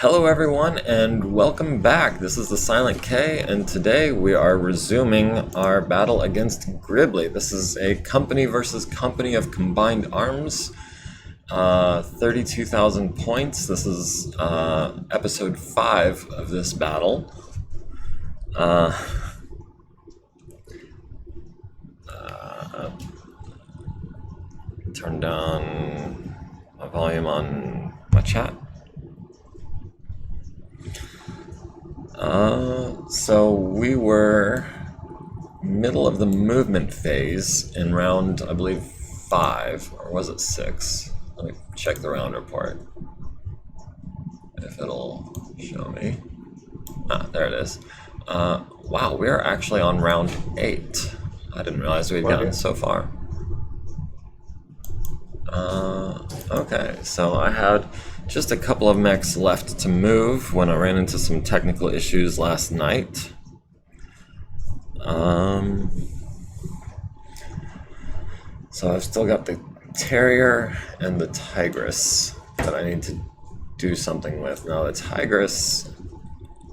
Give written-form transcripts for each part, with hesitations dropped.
Hello everyone and welcome back. This is the Silent K and today we are resuming our battle against Gribbly. This is a company versus company of combined arms. 32,000 points. This is episode 5 of this battle. Turn down my volume on my chat. So we were middle of the movement phase in round, I believe, 5, or was it 6? Let me check the round report, if it'll show me. Ah, there it is. Wow, we're actually on round 8. I didn't realize we'd gotten so far. Okay, so I had just a couple of mechs left to move when I ran into some technical issues last night. So I've still got the Terrier and the Tigress that I need to do something with. Now the Tigress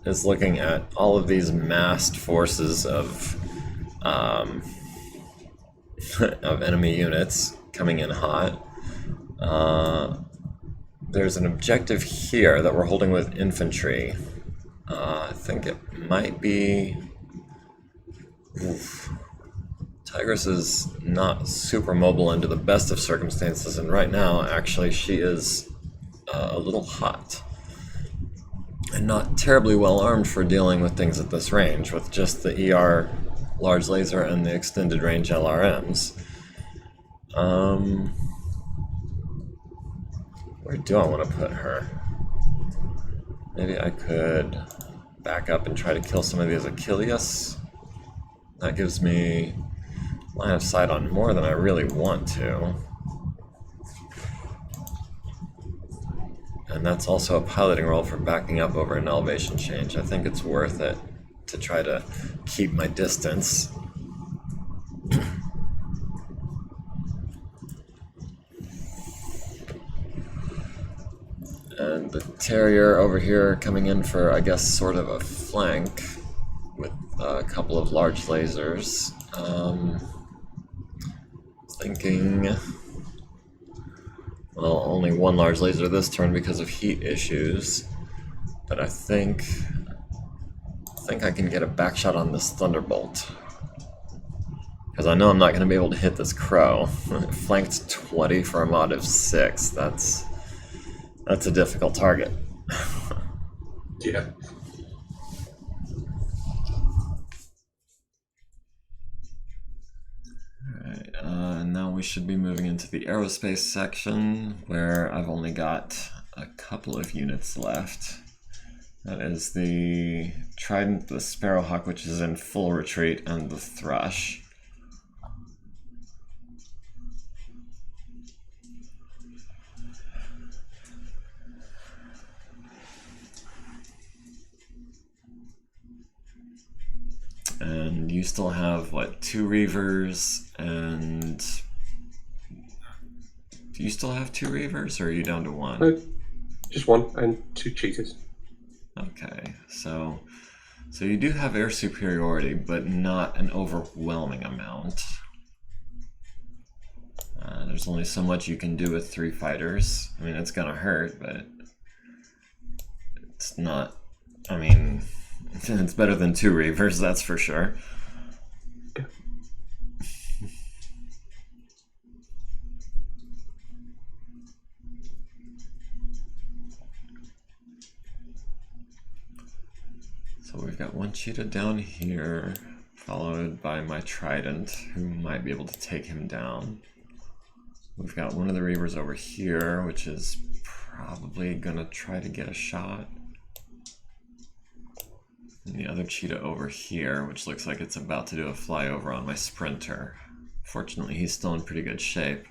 is looking at all of these massed forces of enemy units coming in hot. There's an objective here that we're holding with infantry. I think it might be... Oof. Tigress is not super mobile under the best of circumstances, and right now, actually, she is a little hot. And not terribly well armed for dealing with things at this range, with just the ER large laser and the extended range LRMs. Where do I want to put her? Maybe I could back up and try to kill some of these Achilles. That gives me line of sight on more than I really want to. And that's also a piloting role for backing up over an elevation change. I think it's worth it to try to keep my distance. And the Terrier over here coming in for, I guess, sort of a flank with a couple of large lasers. Thinking, well, only one large laser this turn because of heat issues, but I think I can get a back shot on this Thunderbolt. Because I know I'm not going to be able to hit this Crow. Flanked 20 for a mod of 6, that's a difficult target. Yeah. Alright, now we should be moving into the aerospace section, where I've only got a couple of units left. That is the Trident, the Sparrowhawk, which is in full retreat, and the Thrush. And you still have, what, 2 Reavers, and... Do you still have 2 Reavers, or are you down to 1? Just 1, and 2 cheetahs. Okay, so you do have air superiority, but not an overwhelming amount. There's only so much you can do with 3 fighters. I mean, it's gonna hurt, but it's not... I mean... It's better than 2 Reavers, that's for sure. So we've got 1 cheetah down here, followed by my Trident, who might be able to take him down. We've got one of the Reavers over here, which is probably gonna try to get a shot. And the other cheetah over here, which looks like it's about to do a flyover on my Sprinter. Fortunately, he's still in pretty good shape.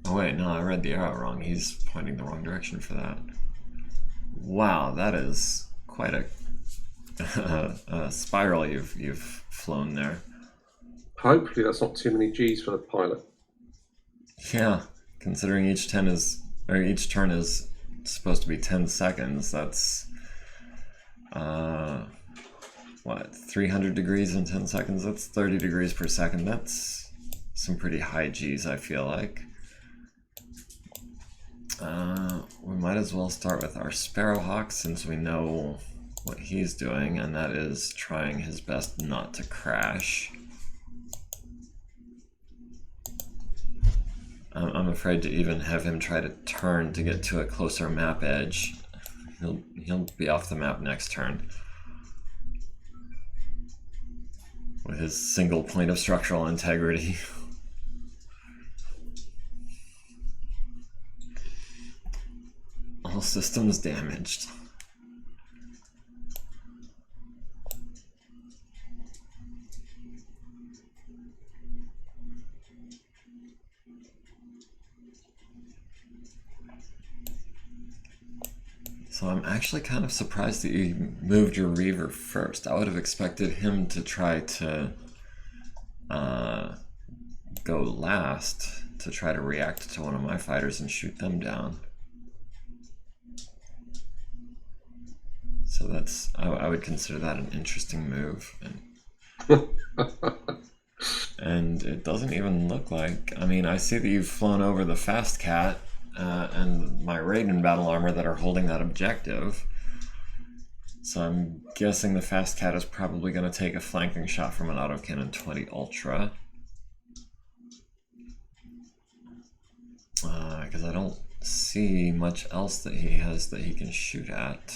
Oh wait, no, I read the arrow wrong. He's pointing the wrong direction for that. Wow, that is quite a spiral you've flown there. Hopefully that's not too many G's for the pilot. Yeah, considering each turn is supposed to be 10 seconds. That's what, 300 degrees in 10 seconds? That's 30 degrees per second. That's some pretty high G's, I feel like. We might as well start with our Sparrowhawk since we know what he's doing, and that is trying his best not to crash. I'm afraid to even have him try to turn to get to a closer map edge. He'll be off the map next turn with his single point of structural integrity. All systems damaged. So I'm actually kind of surprised that you moved your Reaver first. I would have expected him to try to go last to try to react to one of my fighters and shoot them down. So that's, I would consider that an interesting move. And it doesn't even look like, I mean, I see that you've flown over the Fast Cat and my Raiden battle armor that are holding that objective. So I'm guessing the Fast Cat is probably going to take a flanking shot from an Autocannon 20 Ultra. Because I don't see much else that he has that he can shoot at.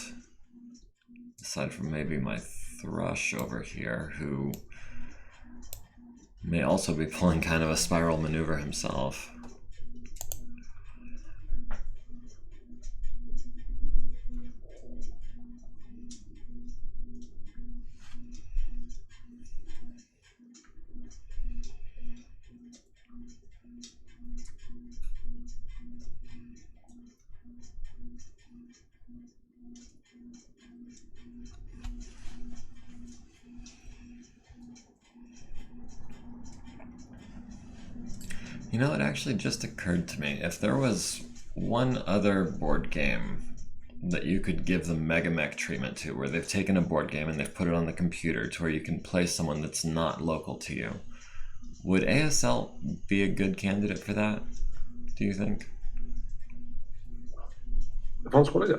Aside from maybe my Thrush over here, who may also be pulling kind of a spiral maneuver himself. You know, it actually just occurred to me, if there was one other board game that you could give the Megamek treatment to, where they've taken a board game and they've put it on the computer to where you can play someone that's not local to you, would ASL be a good candidate for that, do you think? Advanced quality?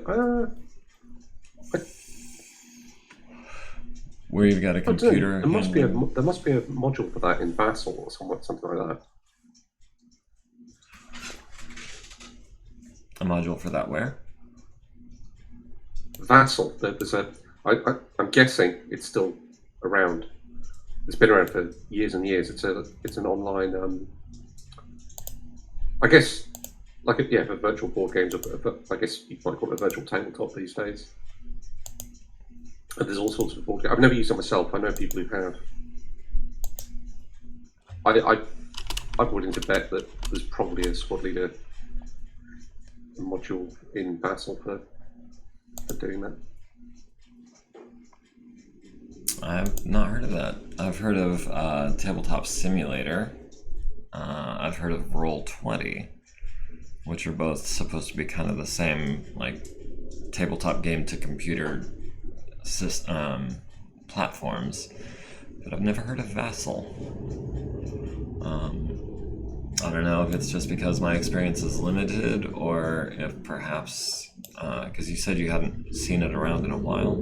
Where you've got a computer. There must be a module for that in Vassal or something like that. A module for that where? Vassal. There's a. I'm guessing it's still around. It's been around for years and years. It's an online. I guess like for virtual board games. I guess you might call it a virtual tabletop these days. And there's all sorts of board games. I've never used it myself. I know people who have. I'm willing to bet that there's probably a squad leader module in Vassal for doing that. I've not heard of that. I've heard of Tabletop Simulator. I've heard of Roll20, which are both supposed to be kind of the same, like tabletop game to computer platforms, but I've never heard of Vassal. I don't know if it's just because my experience is limited, or if perhaps because you said you hadn't seen it around in a while.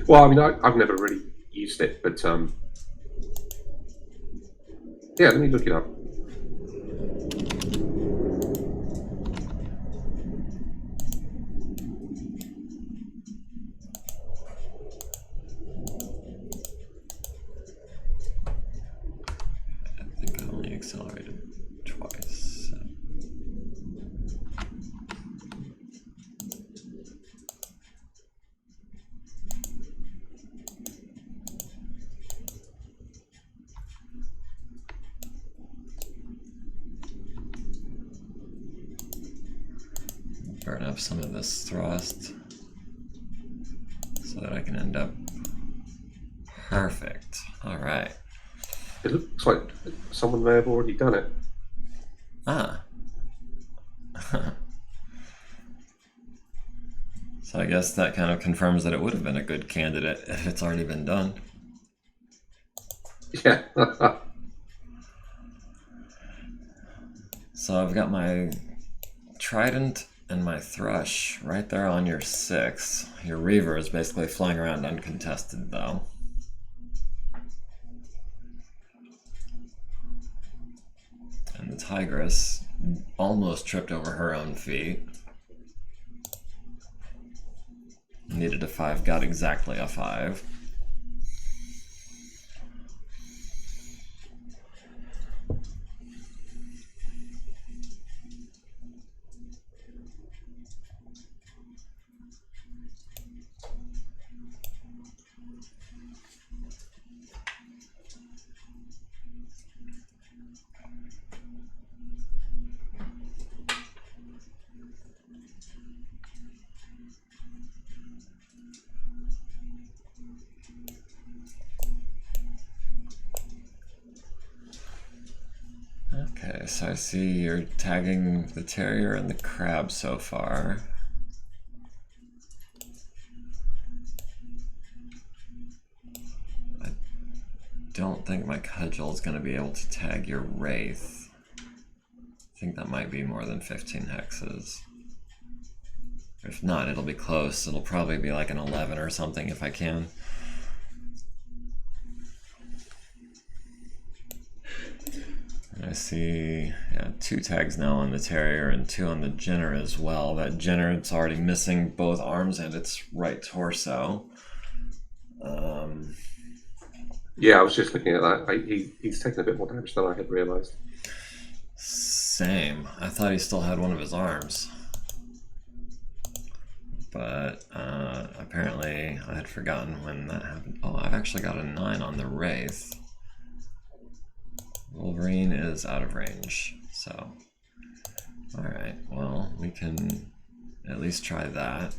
Well, I mean, I've never really used it, but yeah, let me look it up. I think I only accelerated twice. So. Burn up some of this thrust so that I can end up perfect. All right. It looks like someone may have already done it. Ah. So I guess that kind of confirms that it would have been a good candidate if it's already been done. Yeah. So I've got my trident and my thrush right there on your 6. Your reaver is basically flying around uncontested though. And the tigress almost tripped over her own feet. Needed a 5, got exactly a 5. Okay, so I see you're tagging the terrier and the crab so far. I don't think my cudgel is going to be able to tag your wraith. I think that might be more than 15 hexes. If not, it'll be close. It'll probably be like an 11 or something if I can. I see, yeah, 2 tags now on the terrier and 2 on the Jenner as well. That Jenner, it's already missing both arms and its right torso. Yeah, I was just looking at that. He's taken a bit more damage than I had realised. Same. I thought he still had one of his arms. But apparently I had forgotten when that happened. Oh, I've actually got a 9 on the wraith. Wolverine is out of range, so alright, well, we can at least try that.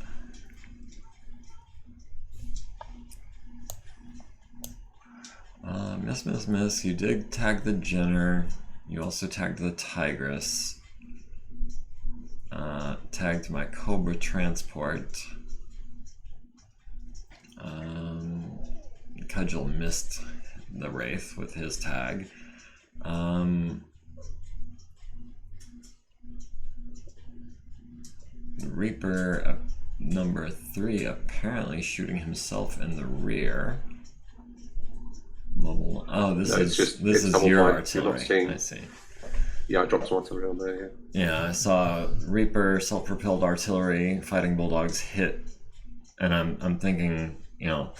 Miss. You did tag the Jenner. You also tagged the Tigress. Tagged my Cobra Transport. Cudgel missed the Wraith with his tag. Reaper number 3 apparently shooting himself in the rear. Mobile. Oh, this is your artillery. I see. Yeah, I dropped some artillery on there. Yeah, I saw Reaper self-propelled artillery fighting bulldogs hit, and I'm thinking, you know,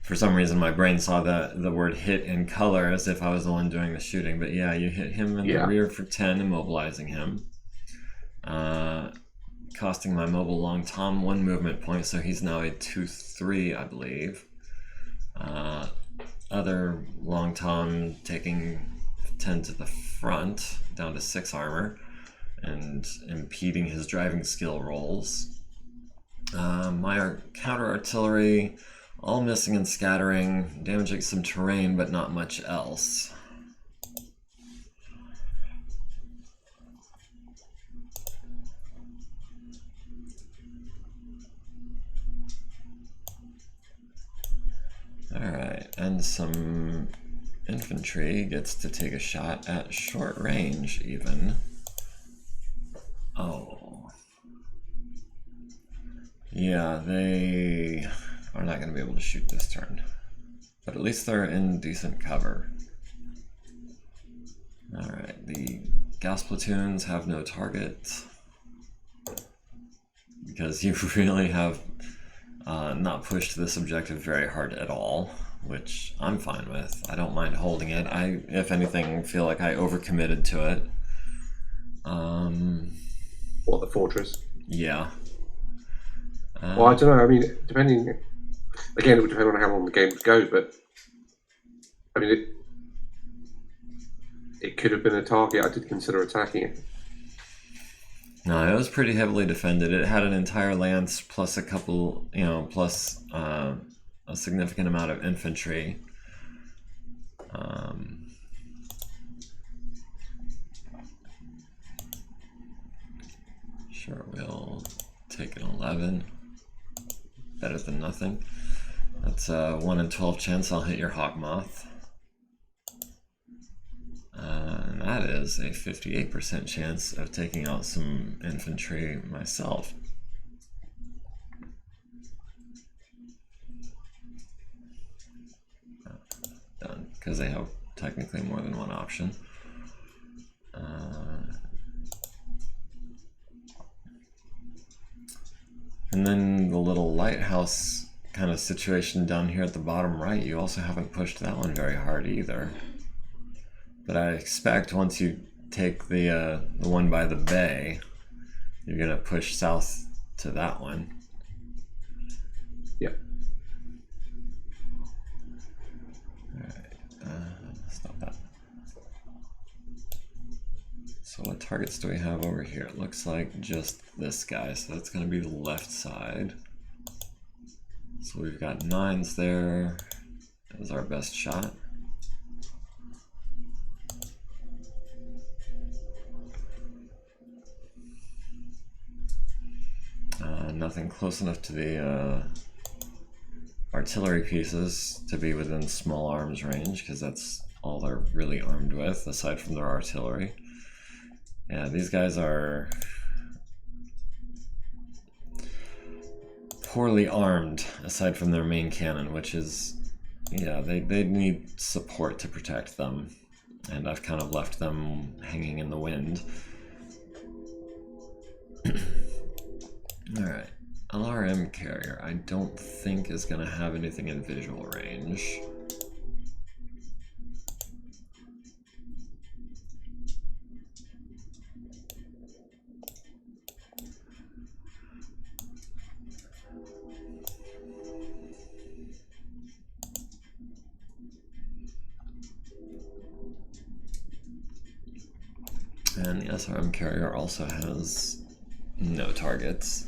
for some reason my brain saw the word hit in color as if I was the one doing the shooting. But yeah, you hit him in the rear for 10, immobilizing him. Costing my mobile long tom 1 movement point, so he's now a 2/3, I believe. Other long tom taking 10 to the front, down to 6 armor, and impeding his driving skill rolls. My counter artillery, all missing and scattering, damaging some terrain, but not much else. Alright, and some infantry gets to take a shot at short range, even. Oh. Yeah, they are not going to be able to shoot this turn. But at least they're in decent cover. Alright, the Gauss platoons have no target. Because you really have not pushed this objective very hard at all, which I'm fine with. I don't mind holding it. I, if anything, feel like I overcommitted to it. What, the fortress? Yeah. Well, I don't know. I mean, depending. Again, it would depend on how long the game would go, but I mean, it could have been a target. I did consider attacking it. No, it was pretty heavily defended. It had an entire lance plus a couple, you know, plus a significant amount of infantry. Sure, we'll take an 11. better than nothing. That's a 1 in 12 chance I'll hit your Hawk Moth. And that is a 58% chance of taking out some infantry myself. Done, because they have technically more than one option. And then the little lighthouse kind of situation down here at the bottom right, you also haven't pushed that one very hard either. But I expect once you take the one by the bay, you're gonna push south to that one. Yep. Alright, stop that. So what targets do we have over here? It looks like just this guy, so that's gonna be the left side. So we've got 9s there as our best shot. Nothing close enough to the artillery pieces to be within small arms range, because that's all they're really armed with, aside from their artillery. Yeah, these guys are poorly armed, aside from their main cannon, which is, yeah, they need support to protect them. And I've kind of left them hanging in the wind. Alright, LRM carrier I don't think is going to have anything in visual range. And the SRM carrier also has no targets.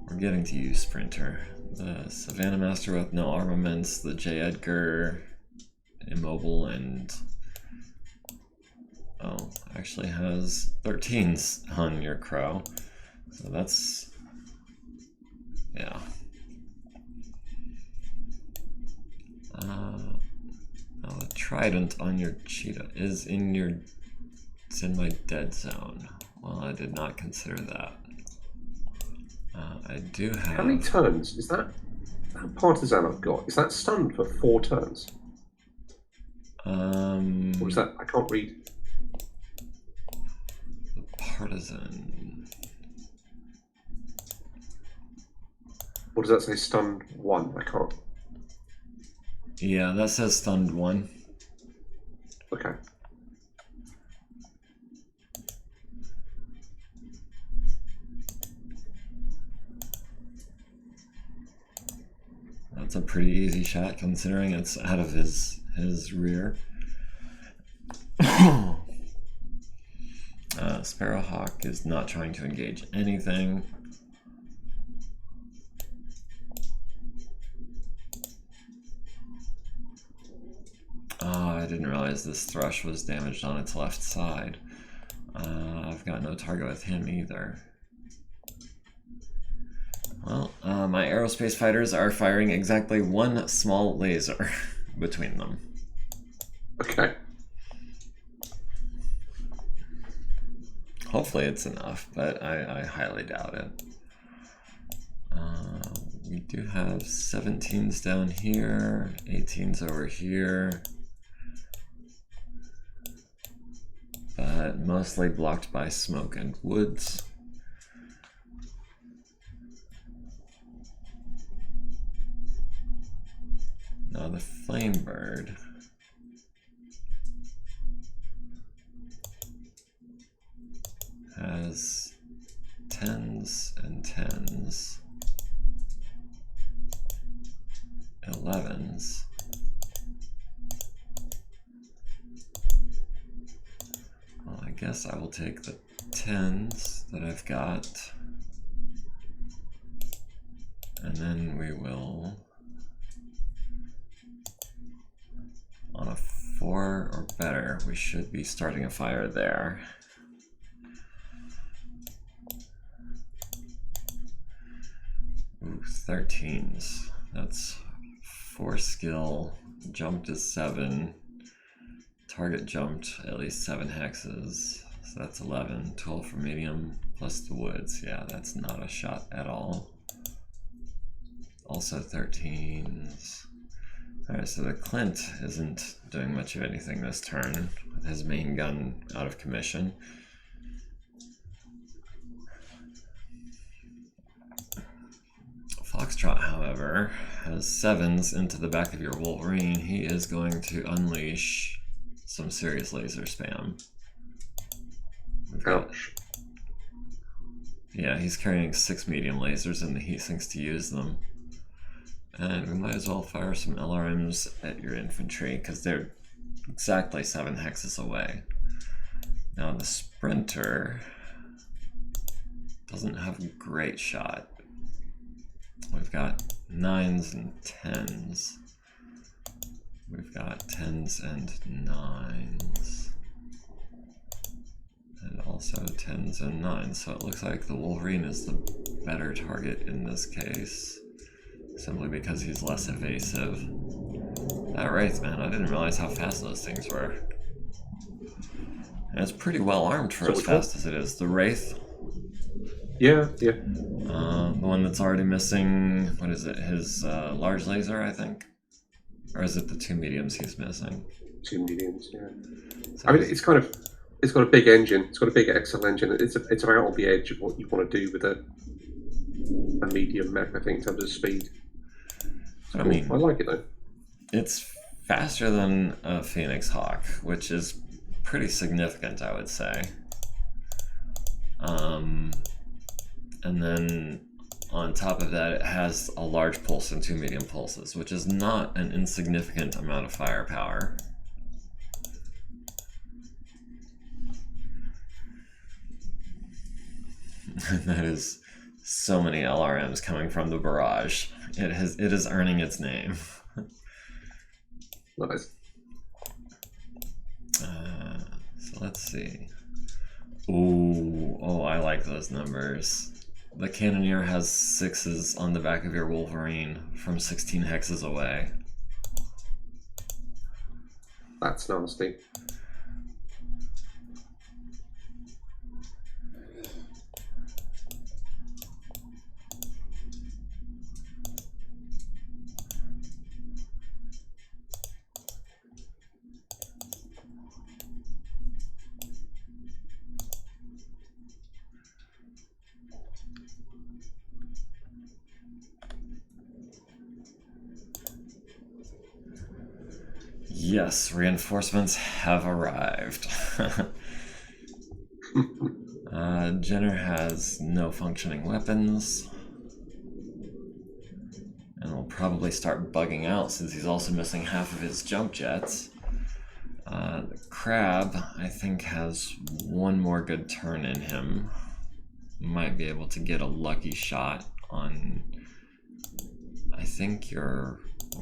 We're getting to you, Sprinter. The Savannah Master with no armaments, the J. Edgar immobile, and oh, actually has 13s on your Crow. So that's, yeah. Now the Trident on your Cheetah is in your, it's in my dead zone. Well, I did not consider that. I do have... How many turns is that partisan I've got? Is that stunned for 4 turns? What is that? I can't read. The partisan... What does that say? Stunned 1? I can't. Yeah, that says stunned 1. Okay. That's a pretty easy shot considering it's out of his rear. Sparrowhawk is not trying to engage anything. I didn't realize this thrush was damaged on its left side. I've got no target with him either. Well, my aerospace fighters are firing exactly 1 small laser between them. Okay. Hopefully it's enough, but I highly doubt it. We do have 17s down here, 18s over here, but mostly blocked by smoke and woods. Now the Flamebird has 10s and 10s, 11s, well, I guess I will take the 10s that I've got, and then we will, on a 4 or better, we should be starting a fire there. Ooh, 13s. That's 4 skill, jumped is 7, target jumped at least 7 hexes, so that's 11, 12 for medium, plus the woods. Yeah, that's not a shot at all. Also 13s. Alright, so the Clint isn't doing much of anything this turn, with his main gun out of commission. Foxtrot, however, has 7s into the back of your Wolverine. He is going to unleash some serious laser spam. Ouch. Yeah, he's carrying 6 medium lasers and he thinks to use them. And we might as well fire some LRMs at your infantry because they're exactly 7 hexes away. Now the Sprinter doesn't have a great shot. We've got 9s and 10s. We've got 10s and 9s. And also 10s and 9s. So it looks like the Wolverine is the better target in this case, simply because he's less evasive. That Wraith, man, I didn't realize how fast those things were. And it's pretty well armed for as fast as it is. The Wraith. Yeah, yeah. The one that's already missing, what is it, his large laser, I think? Or is it the 2 mediums he's missing? 2 mediums, yeah. So I mean, it's got a big engine. It's got a big XL engine. It's about on the edge of what you want to do with a medium mech, I think, in terms of speed. I mean, I like it though. It's faster than a Phoenix Hawk, which is pretty significant, I would say. And then on top of that, it has a large pulse and 2 medium pulses, which is not an insignificant amount of firepower. That is so many LRMs coming from the barrage. It is earning its name. Nice. So let's see. Ooh, oh, I like those numbers. The Cannoneer has 6s on the back of your Wolverine from 16 hexes away. That's nasty. Yes, reinforcements have arrived. Jenner has no functioning weapons. And will probably start bugging out since he's also missing half of his jump jets. The Crab, I think, has one more good turn in him. Might be able to get a lucky shot on... I think your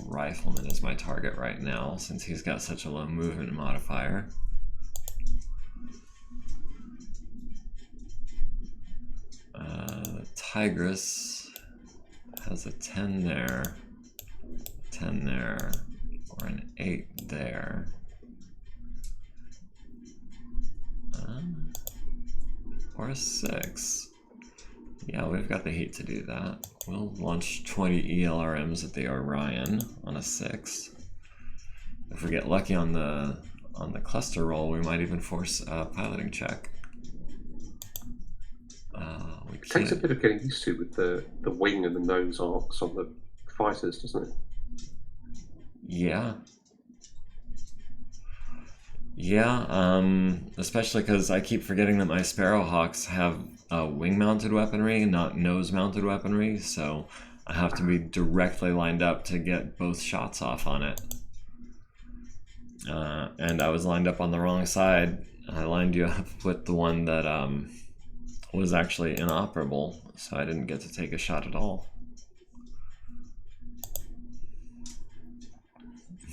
Rifleman is my target right now, since he's got such a low movement modifier. Tigress has a 10 there, 10 there, or an 8 there. Or a 6. Yeah, we've got the heat to do that. We'll launch 20 ELRMs at the Orion on a 6. If we get lucky on the cluster roll, we might even force a piloting check. It takes a bit of getting used to with the wing and the nose arcs on the fighters, doesn't it? Yeah. Yeah, especially because I keep forgetting that my Sparrowhawks have wing-mounted weaponry, not nose-mounted weaponry, so I have to be directly lined up to get both shots off on it. And I was lined up on the wrong side. I lined you up with the one that was actually inoperable, so I didn't get to take a shot at all.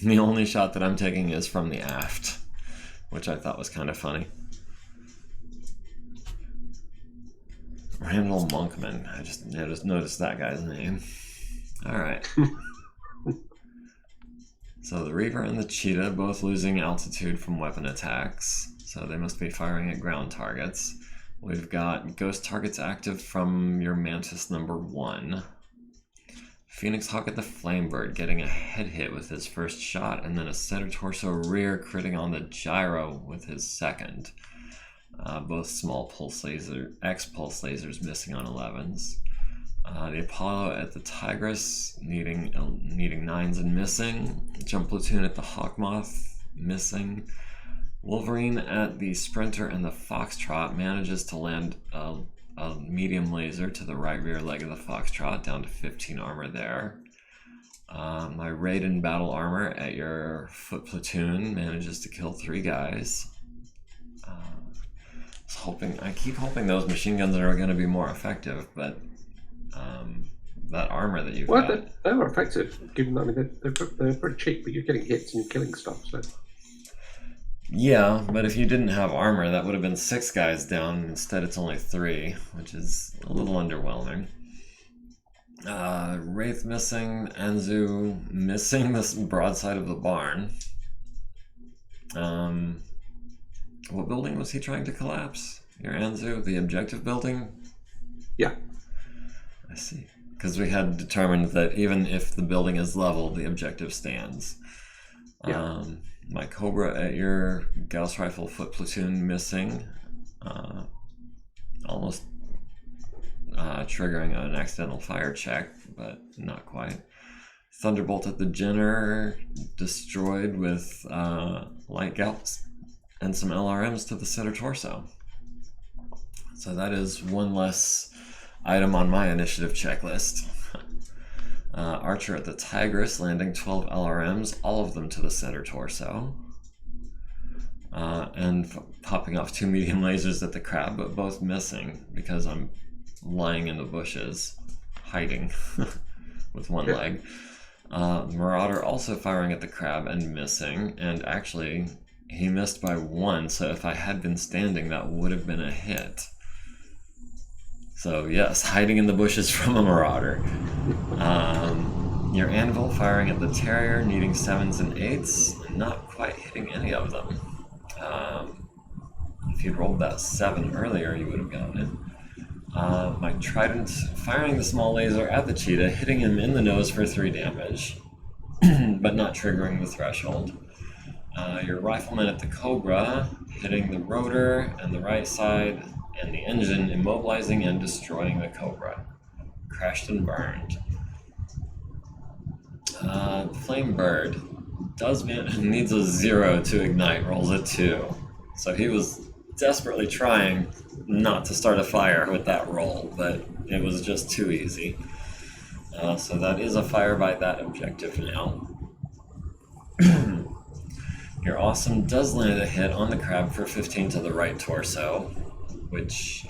The only shot that I'm taking is from the aft, which I thought was kind of funny. Randall Monkman, I just noticed that guy's name. Alright. So the Reaver and the Cheetah both losing altitude from weapon attacks. So they must be firing at ground targets. We've got ghost targets active from your Mantis number 1. Phoenix Hawk at the Flamebird getting a head hit with his first shot, and then a center torso rear critting on the gyro with his second. Both small pulse laser, X-pulse lasers missing on 11s. The Apollo at the Tigress needing 9s and missing. Jump Platoon at the Hawkmoth missing. Wolverine at the Sprinter and the Foxtrot manages to land a medium laser to the right rear leg of the Foxtrot, down to 15 armor there. My Raiden battle armor at your Foot Platoon manages to kill 3 guys. I keep hoping those machine guns are going to be more effective, but that armor that you've got... They are effective, given, I mean, they're pretty cheap, but you're getting hits and you're killing stuff, so... Yeah, but if you didn't have armor, that would have been 6 guys down. Instead, it's only 3, which is a little underwhelming. Wraith missing, Anzu missing this broadside of the barn. What building was he trying to collapse? Your Anzu? The objective building? Yeah. I see. Because we had determined that even if the building is leveled, the objective stands. Yeah. My Cobra at your Gauss Rifle Foot Platoon missing. Almost triggering an accidental fire check, but not quite. Thunderbolt at the Jenner destroyed with light Gauss and some LRMs to the center torso. So that is one less item on my initiative checklist. Archer at the Tigress landing 12 LRMs, all of them to the center torso. And popping off 2 medium lasers at the Crab, but both missing because I'm lying in the bushes, hiding with one leg. Marauder also firing at the Crab and missing, and actually he missed by 1, so if I had been standing that would have been a hit. So yes, hiding in the bushes from a Marauder. Your Anvil firing at the Terrier, needing 7s and 8s, not quite hitting any of them. If you'd rolled that 7 earlier, you would have gotten it. My Trident firing the small laser at the Cheetah, hitting him in the nose for 3 damage, but not triggering the threshold. Your Rifleman at the Cobra, hitting the rotor and the right side, and the engine, immobilizing and destroying the Cobra. Crashed and burned. Flamebird needs a 0 to ignite, rolls a 2. So he was desperately trying not to start a fire with that roll, but it was just too easy. So that is a fire by that objective now. Your Awesome does land a hit on the Crab for 15 to the right torso, which,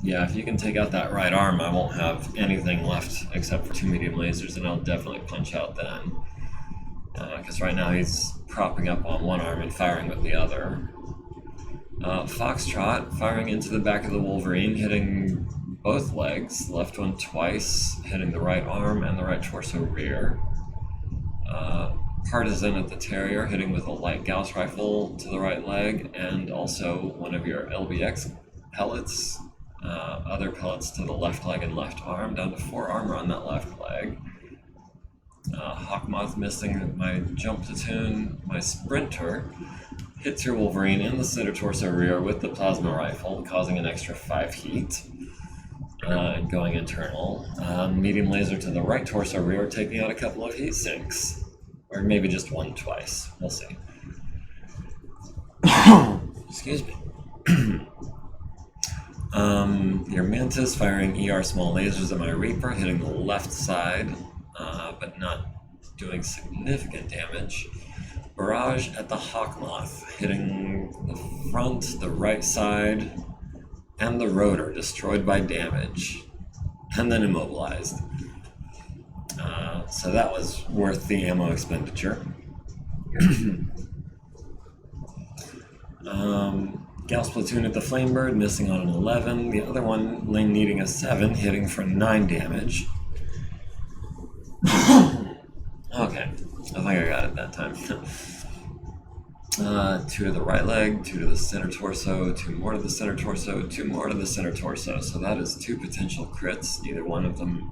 yeah, if you can take out that right arm, I won't have anything left except for 2 medium lasers, and I'll definitely punch out then. Because right now he's propping up on one arm and firing with the other. Foxtrot firing into the back of the Wolverine, hitting both legs, left one twice, hitting the right arm and the right torso rear. Partisan at the Terrier, hitting with a light Gauss rifle to the right leg, and also one of your LBX pellets, other pellets to the left leg and left arm, down to 4 armor on that left leg. Hawkmoth missing my Jump Platoon. My Sprinter hits your Wolverine in the center torso rear with the plasma rifle, causing an extra 5 heat, and going internal. Medium laser to the right torso rear, taking out a couple of heat sinks. Or maybe just one twice. We'll see. Excuse me. Your Mantis firing ER small lasers at my Reaper, hitting the left side, but not doing significant damage. Barrage at the Hawkmoth, hitting the front, the right side, and the rotor, destroyed by damage, and then immobilized. So that was worth the ammo expenditure. Gauss Platoon at the Flamebird, missing on an 11. The other one needing a 7, hitting for 9 damage. that time. 2 to the right leg, 2 to the center torso, 2 more to the center torso, 2 more to the center torso. So that is 2 potential crits, neither one of them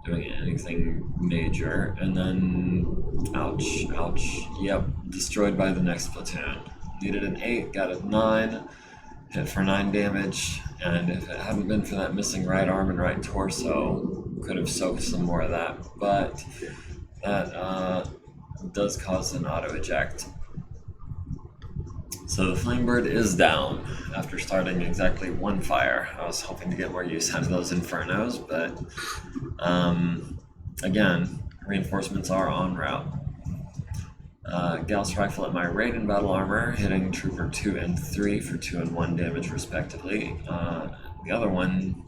doing anything major. And then, ouch, ouch, yep, destroyed by the next platoon. Needed an 8, got a 9, hit for 9 damage, and if it hadn't been for that missing right arm and right torso, could have soaked some more of that. But that does cause an auto-eject. So the Flamebird is down after starting exactly 1 fire. I was hoping to get more use out of those Infernos, but again, reinforcements are en route. Gauss Rifle at my Raiden battle armor, hitting Trooper 2 and 3 for 2 and 1 damage respectively. The other one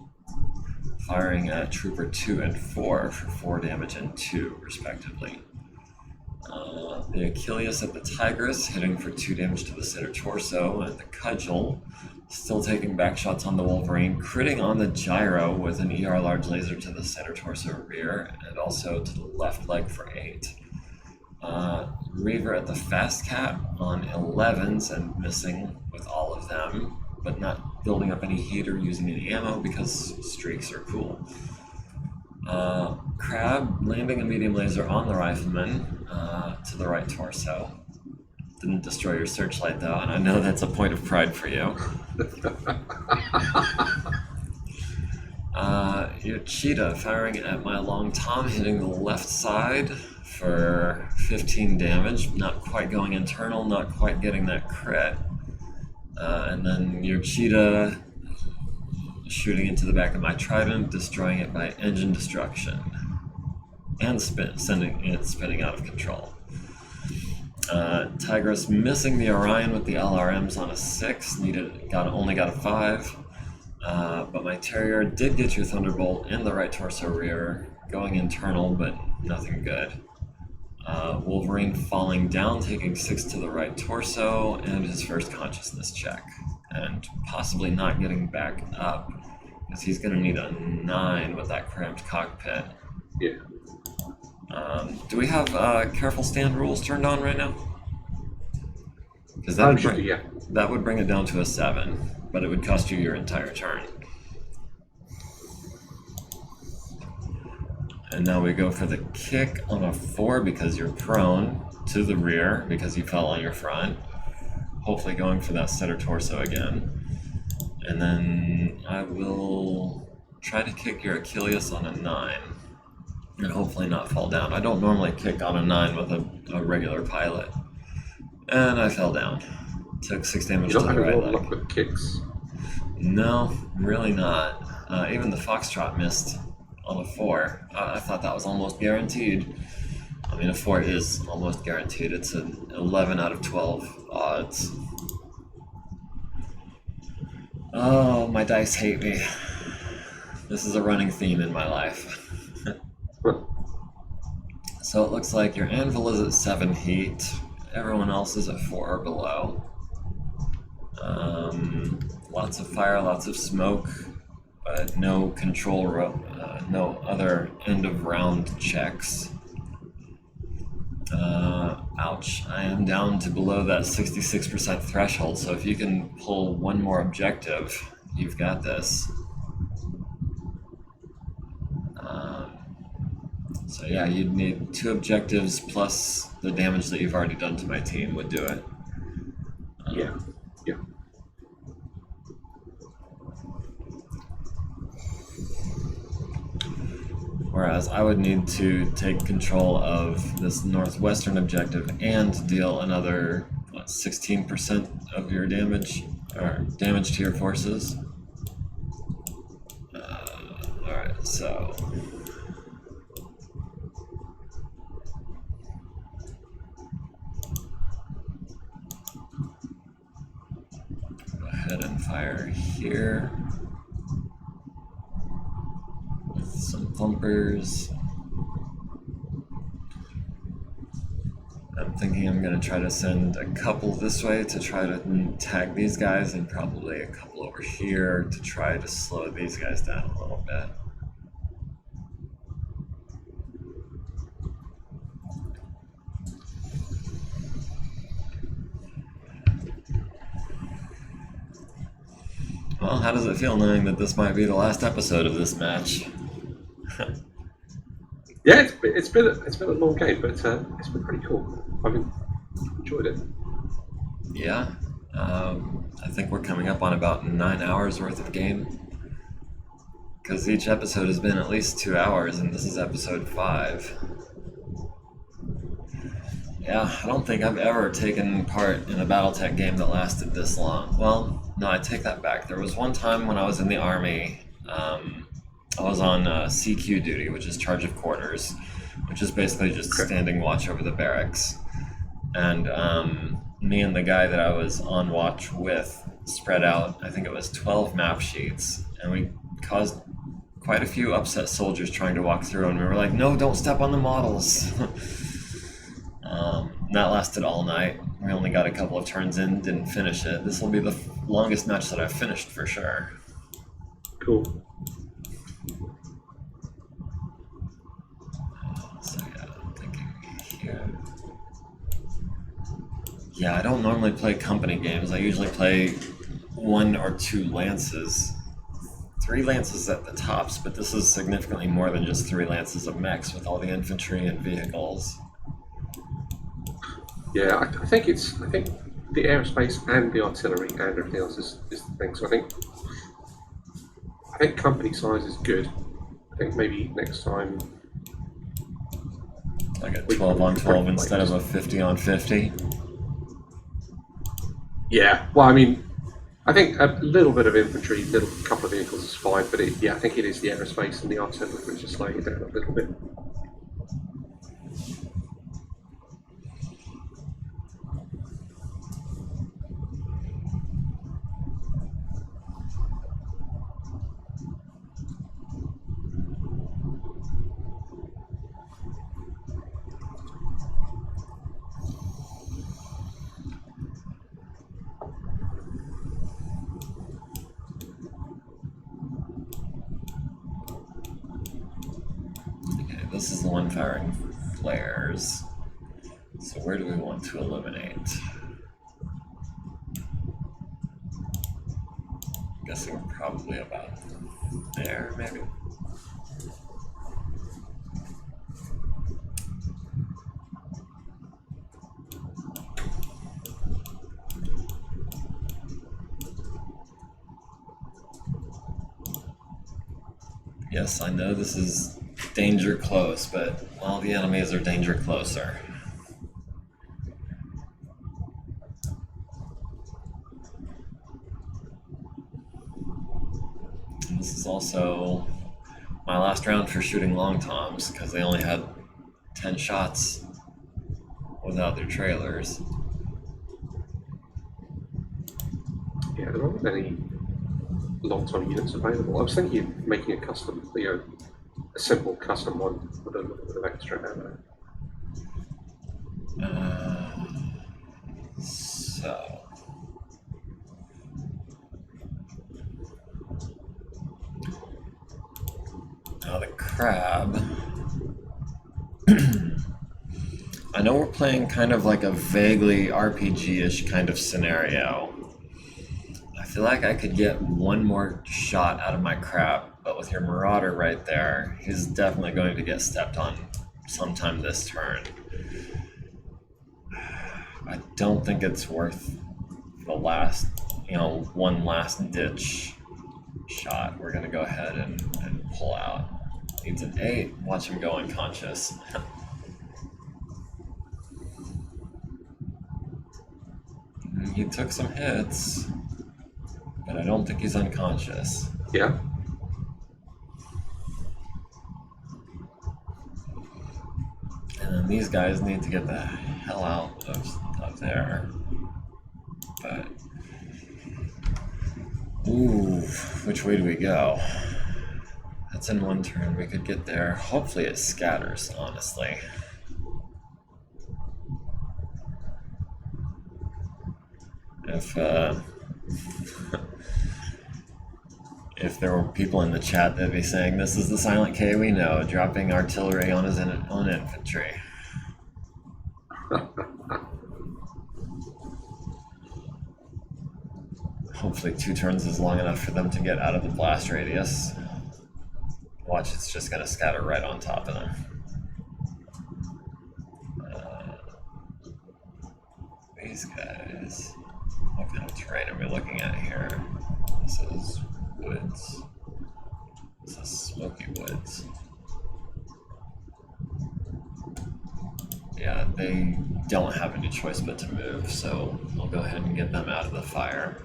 firing at Trooper 2 and 4 for 4 damage and 2 respectively. The Achilles at the Tigress, hitting for 2 damage to the center torso, and the Cudgel, still taking back shots on the Wolverine, critting on the Gyro with an ER large laser to the center torso rear, and also to the left leg for 8. Reaver at the Fast Cat on 11s and missing with all of them, but not building up any heat or using any ammo because streaks are cool. Crab landing a medium laser on the Rifleman to the right torso. Didn't destroy your searchlight though, and I know that's a point of pride for you. Your Cheetah firing at my Long Tom, hitting the left side for 15 damage, not quite going internal, not quite getting that crit. And then your Cheetah shooting into the back of my Trident, destroying it by engine destruction, and sending it spinning out of control. Tigress missing the Orion with the LRMs on a 6, only got a 5. But my Terrier did get your Thunderbolt in the right torso rear, going internal, but nothing good. Wolverine falling down, taking 6 to the right torso, and his first consciousness check. And possibly not getting back up, because he's going to need a 9 with that cramped cockpit. Yeah. Do we have careful stand rules turned on right now? Because that would bring it down to a 7, but it would cost you your entire turn. And now we go for the kick on a 4 because you're prone to the rear because you fell on your front. Hopefully going for that center torso again. And then I will try to kick your Achilles on a 9 and hopefully not fall down. I don't normally kick on a 9 with a regular pilot. And I fell down. Took 6 damage to the right leg. You don't have luck with kicks? No, really not. Even the Foxtrot missed on a 4. I thought that was almost guaranteed. I mean, a 4 is almost guaranteed. It's an 11 out of 12 odds. Oh, my dice hate me. This is a running theme in my life. So it looks like your Anvil is at 7 heat. Everyone else is at 4 or below. Lots of fire, lots of smoke, but no control, no other end of round checks. Ouch, I am down to below that 66% threshold, so if you can pull one more objective, you've got this. So yeah, you'd need 2 objectives plus the damage that you've already done to my team would do it. Yeah. Whereas I would need to take control of this northwestern objective and deal another 16% of your damage, or damage to your forces. Alright, so go ahead and fire here. Some thumpers. I'm thinking I'm going to try to send a couple this way to try to tag these guys, and probably a couple over here to try to slow these guys down a little bit. Well, how does it feel knowing that this might be the last episode of this match? Yeah, it's been a long game, but it's been pretty cool. I've enjoyed it. Yeah. I think we're coming up on about 9 hours worth of game. Because each episode has been at least 2 hours, and this is episode 5. Yeah, I don't think I've ever taken part in a Battletech game that lasted this long. Well, no, I take that back. There was one time when I was in the Army, I was on CQ duty, which is charge of quarters, which is basically just standing watch over the barracks. And me and the guy that I was on watch with spread out, I think it was 12 map sheets, and we caused quite a few upset soldiers trying to walk through, and we were like, no, don't step on the models. That lasted all night. We only got a couple of turns in, didn't finish it. This will be the longest match that I've finished for sure. Cool. So yeah, I'm thinking here. Yeah, I don't normally play company games. I usually play 1 or 2 lances. 3 lances at the tops, but this is significantly more than just 3 lances of mechs with all the infantry and vehicles. Yeah, I think the aerospace and the artillery and everything else is the thing. So I think company size is good. I think maybe next time Like a 12 on 12 instead of a 50 on 50. Yeah, well, I mean, I think a little bit of infantry, little couple of vehicles is fine, but I think it is the aerospace and the artillery which is slowing it down a little bit. This is the one firing flares. So where do we want to eliminate? I'm guessing probably about there, maybe. Yes, I know this is danger close, but all the enemies are danger closer. And this is also my last round for shooting long toms, because they only had 10 shots without their trailers. Yeah, there aren't many long-time units available. I was thinking of making a custom, a simple custom one with a little bit of extra ammo. So now the crab. I know we're playing kind of like a vaguely RPG-ish kind of scenario. I feel like I could get one more shot out of my crab, but with your Marauder right there, he's definitely going to get stepped on sometime this turn. I don't think it's worth the last, one last ditch shot. We're gonna go ahead and pull out. Needs an 8, watch him go unconscious. He took some hits, but I don't think he's unconscious. Yeah. And then these guys need to get the hell out of there. But, ooh, which way do we go? That's in one turn. We could get there. Hopefully it scatters, honestly. If there were people in the chat that'd be saying, this is the Silent K we know, dropping artillery on his own infantry. Hopefully 2 turns is long enough for them to get out of the blast radius. Watch, it's just gonna scatter right on top of them. These guys. What kind of terrain are we looking at here? This is woods. This is smoky woods. Yeah, they don't have any choice but to move, so I'll go ahead and get them out of the fire.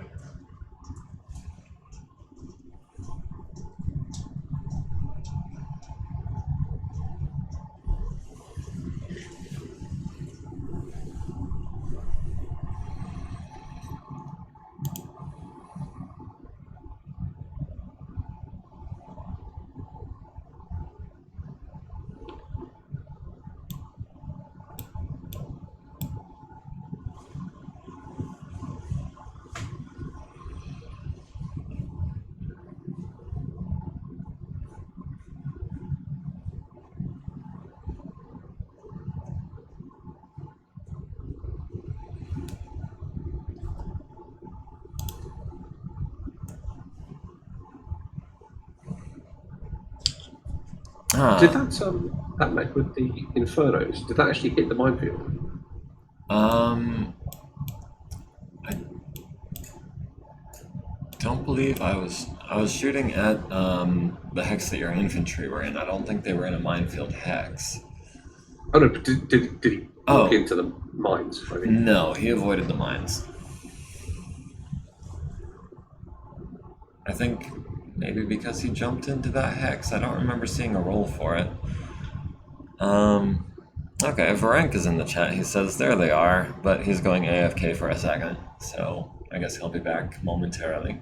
Did that mech with the Infernos, did that actually hit the minefield? I don't believe I was shooting at the hex that your infantry were in. I don't think they were in a minefield hex. Oh no, but did he walk into the mines? I mean? No, he avoided the mines. I think maybe because he jumped into that hex. I don't remember seeing a roll for it. Okay, Varenk is in the chat. He says there they are, but he's going AFK for a second, so I guess he'll be back momentarily.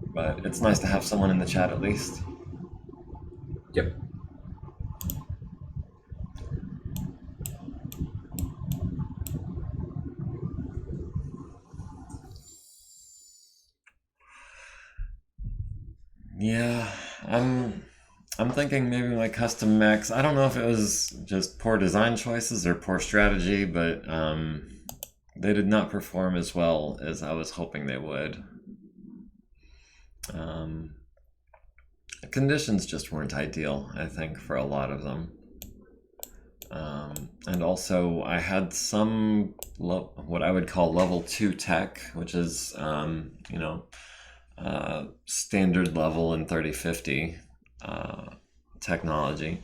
But it's nice to have someone in the chat at least. Yep. Yeah, I'm thinking maybe my custom mechs. I don't know if it was just poor design choices or poor strategy, but they did not perform as well as I was hoping they would. Conditions just weren't ideal, I think, for a lot of them. And also, I had some what I would call level 2 tech, which is, standard level in 3050 technology,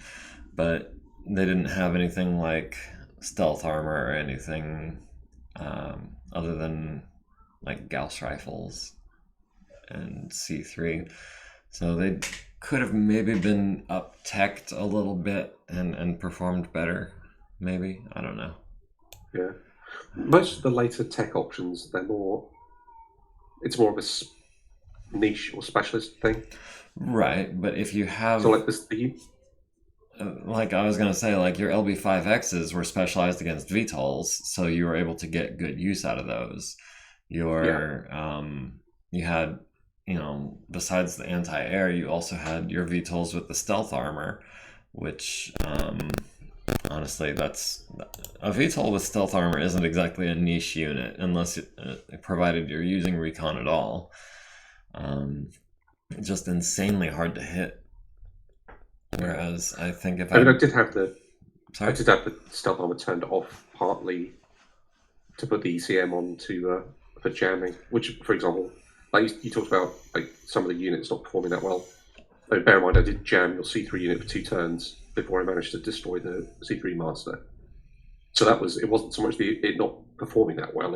but they didn't have anything like stealth armor or anything other than like Gauss rifles and C3. So they could have maybe been up-teched a little bit and performed better, maybe. I don't know. Yeah. Most of the later tech options, it's more of a niche or specialist thing. Right, but if you have... So like this... like I was going to say, like your LB5Xs were specialized against VTOLs, so you were able to get good use out of those. You had, besides the anti-air, you also had your VTOLs with the stealth armor, which, honestly, a VTOL with stealth armor isn't exactly a niche unit, unless provided you're using recon at all. Just insanely hard to hit. Whereas I think if I did have the stealth armor turned off partly to put the ECM on for jamming, which, for example, like you talked about, like some of the units not performing that well. I mean, bear in mind, I did jam your C3 unit for 2 turns before I managed to destroy the C3 master. So it wasn't so much it not performing that well.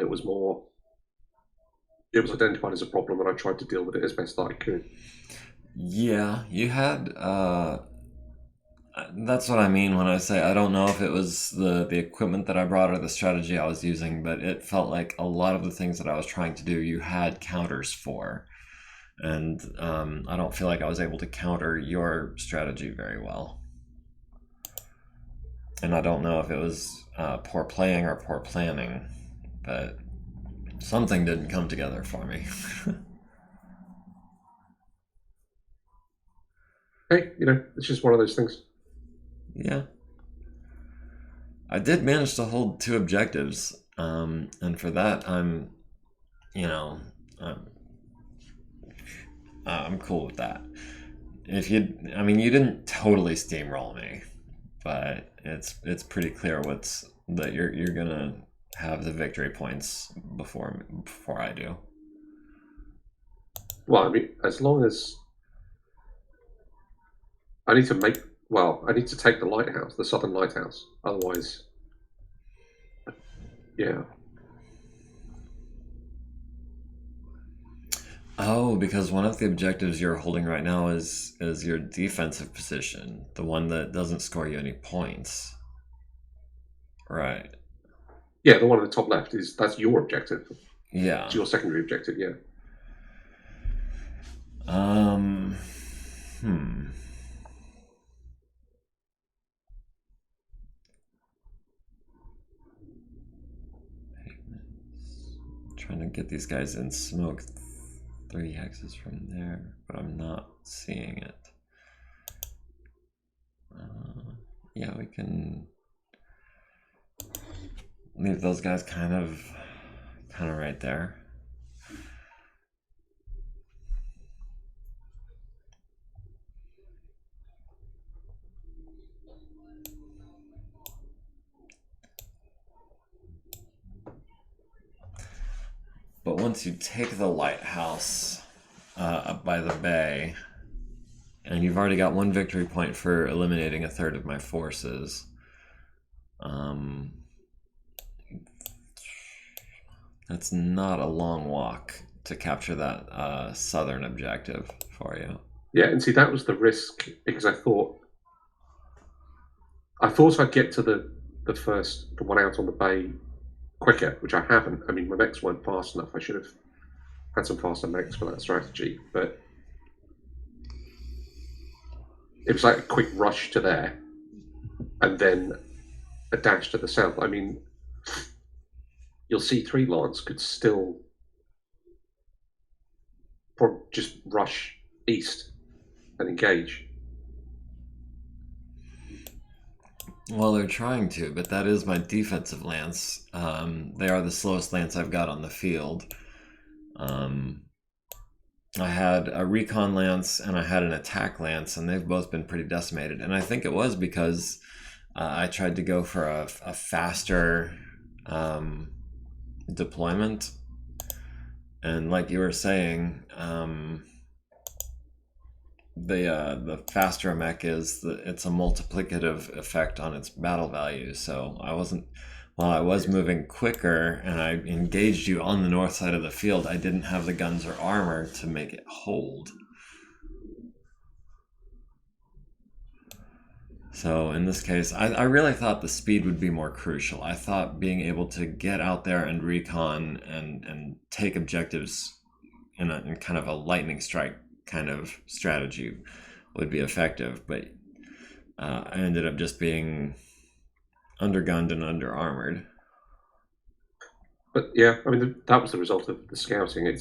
It was identified as a problem, and I tried to deal with it as best I could. Yeah, you had. That's what I mean when I say I don't know if it was the equipment that I brought or the strategy I was using, but it felt like a lot of the things that I was trying to do, you had counters for. And I don't feel like I was able to counter your strategy very well. And I don't know if it was poor playing or poor planning, but something didn't come together for me. Hey, it's just one of those things. Yeah. I did manage to hold 2 objectives, and for that I'm Um, I'm cool with that. I mean, you didn't totally steamroll me, but it's pretty clear that you're gonna have the victory points before I do. Well, I mean, as long as I need to make, well, I need to take the lighthouse, the southern lighthouse. Otherwise, yeah. Oh, because one of the objectives you're holding right now is your defensive position, the one that doesn't score you any points. Right. Yeah, the one on the top left that's your objective. Yeah. It's your secondary objective, yeah. Um. Hmm. Trying to get these guys in smoke 3 hexes from there, but I'm not seeing it. Yeah, we can leave those guys kind of right there. But once you take the lighthouse up by the bay, and you've already got 1 victory point for eliminating a third of my forces, that's not a long walk to capture that southern objective for you. Yeah, and see, that was the risk because I thought I'd get to the one out on the bay quicker, which I haven't. I mean, my mechs weren't fast enough. I should have had some faster mechs for that strategy, but it was like a quick rush to there and then a dash to the south. I mean, your C3 Lance could still probably just rush east and engage. Well, they're trying to, but that is my defensive lance. They are the slowest lance I've got on the field. I had a recon lance and I had an attack lance, and they've both been pretty decimated. And I think it was because I tried to go for a faster deployment. And like you were saying, the faster a mech is, it's a multiplicative effect on its battle value. So while I was moving quicker and I engaged you on the north side of the field, I didn't have the guns or armor to make it hold. So in this case, I really thought the speed would be more crucial. I thought being able to get out there and recon and take objectives in kind of a lightning strike kind of strategy would be effective, but I ended up just being undergunned and under-armored. But yeah, I mean, that was the result of the scouting. I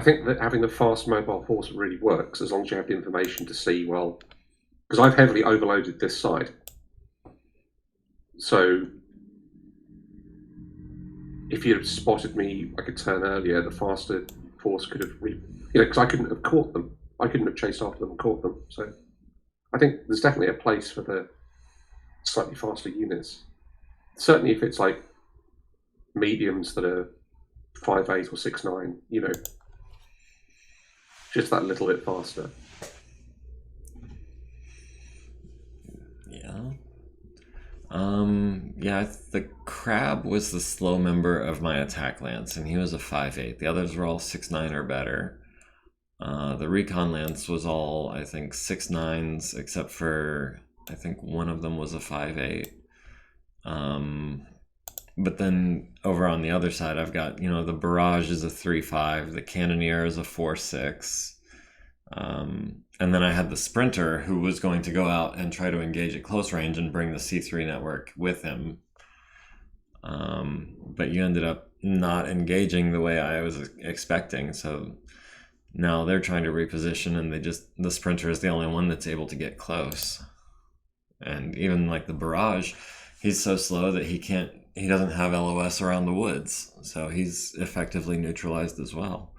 think that having the fast mobile force really works as long as you have the information to see, well, because I've heavily overloaded this side. So if you'd have spotted me like a turn earlier, the faster force could have, because I couldn't have caught them. I couldn't have chased after them and caught them. So I think there's definitely a place for the slightly faster units. Certainly if it's like mediums that are 5'8" or 6'9", just that little bit faster. Yeah, the crab was the slow member of my attack lance, and he was a 5'8". The others were all 6'9" or better. The recon lance was all, I think, 6'9s, except for, I think one of them was a 5'8". But then over on the other side, I've got, the barrage is a 3'5", the cannoneer is a 4'6". And then I had the sprinter who was going to go out and try to engage at close range and bring the C3 network with him. But you ended up not engaging the way I was expecting. So now they're trying to reposition, and the sprinter is the only one that's able to get close. And even like the barrage, he's so slow that he can't he doesn't have LOS around the woods, so he's effectively neutralized as well.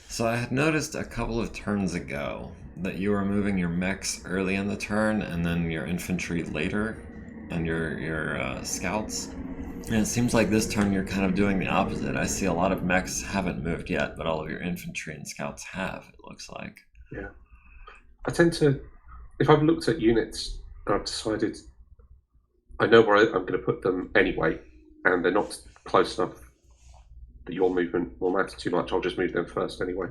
So I had noticed a couple of turns ago that you were moving your mechs early in the turn and then your infantry later and your scouts. And it seems like this turn you're kind of doing the opposite. I see a lot of mechs haven't moved yet, but all of your infantry and scouts have, it looks like. Yeah. I tend to, if I've looked at units and I've decided I know where I'm going to put them anyway, and they're not close enough that your movement will matter too much, I'll just move them first anyway.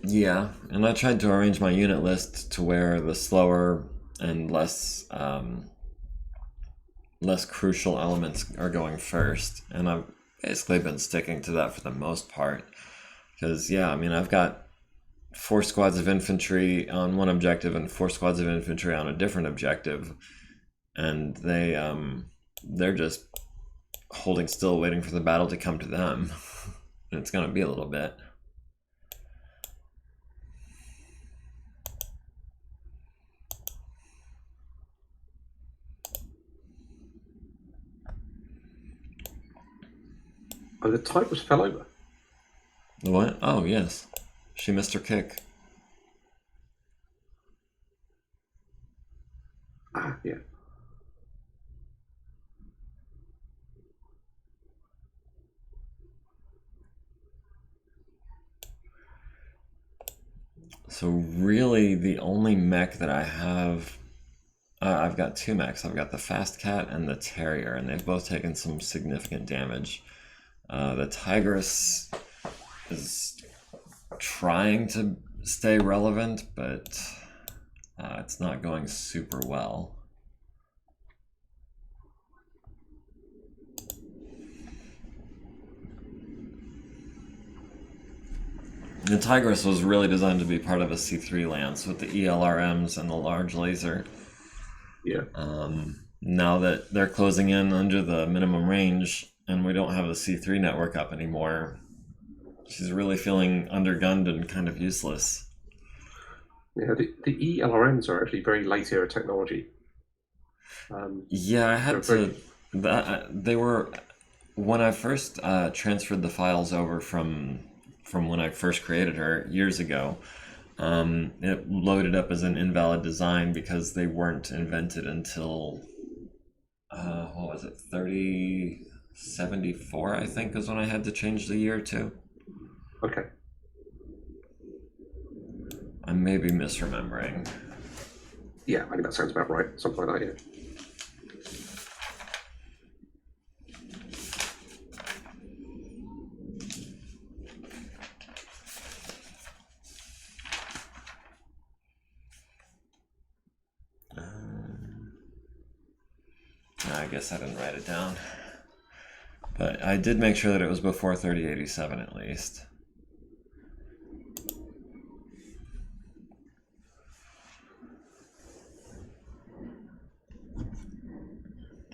Yeah, and I tried to arrange my unit list to where the slower and less crucial elements are going first, and I've basically been sticking to that for the most part. Because yeah, I mean, I've got 4 squads of infantry on one objective and 4 squads of infantry on a different objective, and they're just holding still, waiting for the battle to come to them. And it's gonna be a little bit. Oh, the Tigress fell over. What? Oh yes, she missed her kick. Ah, yeah. So really, the only mech that I have, I've got 2 mechs. I've got the Fast Cat and the Terrier, and they've both taken some significant damage. The Tigress is trying to stay relevant, but it's not going super well. The Tigress was really designed to be part of a C3 lance with the ELRMs and the large laser. Yeah. Now that they're closing in under the minimum range and we don't have the C3 network up anymore, she's really feeling undergunned and kind of useless. Yeah, the ELRMs are actually very late era technology. Yeah, I had They're to. They were when I first transferred the files over from when I first created her years ago. It loaded up as an invalid design because they weren't invented until what was it, 3074, I think, is when I had to change the year to. Okay. I may be misremembering. Yeah, I think that sounds about right. Something like that, yeah. I guess I didn't write it down. But I did make sure that it was before 3087 at least.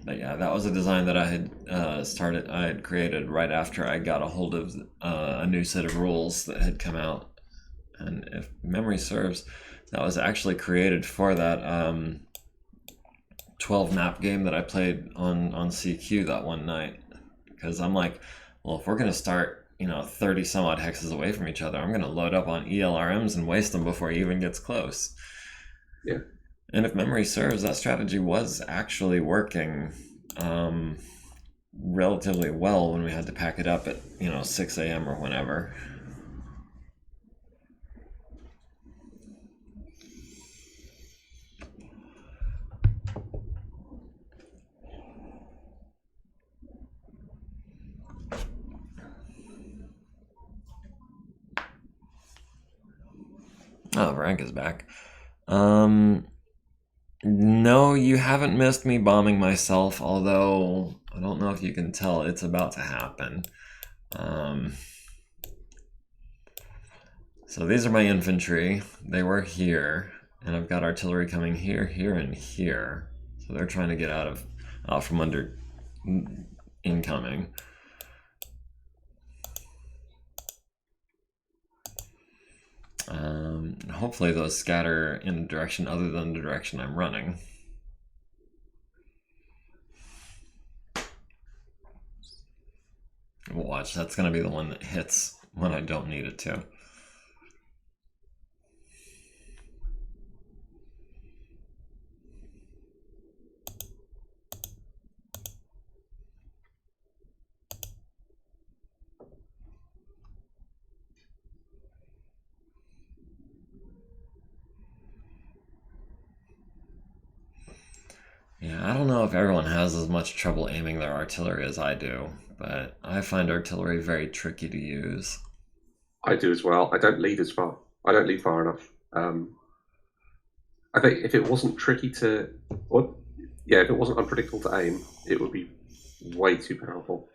But yeah, that was a design that I had I had created right after I got a hold of a new set of rules that had come out. And if memory serves, that was actually created for that 12 map game that I played on CQ that one night. Because I'm like, well, if we're going to start, 30 some odd hexes away from each other, I'm going to load up on ELRMs and waste them before he even gets close. Yeah. And if memory serves, that strategy was actually working relatively well when we had to pack it up at 6 a.m. or whenever. Oh, Rank is back. Um, no, you haven't missed me bombing myself, although I don't know if you can tell it's about to happen. Um, so these are my infantry. They were here, and I've got artillery coming here, here, and here. So they're trying to get out from under incoming. Hopefully those scatter in a direction other than the direction I'm running. Watch, that's going to be the one that hits when I don't need it to. Yeah, I don't know if everyone has as much trouble aiming their artillery as I do, but I find artillery very tricky to use. I do as well. I don't lead as far. I don't lead far enough. I think if it wasn't tricky to, or yeah, if it wasn't unpredictable to aim, it would be way too powerful.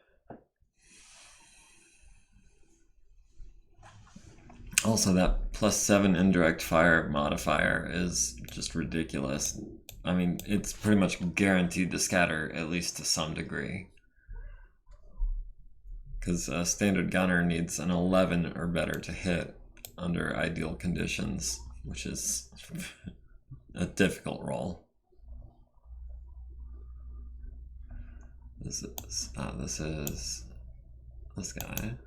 Also, that +7 indirect fire modifier is just ridiculous. I mean, it's pretty much guaranteed to scatter, at least to some degree. Because a standard gunner needs an 11 or better to hit under ideal conditions, which is a difficult roll. This is this guy.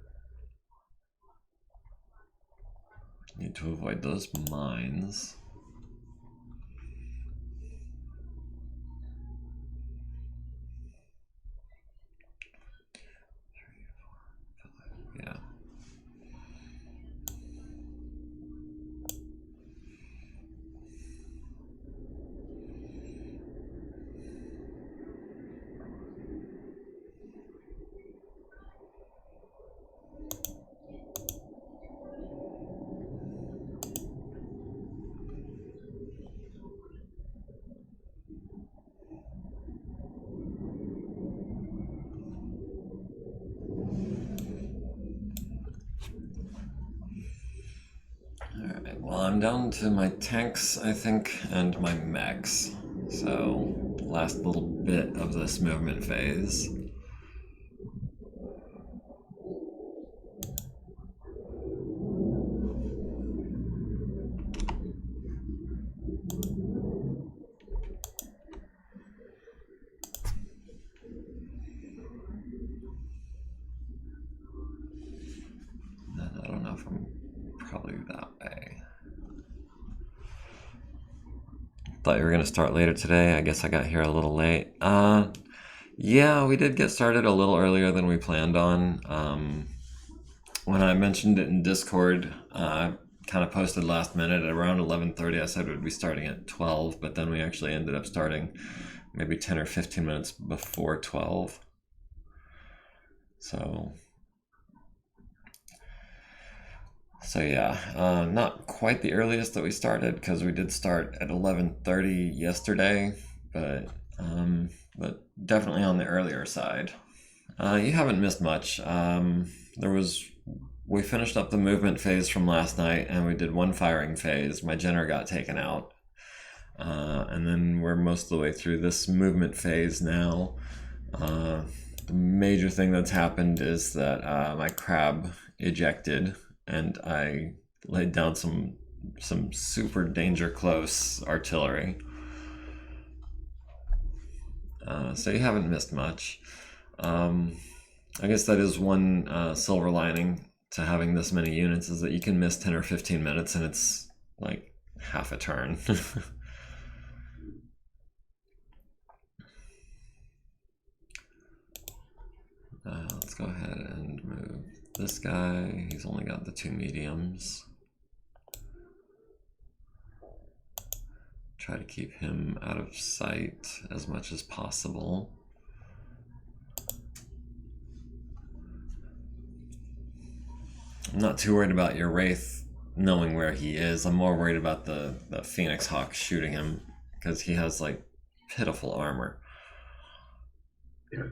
Need to avoid those mines. Yeah. Alright, well, I'm down to my tanks, I think, and my mechs. So, last little bit of this movement phase. I don't know if I'm probably that way. Thought you were going to start later today. I guess I got here a little late. Yeah, we did get started a little earlier than we planned on. When I mentioned it in Discord, kind of posted last minute at around 11:30. I said we'd be starting at 12, but then we actually ended up starting maybe 10 or 15 minutes before 12. So yeah, not quite the earliest that we started because we did start at 11:30 yesterday, but definitely on the earlier side. You haven't missed much. We finished up the movement phase from last night, and we did one firing phase. My Jenner got taken out, and then we're most of the way through this movement phase now. The major thing that's happened is that my crab ejected, and I laid down some super danger close artillery. So you haven't missed much. I guess that is one silver lining to having this many units, is that you can miss 10 or 15 minutes and it's like half a turn. Let's go ahead and move this guy. He's only got the 2 mediums. Try to keep him out of sight as much as possible. I'm not too worried about your Wraith knowing where he is. I'm more worried about the Phoenix Hawk shooting him because he has like pitiful armor. Yeah.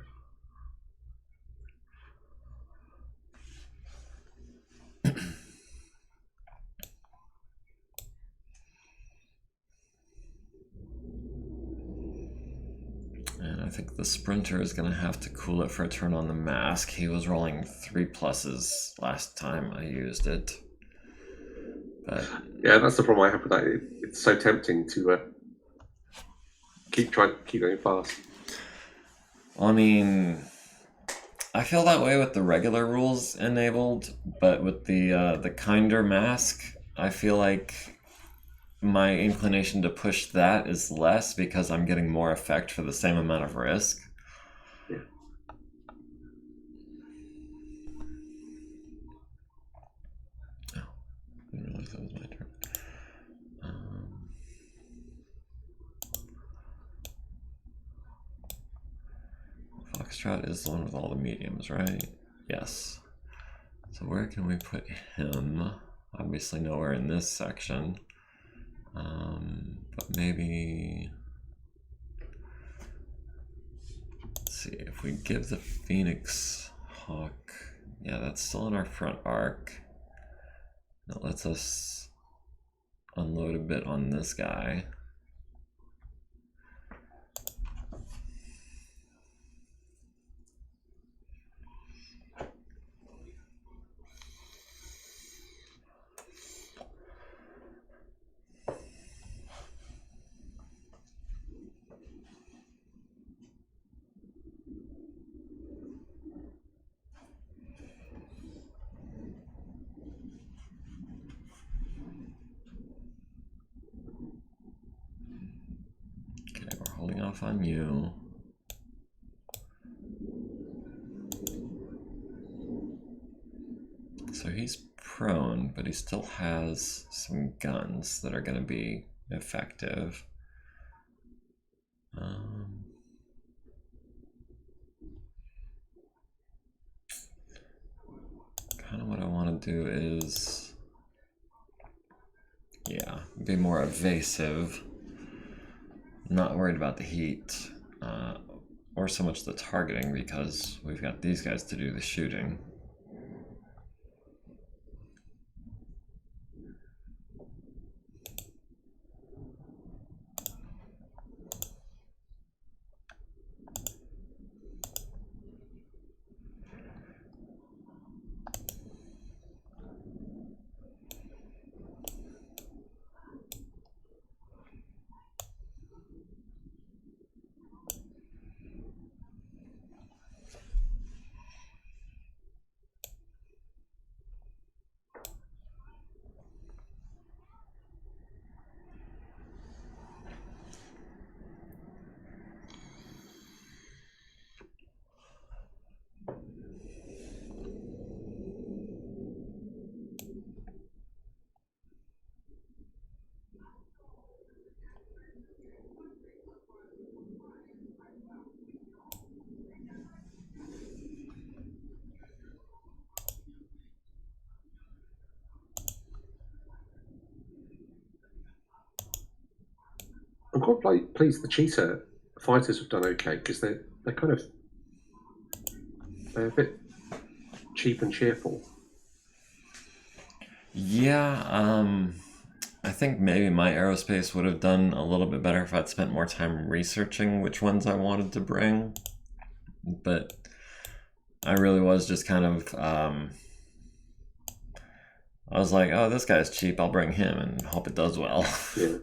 And I think the Sprinter is going to have to cool it for a turn on the Mask. He was rolling 3 pluses last time I used it. But Yeah, that's the problem I have with that. It's so tempting to keep going fast. I mean, I feel that way with the regular rules enabled, but with the kinder mask, I feel like my inclination to push that is less because I'm getting more effect for the same amount of risk. Yeah. Oh, I didn't realize that was my turn. Foxtrot is the one with all the mediums, right? Yes. So where can we put him? Obviously nowhere in this section. But maybe... Let's see, if we give the Phoenix Hawk... Yeah, that's still in our front arc. That lets us unload a bit on this guy. Okay, we're holding off on you. So he's prone, but he still has some guns that are going to be effective. Kind of what I want to do is, yeah, be more evasive. Not worried about the heat, or so much the targeting because we've got these guys to do the shooting. I'm quite pleased the cheetah fighters have done okay because they're a bit cheap and cheerful. Yeah, I think maybe my aerospace would have done a little bit better if I'd spent more time researching which ones I wanted to bring. But I really was just kind of, I was like, oh, this guy's cheap, I'll bring him and hope it does well. Yeah.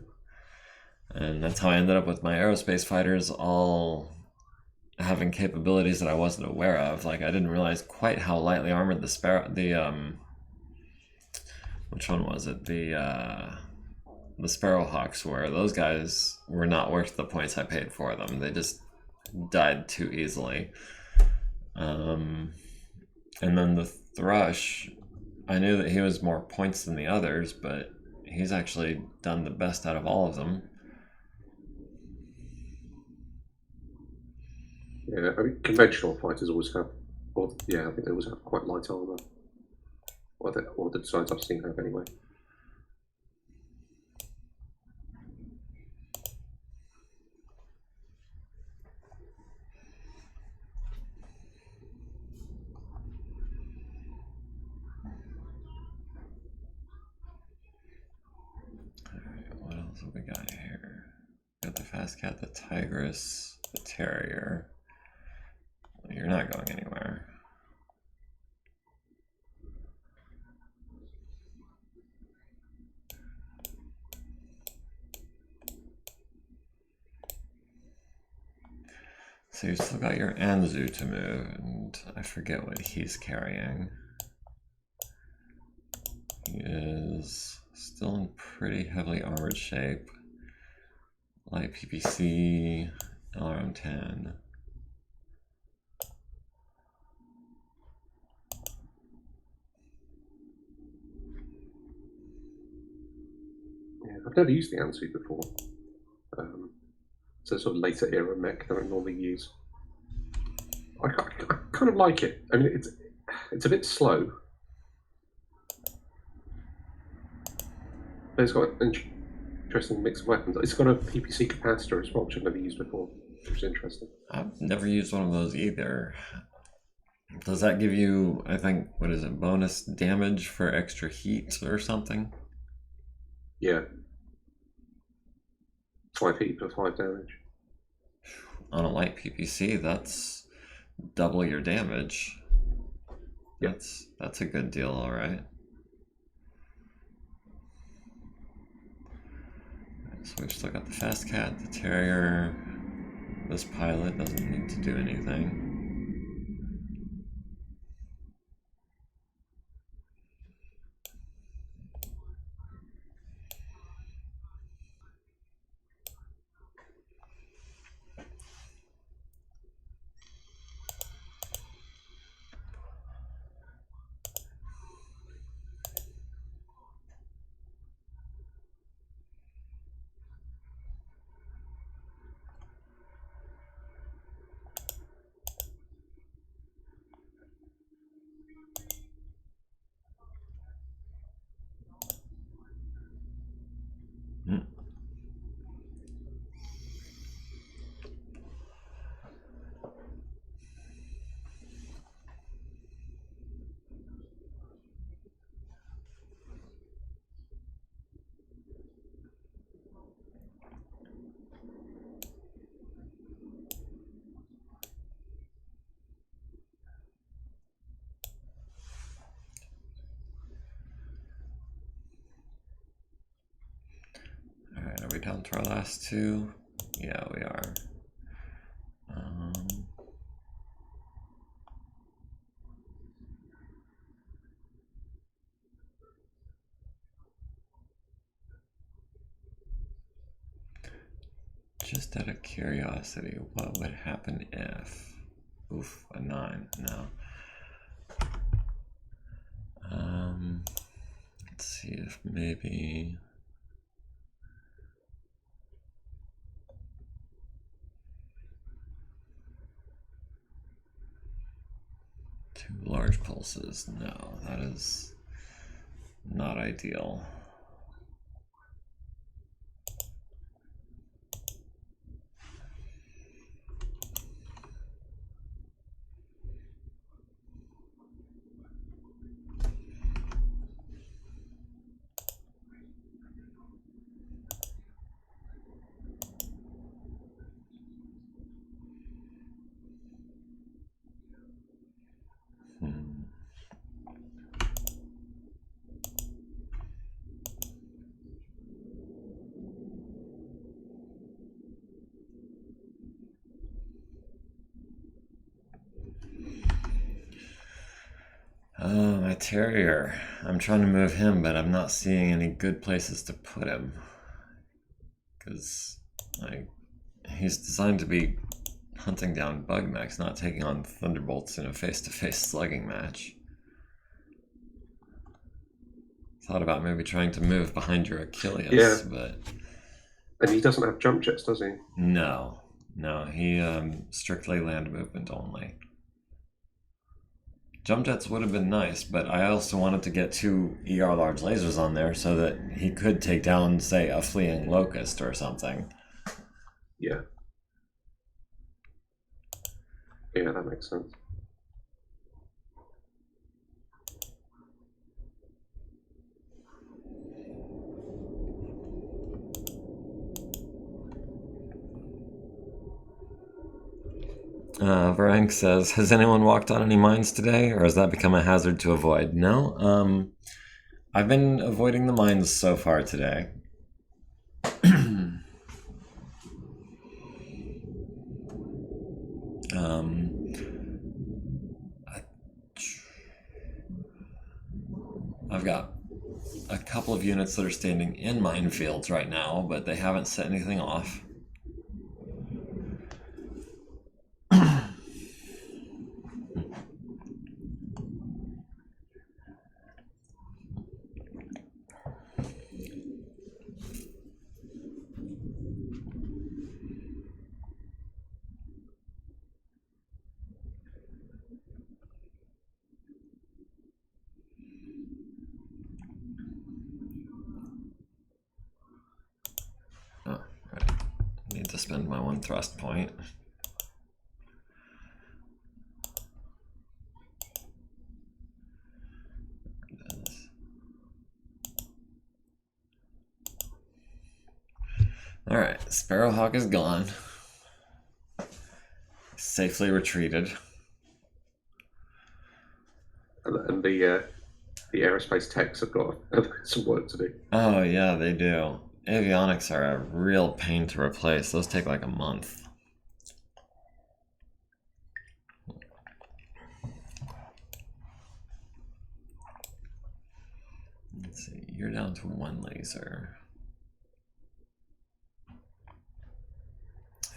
And that's how I ended up with my aerospace fighters all having capabilities that I wasn't aware of. Like, I didn't realize quite how lightly armored the which one was it? The Sparrowhawks were. Those guys were not worth the points I paid for them. They just died too easily. And then the Thrush, I knew that he was more points than the others, but he's actually done the best out of all of them. Yeah, I mean, conventional fighters always have, I think they always have quite light armor. Or the designs I've seen have anyway. the fast cat, the tigress, the terrier. Well, you're not going anywhere. So you've still got your Anzu to move, and I forget what he's carrying. He is still in pretty heavily armored shape. Light PPC, LRM 10. Yeah, I've never used the Ansu before. It's a sort of later era mech that I normally use. I kind of like it. I mean, it's a bit slow, but it's got an interesting mix of weapons. It's got a PPC capacitor as well, which I've never used before, which is interesting. I've never used one of those either. Does that give you, I think, what is it, bonus damage for extra heat or something? Yeah. 5 heat for 5 damage. On a light PPC, that's double your damage. Yeah. That's a good deal, all right. So we've still got the fast cat, the terrier. This pilot doesn't need to do anything. Alright, are we down to our last two? Yeah, we are. Just out of curiosity, what would happen if... Oof, a 9, no. Let's see if maybe... Two large pulses, no, that is not ideal. My terrier. I'm trying to move him, but I'm not seeing any good places to put him. Because, like, he's designed to be hunting down bug mechs, not taking on thunderbolts in a face-to-face slugging match. Thought about maybe trying to move behind your Achilles, Yeah. but... And he doesn't have jump jets, does he? No. No, he strictly land movement only. Jump jets would have been nice, but I also wanted to get 2 ER large lasers on there so that he could take down, say, a fleeing locust or something. Yeah. Yeah, that makes sense. Varank says, has anyone walked on any mines today, or has that become a hazard to avoid? No. I've been avoiding the mines so far today. I've got a couple of units that are standing in minefields right now, but they haven't set anything off. Oh, right. Need to spend my one thrust point. Alright, Sparrowhawk is gone. Safely retreated. And the aerospace techs have got some work to do. Oh yeah, they do. Avionics are a real pain to replace. Those take like a month. Let's see, you're down to one laser.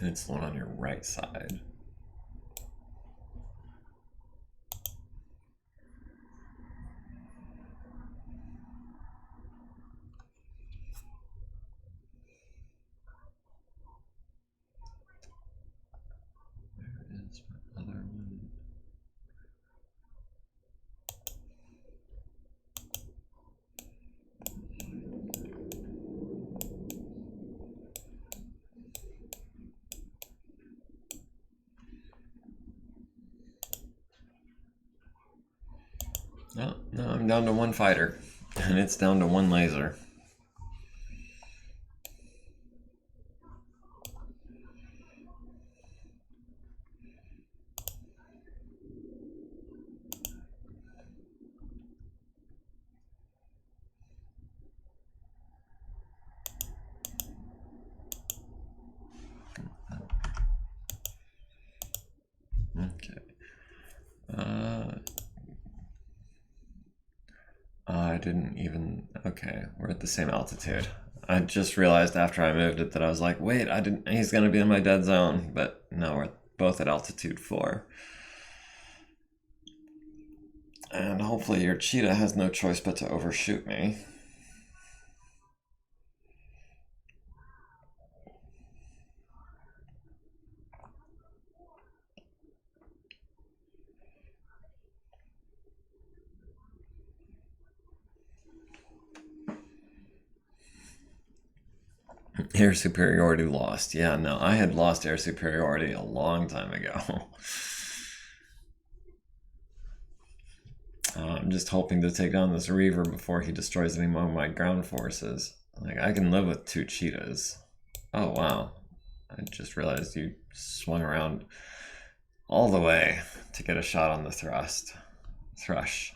And it's the one on your right side. Where is my other one? Oh, no, I'm down to one fighter, and it's down to one laser. Okay. I didn't even... Okay, we're at the same altitude. I just realized after I moved it that I was like, wait, I didn't... He's gonna be in my dead zone, but no, we're both at altitude 4. And hopefully your cheetah has no choice but to overshoot me. Air superiority lost. Yeah, no, I had lost air superiority a long time ago. I'm just hoping to take down this Reaver before he destroys any more of my ground forces. Like, I can live with 2 cheetahs. Oh, wow. I just realized you swung around all the way to get a shot on the thrush.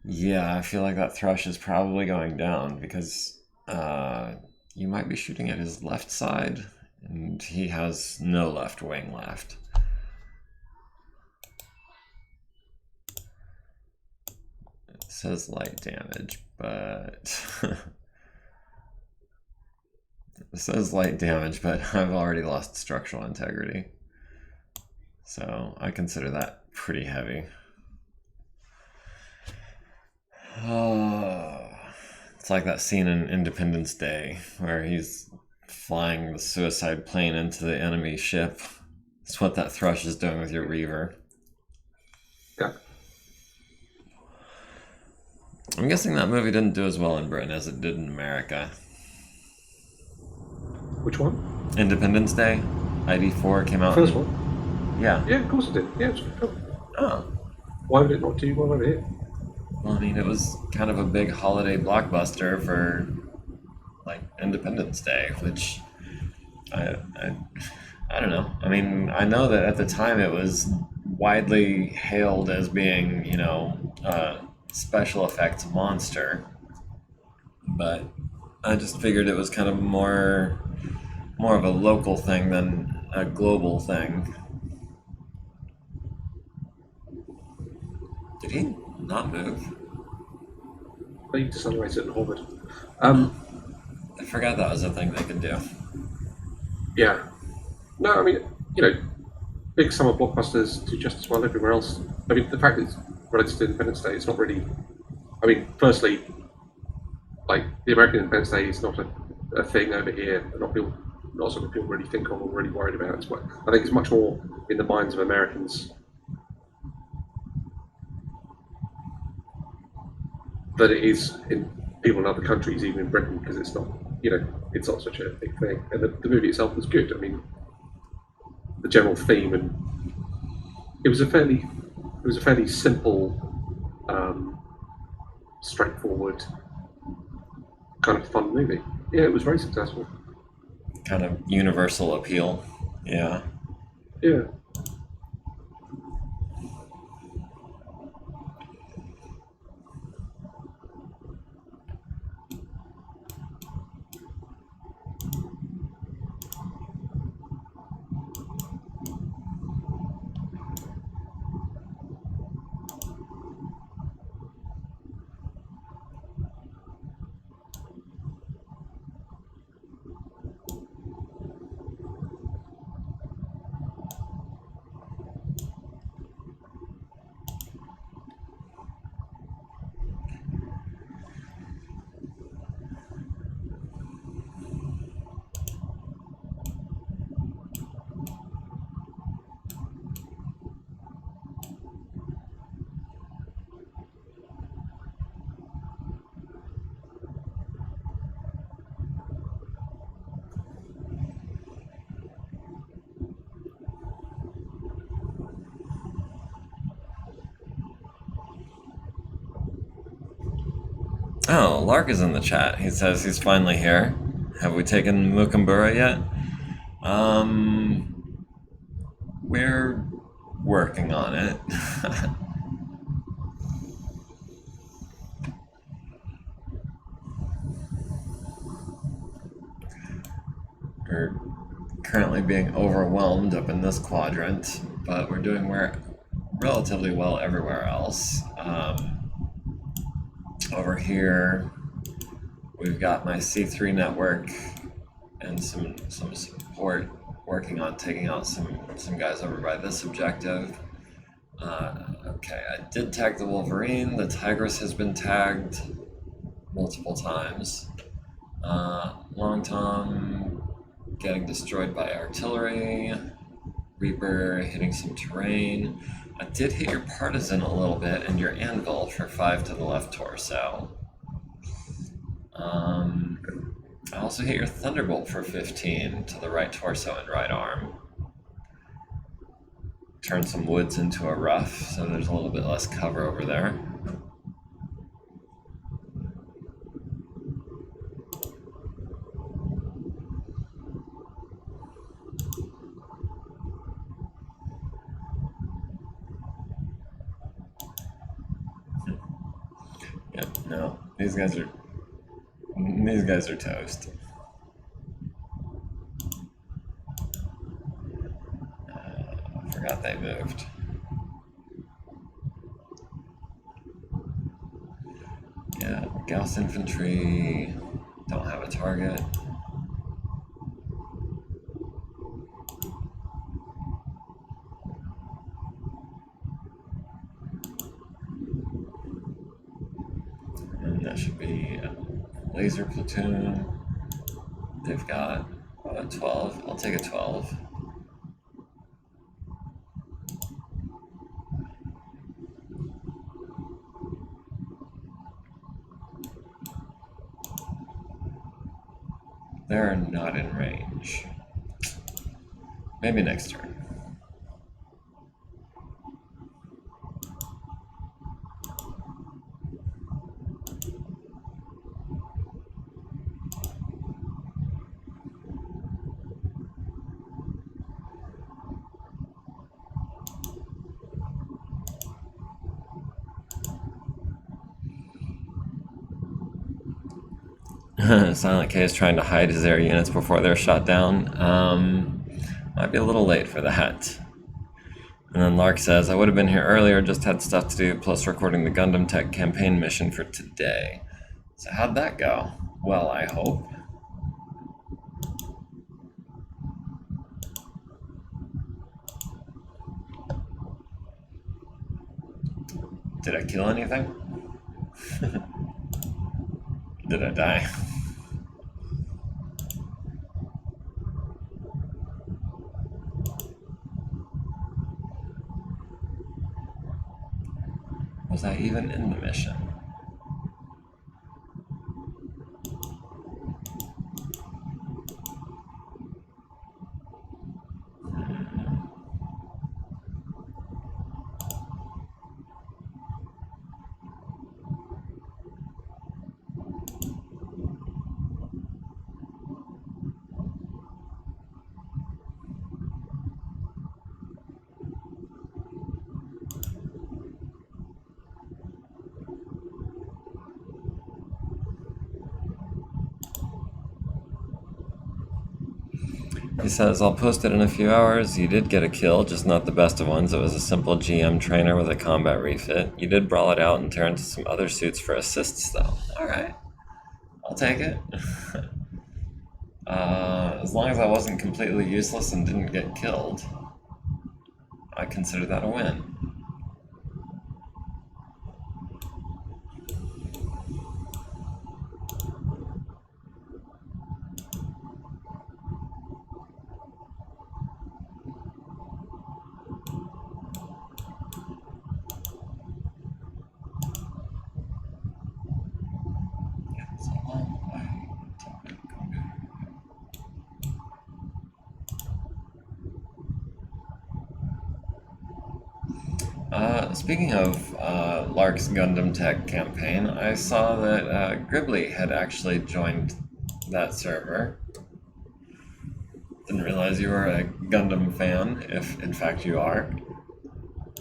Yeah, I feel like that thrush is probably going down because you might be shooting at his left side, and he has no left wing left. It says light damage, but it says light damage, but I've already lost structural integrity, so I consider that pretty heavy. Oh, it's like that scene in Independence Day where he's flying the suicide plane into the enemy ship. It's what that thrush is doing with your Reaver. Yeah. I'm guessing that movie didn't do as well in Britain as it did in America. Which one? Independence Day, ID4 came out. First one? Yeah. Yeah, of course it did. Yeah, it's a good film. Oh. Why would it not do well over here? Well, I mean, it was kind of a big holiday blockbuster for, like, Independence Day, which I I don't know. I mean, I know that at the time it was widely hailed as being, a special effects monster, but I just figured it was kind of more of a local thing than a global thing. Did he not move? They decelerated and hovered. Oh, I forgot that was a thing they could do. Yeah. No, I mean, you know, big summer blockbusters do just as well everywhere else. I mean, the fact that it's related to Independence Day, it's not really. I mean, firstly, like the American Independence Day is not a thing over here. Not something people really think of or really worried about. I think it's much more in the minds of Americans than it is in people in other countries, even in Britain, because it's not such a big thing. And the movie itself was good. I mean, the general theme, and it was a fairly simple, um, straightforward, kind of fun movie. Yeah, it was very successful. Kind of universal appeal. Yeah. Yeah. Oh, Lark is in the chat. He says he's finally here. Have we taken Mukambura yet? We're working on it. We're currently being overwhelmed up in this quadrant, but we're doing relatively well everywhere else. Over here, we've got my C3 network and some support working on taking out some guys over by this objective. Okay, I did tag the Wolverine. The Tigress has been tagged multiple times. Long Tom getting destroyed by artillery. Reaper hitting some terrain. I did hit your Partisan a little bit and your Anvil for 5 to the left torso. I also hit your Thunderbolt for 15 to the right torso and right arm. Turn some woods into a rough, so there's a little bit less cover over there. Yep, no, these guys are toast. I forgot they moved. Yeah, Gauss infantry don't have a target. And that should be a laser platoon. They've got a 12. I'll take a 12. They're not in range. Maybe next turn. Silent K is trying to hide his air units before they're shot down. Might be a little late for that. And then Lark says, I would have been here earlier, just had stuff to do, plus recording the Gundam Tech campaign mission for today. So how'd that go? Well, I hope. Did I kill anything? Did I die? Was I even in the mission? He says, I'll post it in a few hours. You did get a kill, just not the best of ones. It was a simple GM trainer with a combat refit. You did brawl it out and tear into some other suits for assists, though. Alright. I'll take it. As long as I wasn't completely useless and didn't get killed, I consider that a win. It's a long way to go. Speaking of Lark's Gundam Tech campaign, I saw that Gribbly had actually joined that server. Didn't realize you were a Gundam fan, if in fact you are.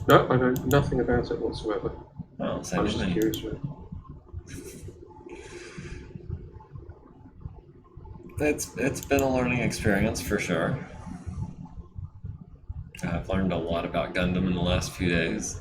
No, I know nothing about it whatsoever. Well, same I'm as just me. curious. Really. It's been a learning experience for sure. I've learned a lot about Gundam in the last few days.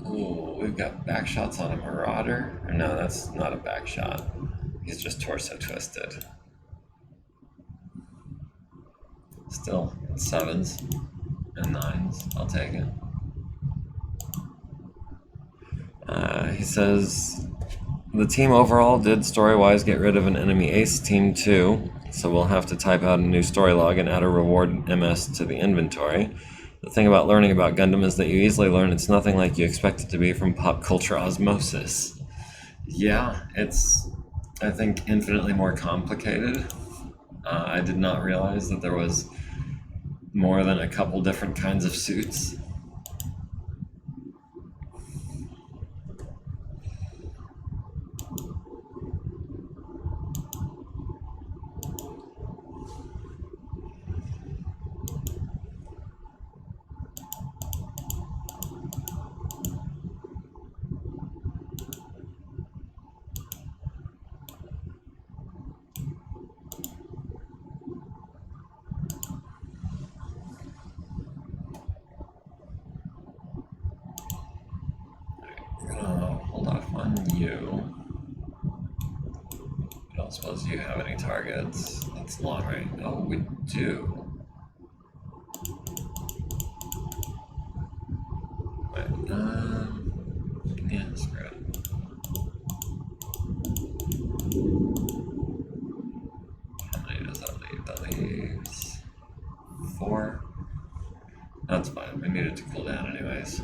Ooh, we've got back shots on a Marauder. Or no, that's not a back shot. He's just torso twisted. Still, 7s and 9s. I'll take it. He says, the team overall did story-wise get rid of an enemy ace, team 2, so we'll have to type out a new story log and add a reward MS to the inventory. The thing about learning about Gundam is that you easily learn it's nothing like you expect it to be from pop culture osmosis. Yeah, it's, I think, infinitely more complicated. I did not realize that there was more than a couple different kinds of suits. Hold off on you. I don't suppose you have any targets. That's long range. Oh, we do. Wait, yeah, screw it. How many does that leave? That leaves 4. That's fine. We need it to cool down anyways.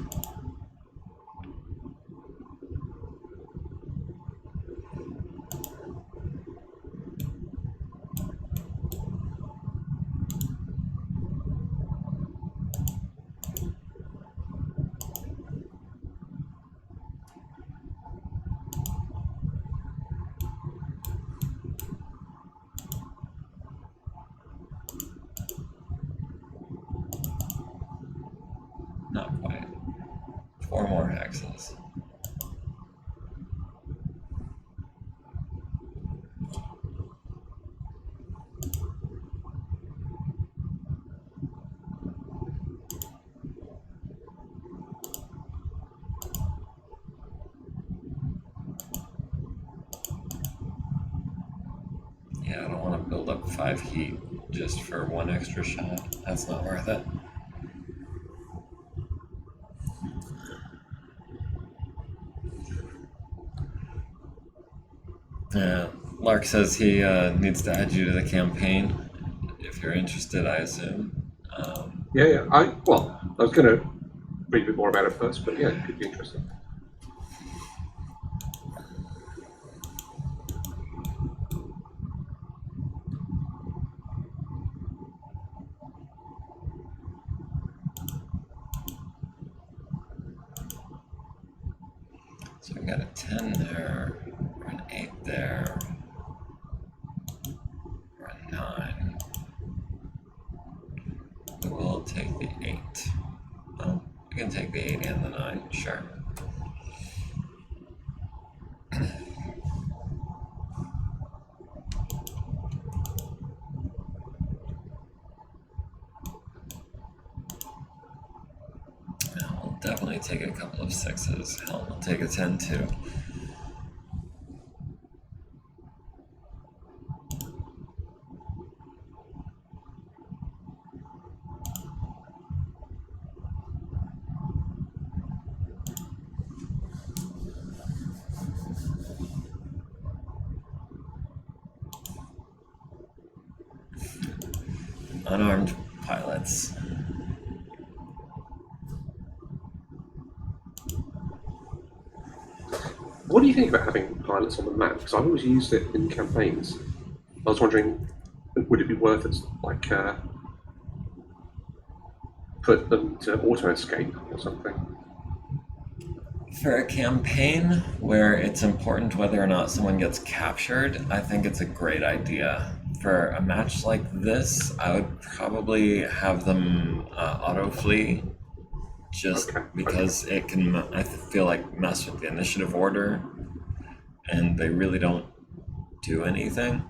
4 more hexes. Yeah, I don't want to build up 5 heat just for 1 extra shot. That's not worth it. Yeah, Lark says he needs to add you to the campaign. If you're interested, I assume. Yeah. I was going to read a bit more about it first, but yeah, it could be interesting. So we got a 10 there, or an 8 there, or a 9. We'll take the 8. Well, we can take the 8 and the 9, sure. We'll definitely take a couple of 6s. Hell, we'll take a 10 too. Unarmed pilots. What do you think about having pilots on the map? Because I've always used it in campaigns. I was wondering, would it be worth it, like, put them to auto escape or something? For a campaign where it's important whether or not someone gets captured, I think it's a great idea. For a match like this, I would probably have them auto flee, just because it can, I feel like, mess with the initiative order, and they really don't do anything.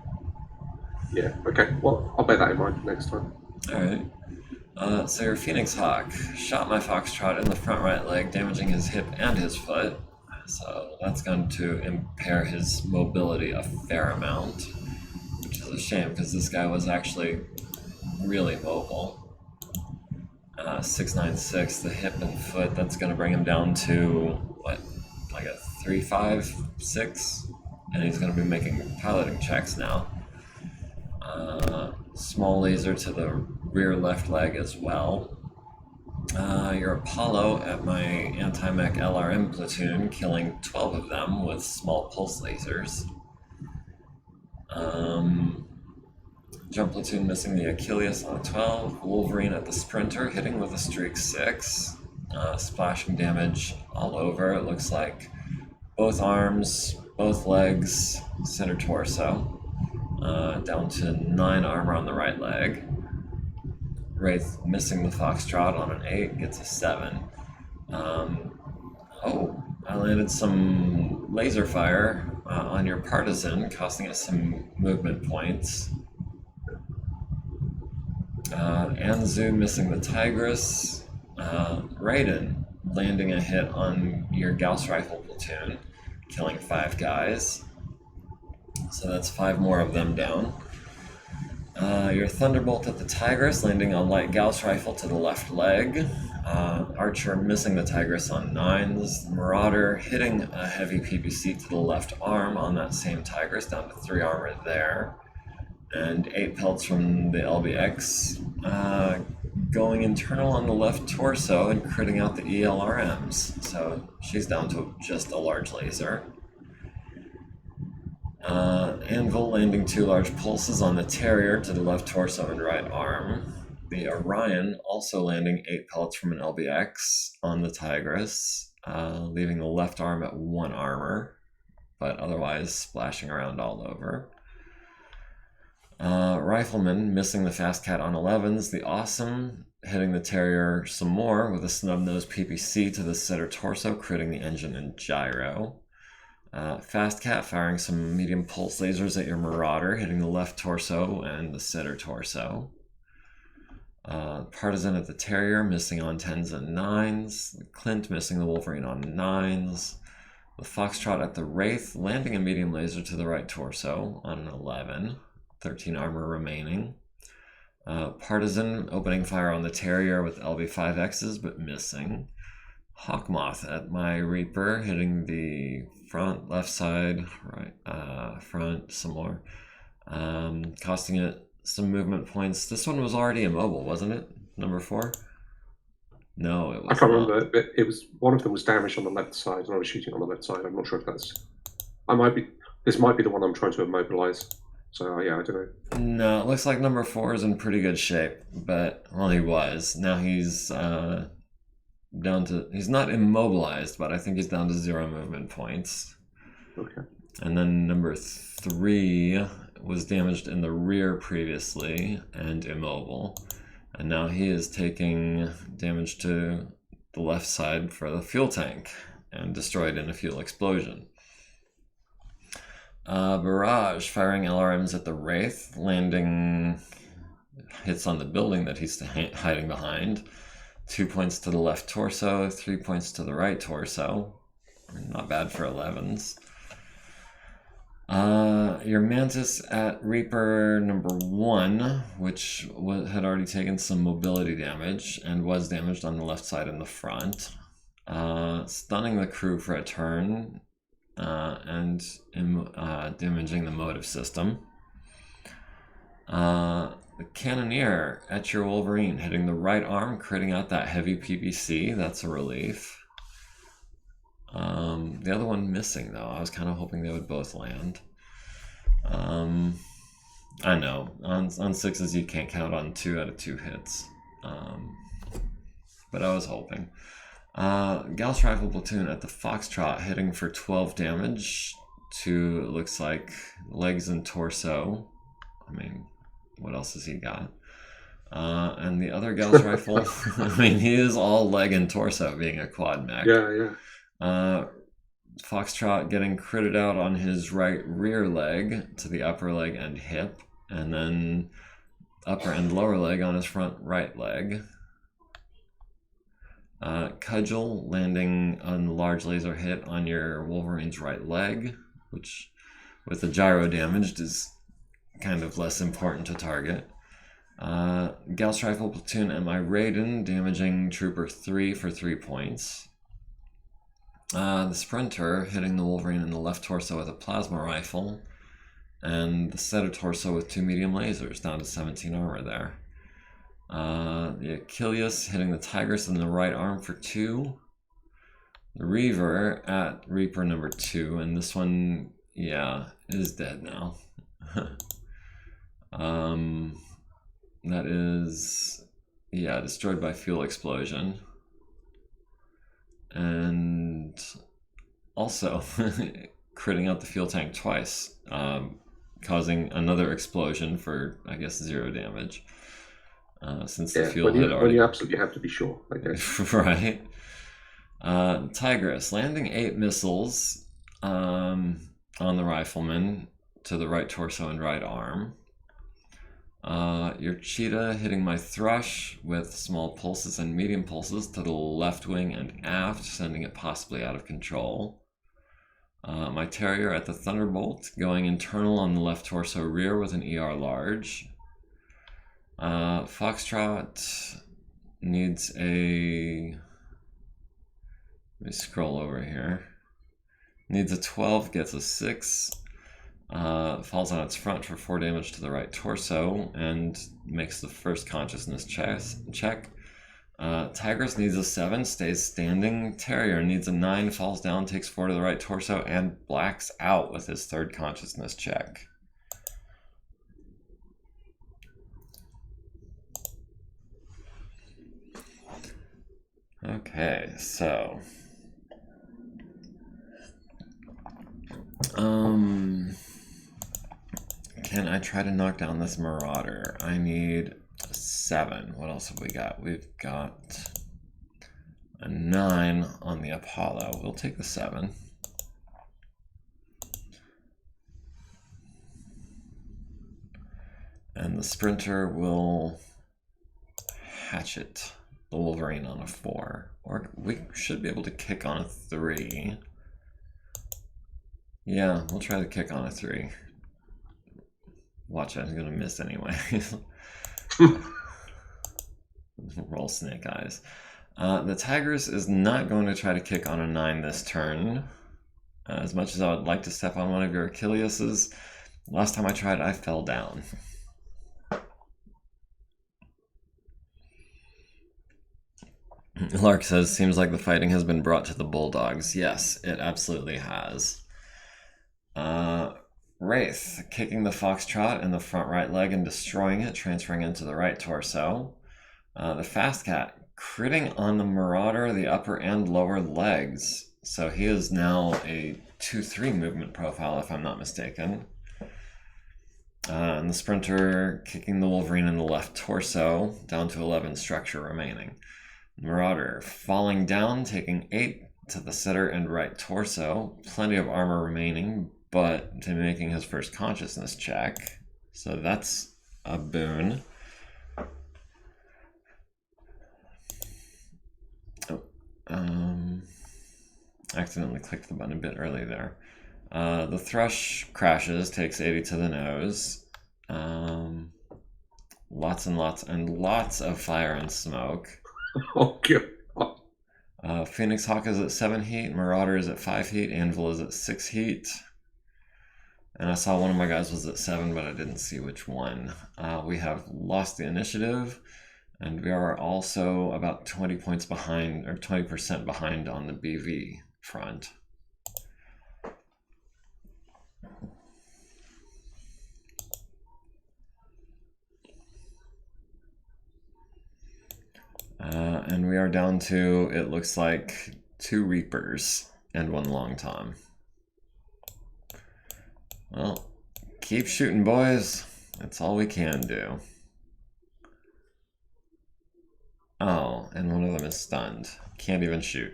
Yeah, okay. Well, I'll bear that in mind next time. Alright. So your Phoenix Hawk shot my Foxtrot in the front right leg, damaging his hip and his foot. So that's going to impair his mobility a fair amount, which is a shame because this guy was actually really mobile. 696, the hip and foot, that's going to bring him down to, what, like a 3, 5, 6? And he's going to be making piloting checks now. Small laser to the rear left leg as well. Your Apollo at my anti-mech LRM platoon, killing 12 of them with small pulse lasers. Jump platoon missing the Achilles on a 12. Wolverine at the Sprinter, hitting with a streak 6. Splashing damage all over. It looks like both arms, both legs, center torso. Down to 9 armor on the right leg. Wraith missing the Foxtrot on an 8, gets a 7. I landed some laser fire on your Partisan, costing us some movement points. Anzu missing the Tigress. Raiden landing a hit on your Gauss Rifle platoon, killing 5 guys. So that's 5 more of them down. Your Thunderbolt at the Tigress, landing a light Gauss Rifle to the left leg. Archer missing the Tigress on 9s. Marauder hitting a heavy PPC to the left arm on that same Tigress, down to 3 armor there. And 8 pelts from the LBX. Going internal on the left torso and critting out the ELRMs. So she's down to just a large laser. Anvil landing 2 large pulses on the Terrier to the left torso and right arm. The Orion also landing 8 pellets from an LBX on the Tigress, leaving the left arm at 1 armor, but otherwise splashing around all over. Rifleman missing the fast cat on 11s. The Awesome hitting the Terrier some more with a snub-nosed PPC to the center torso, critting the engine and gyro. Fast Cat firing some medium pulse lasers at your Marauder, hitting the left torso and the center torso. Partisan at the Terrier, missing on 10s and 9s. Clint missing the Wolverine on 9s. The Foxtrot at the Wraith, landing a medium laser to the right torso on an 11. 13 armor remaining. Partisan opening fire on the Terrier with LV5Xs, but missing. Hawkmoth at my Reaper, hitting the front, left side, right, front, some more. Costing it some movement points. This one was already immobile, wasn't it? Number 4? No, it was I can't not. remember. It was one of them was damaged on the left side, and I was shooting on the left side. I'm not sure if that's. I might be. This might be the one I'm trying to immobilize. So yeah, I don't know. No, it looks like number 4 is in pretty good shape, but well, he was. Now he's down to. He's not immobilized, but I think he's down to 0 movement points. Okay. And then number 3 was damaged in the rear previously and immobile. And now he is taking damage to the left side for the fuel tank and destroyed in a fuel explosion. Barrage firing LRMs at the Wraith, landing hits on the building that he's hiding behind. 2 points to the left torso, 3 points to the right torso. Not bad for 11s. Your Mantis at Reaper number 1, which had already taken some mobility damage and was damaged on the left side and the front. Stunning the crew for a turn and damaging the motive system. The Cannoneer at your Wolverine, hitting the right arm, critting out that heavy PPC. That's a relief. The other one missing, though. I was kind of hoping they would both land. I know. On 6s, you can't count on 2 out of 2 hits. But I was hoping. Gauss Rifle Platoon at the Foxtrot, hitting for 12 damage to, it looks like, legs and torso. I mean, what else has he got? And the other Gauss Rifle, I mean, he is all leg and torso, being a quad mech. Yeah. Foxtrot getting critted out on his right rear leg to the upper leg and hip, and then upper and lower leg on his front right leg. Cudgel landing a large laser hit on your Wolverine's right leg, which with the gyro damaged is kind of less important to target. Gauss Rifle Platoon at my Raiden, damaging Trooper 3 for 3 points. The Sprinter hitting the Wolverine in the left torso with a plasma rifle, and the center torso with 2 medium lasers, down to 17 armor there. The Achilles hitting the Tigress in the right arm for 2. The Reaver at Reaper number 2, and this one, yeah, is dead now. That is, yeah, destroyed by fuel explosion. And also critting out the fuel tank twice, causing another explosion for, I guess, 0 damage. Since the fuel had already... When you absolutely have to be sure, I guess. Right. Tigress, landing 8 missiles on the Rifleman to the right torso and right arm. Your Cheetah hitting my Thrush with small pulses and medium pulses to the left wing and aft, sending it possibly out of control. My Terrier at the Thunderbolt, going internal on the left torso rear with an ER large. Foxtrot needs a... Let me scroll over here. Needs a 12, gets a 6. Falls on its front for 4 damage to the right torso and makes the first consciousness check. Tigress needs a 7, stays standing. Terrier needs a 9, falls down, takes 4 to the right torso, and blacks out with his 3rd consciousness check. Okay, so... can I and try to knock down this Marauder. I need a 7. What else have we got? We've got a 9 on the Apollo. We'll take the 7. And the Sprinter will hatchet the Wolverine on a 4. Or we should be able to kick on a 3. Yeah, we'll try to kick on a 3. Watch, I'm gonna miss anyway. Roll snake eyes. The Tigris is not going to try to kick on a 9 this turn. As much as I would like to step on one of your Achilleuses, last time I tried, I fell down. Lark says, seems like the fighting has been brought to the Bulldogs. Yes, it absolutely has. Wraith, kicking the Foxtrot in the front right leg and destroying it, transferring into the right torso. The Fast Cat, critting on the Marauder, the upper and lower legs. So he is now a 2-3 movement profile, if I'm not mistaken. And the Sprinter, kicking the Wolverine in the left torso, down to 11 structure remaining. Marauder, falling down, taking 8 to the center and right torso. Plenty of armor remaining, but to making his first consciousness check. So that's a boon. Accidentally clicked the button a bit early there. The Thrush crashes, takes 80 to the nose. Lots and lots of fire and smoke. Oh, God. Phoenix Hawk is at 7 heat, Marauder is at 5 heat, Anvil is at 6 heat. And I saw one of my guys was at 7, but I didn't see which one. We have lost the initiative, and we are also about 20 points behind, or 20% behind on the BV front. And we are down to, it looks like, 2 Reapers and 1 Long Tom. Well, keep shooting, boys. That's all we can do. Oh, and one of them is stunned. Can't even shoot.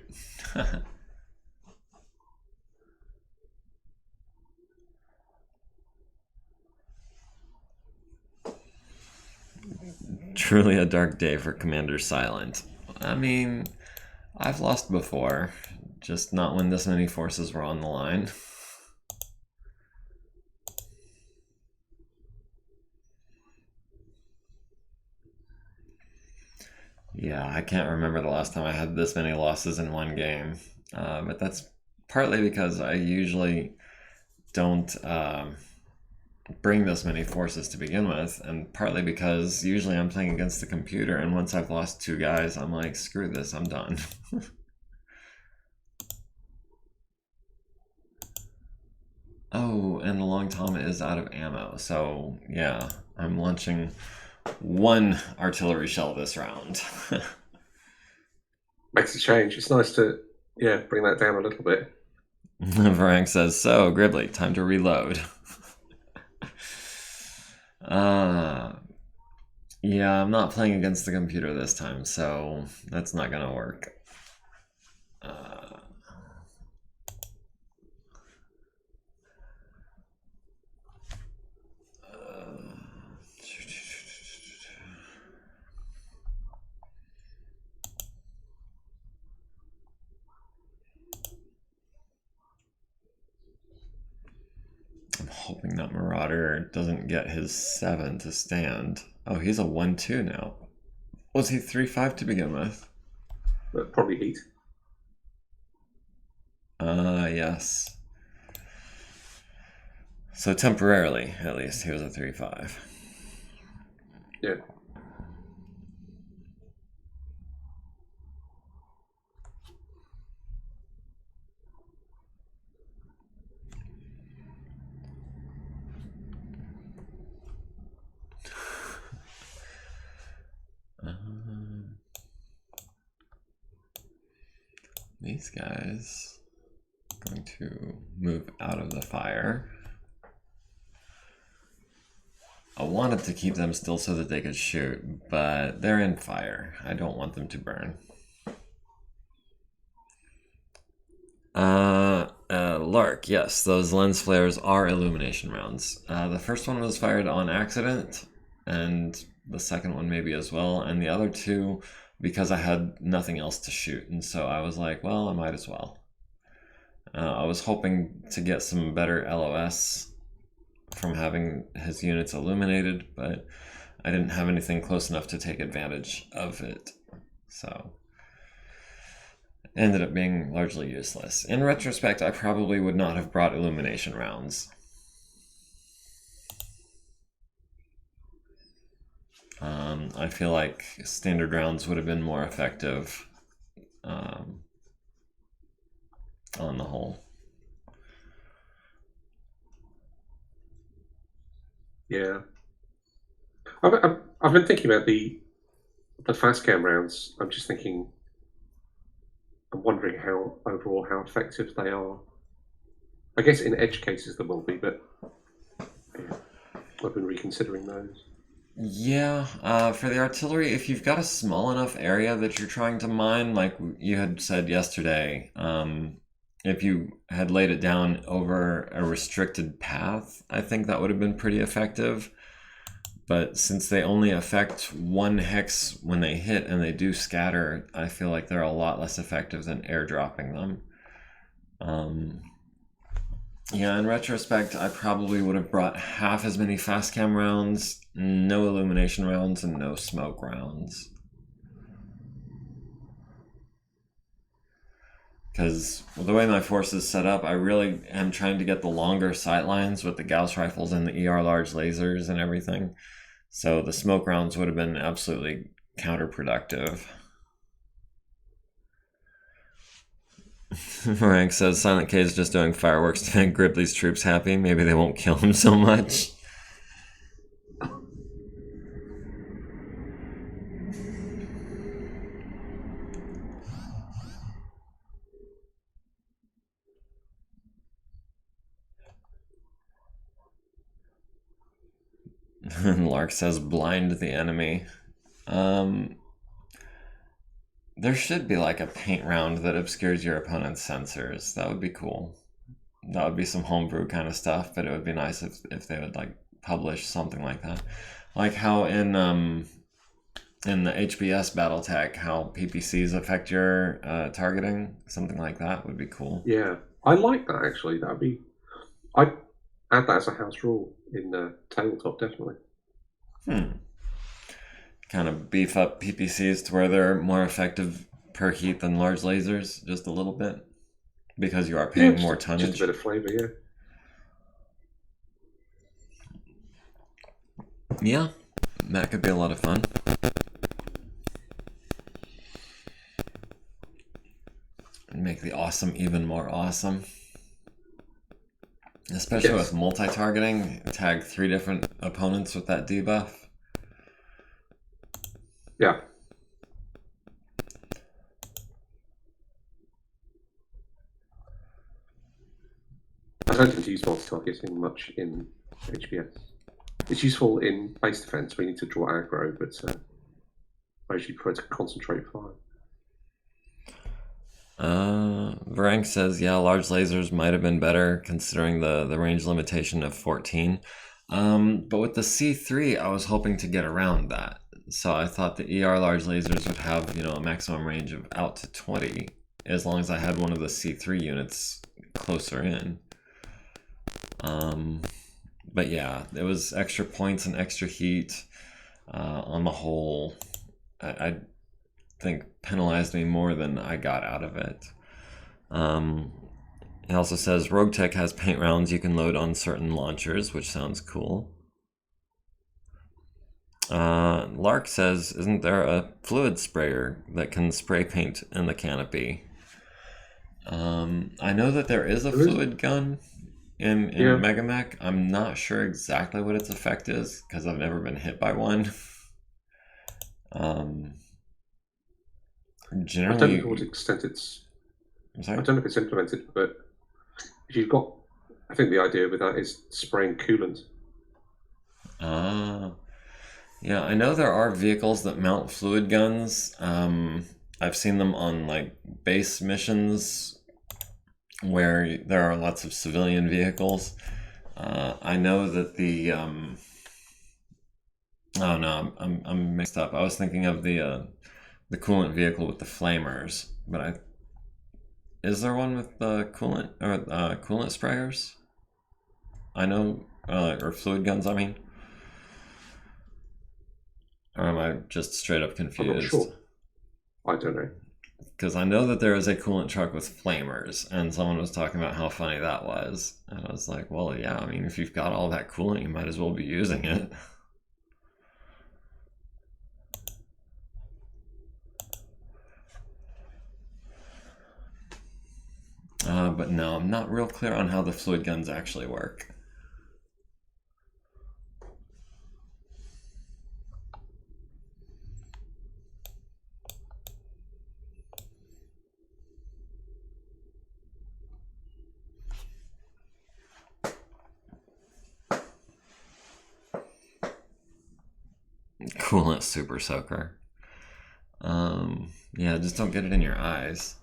Truly a dark day for Commander Silent. I mean, I've lost before, just not when this many forces were on the line. Yeah, I can't remember the last time I had this many losses in one game. But that's partly because I usually don't bring this many forces to begin with, and partly because usually I'm playing against the computer, and once I've lost 2 guys, I'm like, screw this, I'm done. Oh, and the Long Tom is out of ammo, so yeah, I'm launching 1 artillery shell this round. Makes a change. It's nice to, yeah, bring that down a little bit. Frank says, so, Gribbly, time to reload. Yeah, I'm not playing against the computer this time, so that's not gonna work. I'm hoping that Marauder doesn't get his 7 to stand. Oh, he's a 1-2 now. Was he 3-5 to begin with? But probably heat. Yes. So temporarily, at least, he was a 3-5. Yeah. These guys are going to move out of the fire. I wanted to keep them still so that they could shoot, but they're in fire. I don't want them to burn. Lark, yes, those lens flares are illumination rounds. The first one was fired on accident, and the second one maybe as well, and the other two because I had nothing else to shoot, and so I was like, well, I might as well. I was hoping to get some better LOS from having his units illuminated, but I didn't have anything close enough to take advantage of it, so ended up being largely useless. In retrospect, I probably would not have brought illumination rounds. I feel like standard rounds would have been more effective on the whole. Yeah, I've been thinking about the fast cam rounds. I'm just thinking, I'm wondering how overall how effective they are. I guess in edge cases there will be, but yeah, I've been reconsidering those. Yeah, for the artillery, if you've got a small enough area that you're trying to mine, like you had said yesterday, if you had laid it down over a restricted path, I think that would have been pretty effective. But since they only affect one hex when they hit and they do scatter, I feel like they're a lot less effective than airdropping them. Yeah, in retrospect, I probably would have brought half as many fast cam rounds, no illumination rounds, and no smoke rounds. Because the way my force is set up, I really am trying to get the longer sight lines with the Gauss rifles and the ER large lasers and everything. So the smoke rounds would have been absolutely counterproductive. Rank says Silent K is just doing fireworks to make Gribbly's troops happy. Maybe they won't kill him so much. Lark says blind the enemy. There should be like a paint round that obscures your opponent's sensors. That would be cool. That would be some homebrew kind of stuff, but it would be nice if they would like publish something like that. Like how in the HBS BattleTech, how PPCs affect your targeting. Something like that would be cool. Yeah, I like that actually. That'd be, I'd add that as a house rule in tabletop, definitely. Kind of beef up PPCs to where they're more effective per heat than large lasers, just a little bit, because you are paying more tonnage. Just a bit of flavor, yeah. Yeah, that could be a lot of fun. And make the awesome even more awesome. Especially with multi-targeting, tag 3 different opponents with that debuff. Yeah. I don't tend to use multi-targeting much in HBS. It's useful in base defense where you need to draw aggro, but I usually prefer to concentrate fire. Varank says, yeah, large lasers might have been better considering the range limitation of 14. But with the C3, I was hoping to get around that. So I thought the ER large lasers would have, a maximum range of out to 20, as long as I had one of the C3 units closer in. But yeah, it was extra points and extra heat. On the whole, I think penalized me more than I got out of it. It also says Rogue Tech has paint rounds you can load on certain launchers, which sounds cool. Lark says, isn't there a fluid sprayer that can spray paint in the canopy? I know that there is a fluid gun in Megamek. I'm not sure exactly what its effect is because I've never been hit by one. Generally, I don't know to what extent it's. I don't know if it's implemented, but if you've got, I think the idea with that is spraying coolant. Ah, yeah, I know there are vehicles that mount fluid guns. I've seen them on like base missions where there are lots of civilian vehicles. I know that oh no, I'm mixed up. I was thinking of the coolant vehicle with the flamers, but I is there one with coolant or coolant sprayers? I know, or fluid guns. I mean, or am I just straight up I'm not confused? sure. I don't know. Because I know that there is a coolant truck with flamers, and someone was talking about how funny that was, and I was like, well, yeah. I mean, if you've got all that coolant, you might as well be using it. But no, I'm not real clear on how the fluid guns actually work. Coolant super soaker. Yeah, just don't get it in your eyes.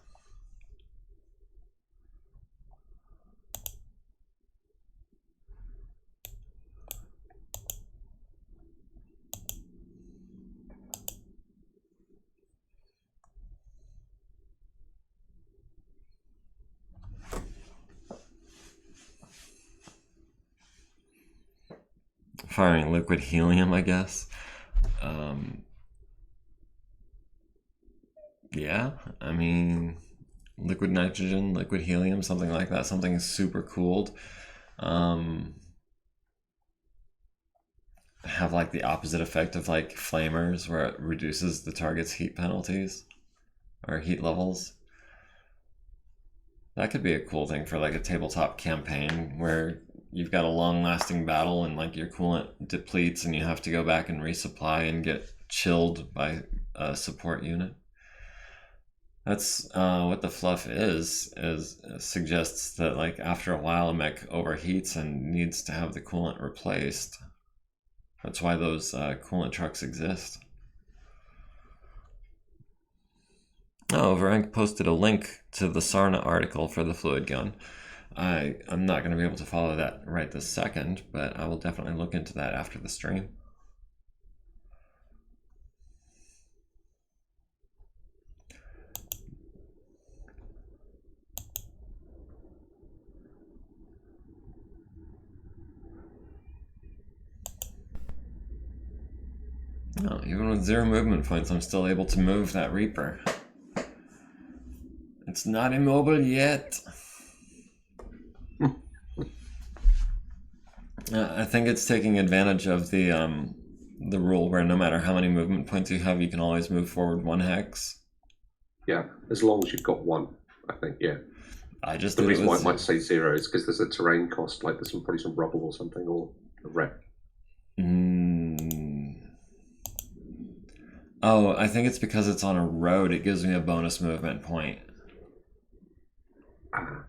Firing liquid helium, I guess. Um, yeah, I mean, liquid nitrogen, liquid helium, something like that, something super cooled. Um, have like the opposite effect of like flamers, where it reduces the target's heat penalties or heat levels. That could be a cool thing for like a tabletop campaign where you've got a long lasting battle and like your coolant depletes and you have to go back and resupply and get chilled by a support unit. That's what the fluff is suggests that like after a while a mech overheats and needs to have the coolant replaced. That's why those coolant trucks exist. Oh, Varenk posted a link to the Sarna article for the fluid gun. I'm not going to be able to follow that right this second, but I will definitely look into that after the stream. Oh, even with 0 movement points, I'm still able to move that Reaper. It's not immobile yet. I think it's taking advantage of the rule where no matter how many movement points you have, you can always move forward 1 hex. Yeah, as long as you've got one, I think. Yeah. I just The did it reason why with it might say 0 is because there's a terrain cost, like there's probably some rubble or something, or a wreck. Oh, I think it's because it's on a road. It gives me a bonus movement point. Ah,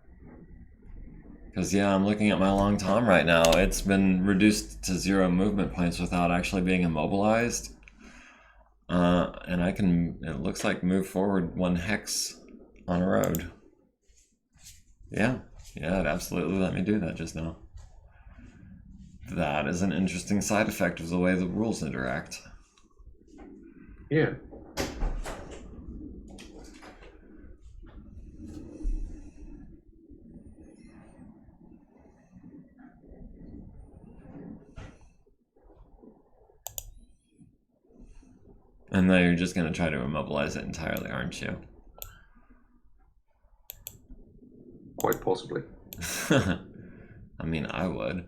Because, yeah, I'm looking at my long tom right now. It's been reduced to 0 movement points without actually being immobilized. And I can, it looks like, move forward 1 hex on a road. Yeah, it absolutely let me do that just now. That is an interesting side effect of the way the rules interact. yeah. And now you're just going to try to immobilize it entirely, aren't you? Quite possibly. I mean, I would.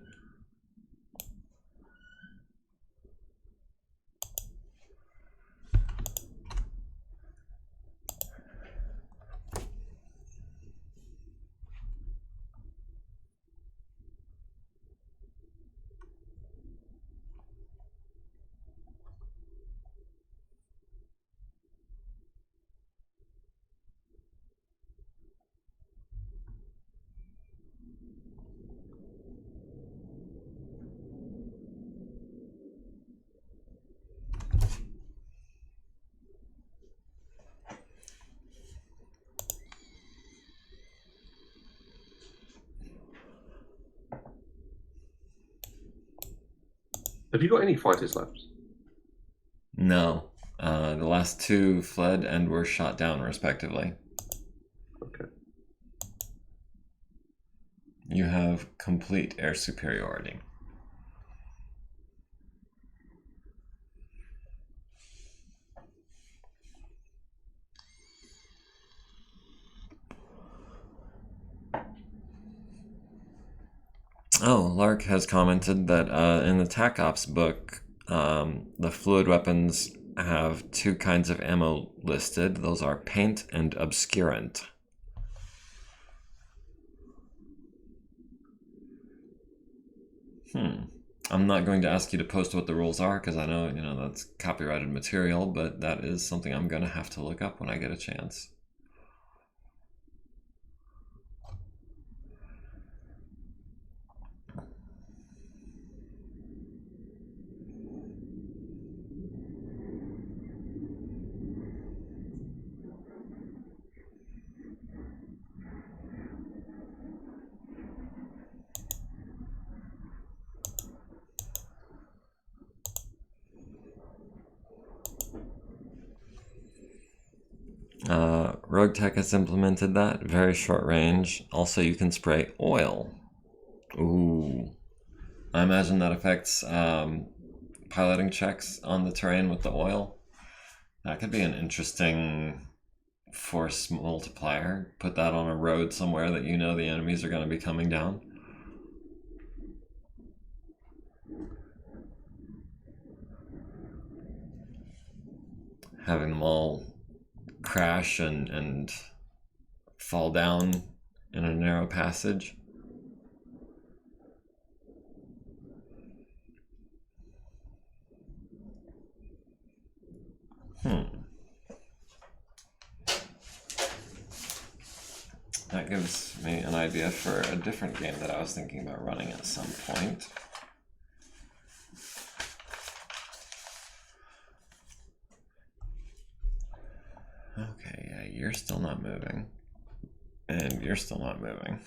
Have you got any fighters left? No. The last two fled and were shot down, respectively. Okay. You have complete air superiority. Oh, Lark has commented that in the TAC Ops book, the fluid weapons have two kinds of ammo listed. Those are paint and obscurant. I'm not going to ask you to post what the rules are because I know, that's copyrighted material, but that is something I'm going to have to look up when I get a chance. Rogue Tech has implemented that. Very short range. Also, you can spray oil. Ooh. I imagine that affects piloting checks on the terrain with the oil. That could be an interesting force multiplier. Put that on a road somewhere that you know the enemies are going to be coming down. Having them all crash and fall down in a narrow passage. That gives me an idea for a different game that I was thinking about running at some point. Okay, yeah, you're still not moving. And you're still not moving.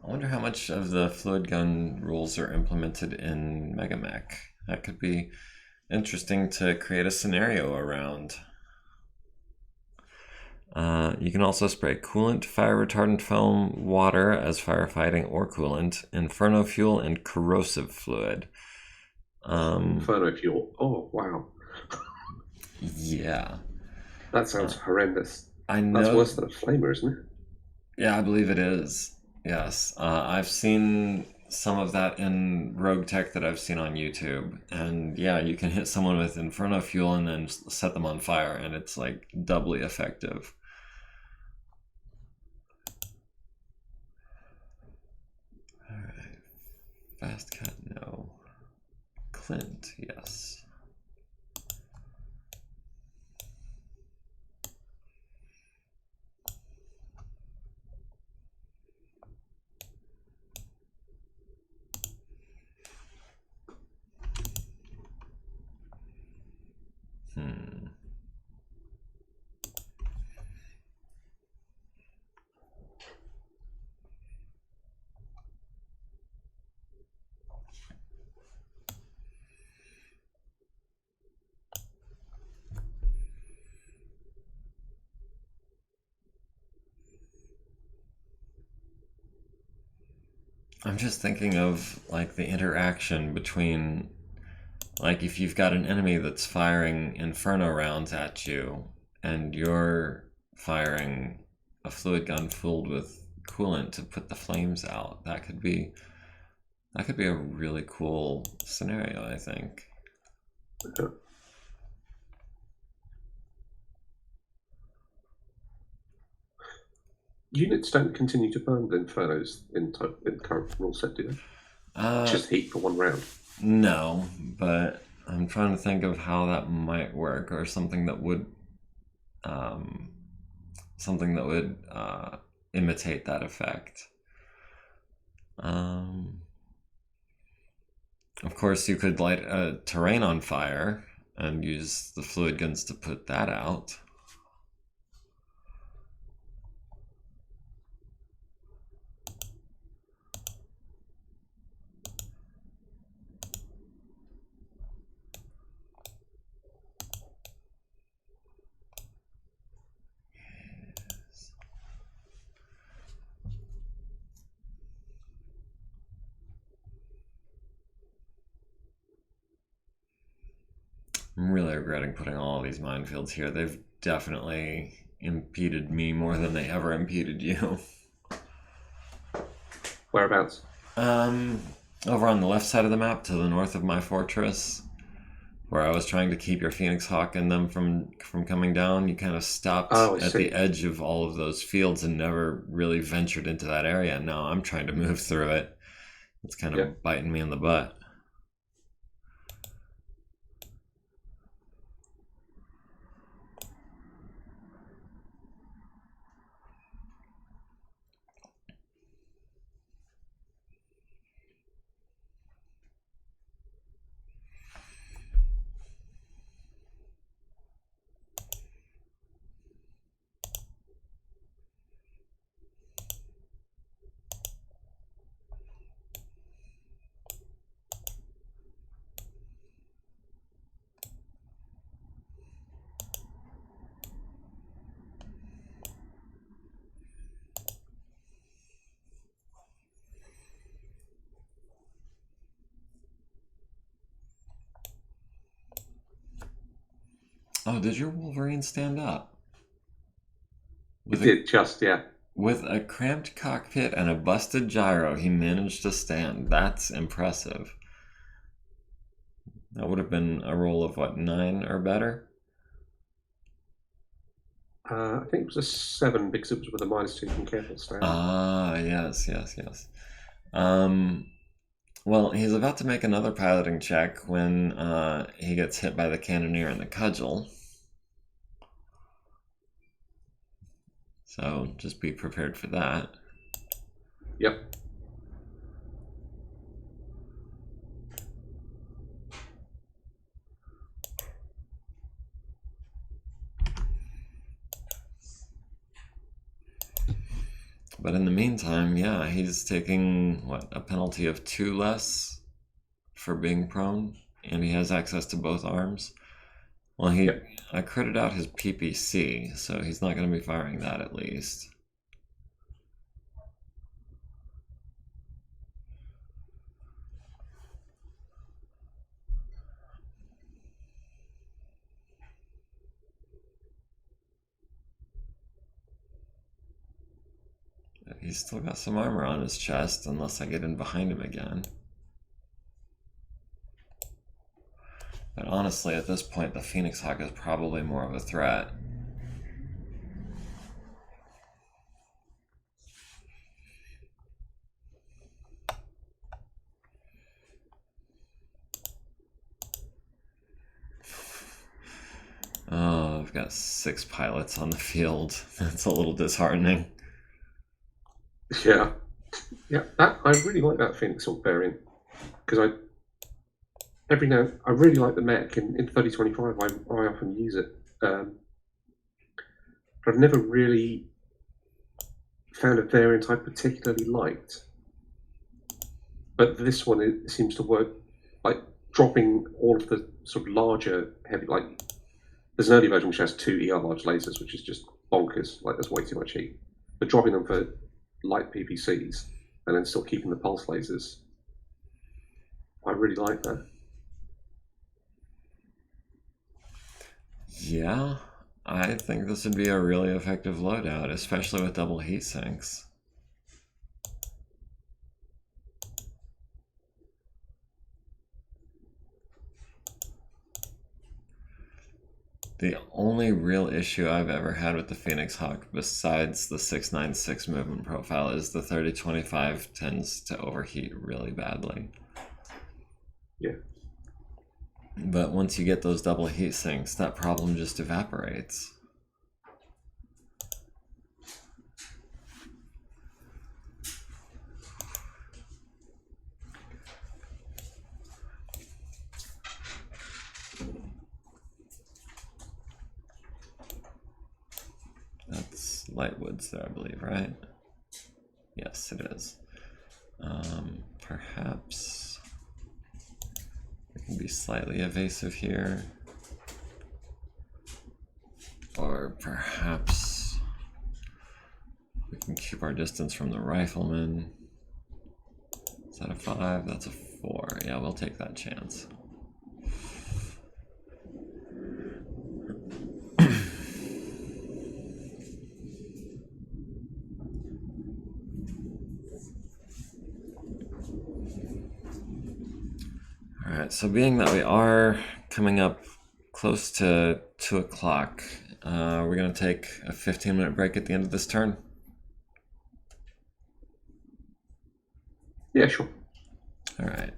I wonder how much of the fluid gun rules are implemented in Megamek. That could be interesting to create a scenario around. You can also spray coolant, fire retardant foam, water as firefighting or coolant, inferno fuel, and corrosive fluid. Inferno fuel. Oh, wow. Yeah. That sounds horrendous. I know. That's worse than a flamer, isn't it? Yeah, I believe it is. Yes. I've seen some of that in Rogue Tech that I've seen on YouTube. And yeah, you can hit someone with Inferno Fuel and then set them on fire, and it's like doubly effective. Alright. Fast cut, no. Clint, yes. I'm just thinking of like the interaction between, like, if you've got an enemy that's firing inferno rounds at you and you're firing a fluid gun filled with coolant to put the flames out, that could be a really cool scenario, I think. Yeah. Units don't continue to burn infernos in current rule set, do they? It's just heat for one round. No, but I'm trying to think of how that might work, or something that would imitate that effect. Of course, you could light a terrain on fire and use the fluid guns to put that out. I'm really regretting putting all these minefields here. They've definitely impeded me more than they ever impeded you. Whereabouts? Over on the left side of the map to the north of my fortress, where I was trying to keep your Phoenix Hawk and them from coming down, you kind of stopped at the edge of all of those fields and never really ventured into that area. Now I'm trying to move through it. It's kind of biting me in the butt. Oh, did your Wolverine stand up? It did, just, yeah. With a cramped cockpit and a busted gyro, he managed to stand. That's impressive. That would have been a roll of, what, 9 or better? I think it was a 7 because it was with a -2 from careful stand. Ah, yes. Well, he's about to make another piloting check when he gets hit by the cannoneer and the cudgel. So just be prepared for that. Yep. But in the meantime, yeah, he's taking, what, a penalty of 2 less for being prone, and he has access to both arms. Well, I critted out his PPC, so he's not going to be firing that at least. He's still got some armor on his chest, unless I get in behind him again. But honestly, at this point, the Phoenix Hawk is probably more of a threat. Oh, I've got 6 pilots on the field. That's a little disheartening. Yeah. I really like that Phoenix Hawk variant because I really like the mech in 3025. I often use it, but I've never really found a variant I particularly liked. But this one, it seems to work, like dropping all of the sort of larger heavy, like there's an early version which has 2 ER large lasers, which is just bonkers. Like there's way too much heat. But dropping them for light PPCs and then still keeping the pulse lasers, I really like that. Yeah, I think this would be a really effective loadout, especially with double heat sinks. The only real issue I've ever had with the Phoenix Hawk, besides the 696 movement profile, is the 3025 tends to overheat really badly. Yeah. But once you get those double heat sinks, that problem just evaporates. It's light woods there, I believe, right? Yes, it is. Perhaps we can be slightly evasive here. Or perhaps we can keep our distance from the rifleman. Is that a 5? That's a 4. Yeah, we'll take that chance. Alright, so being that we are coming up close to 2 o'clock, we're going to take a 15-minute break at the end of this turn. Yeah, sure. Alright.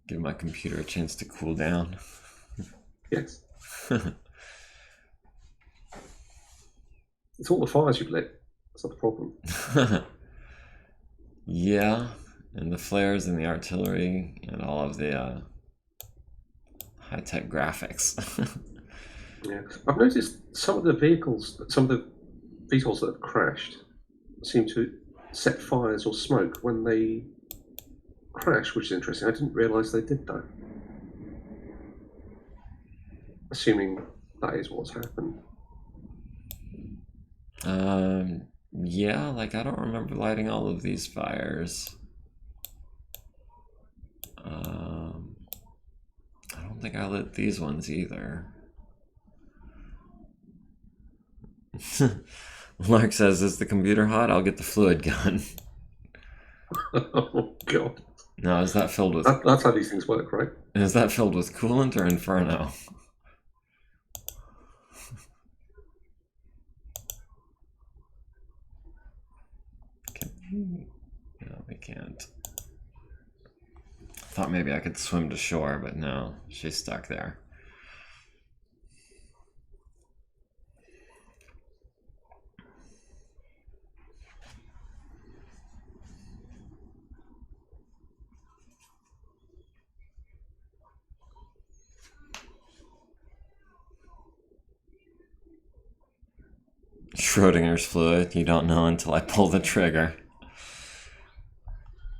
Give my computer a chance to cool down. Yes. It's all the fires you've lit. That's not the problem. Yeah, and the flares and the artillery and all of the high-tech graphics. Yeah, I've noticed some of the vehicles that have crashed seem to set fires or smoke when they crash, which is interesting. I didn't realise they did that. Assuming that is what's happened. Yeah, like I don't remember lighting all of these fires. I don't think I lit these ones either. Lark says, is the computer hot? I'll get the fluid gun. Oh, God. No, is that filled with... That's how these things work, right? Is that filled with coolant or inferno? No, we can't. Thought maybe I could swim to shore, but no, she's stuck there. Schrodinger's fluid, you don't know until I pull the trigger.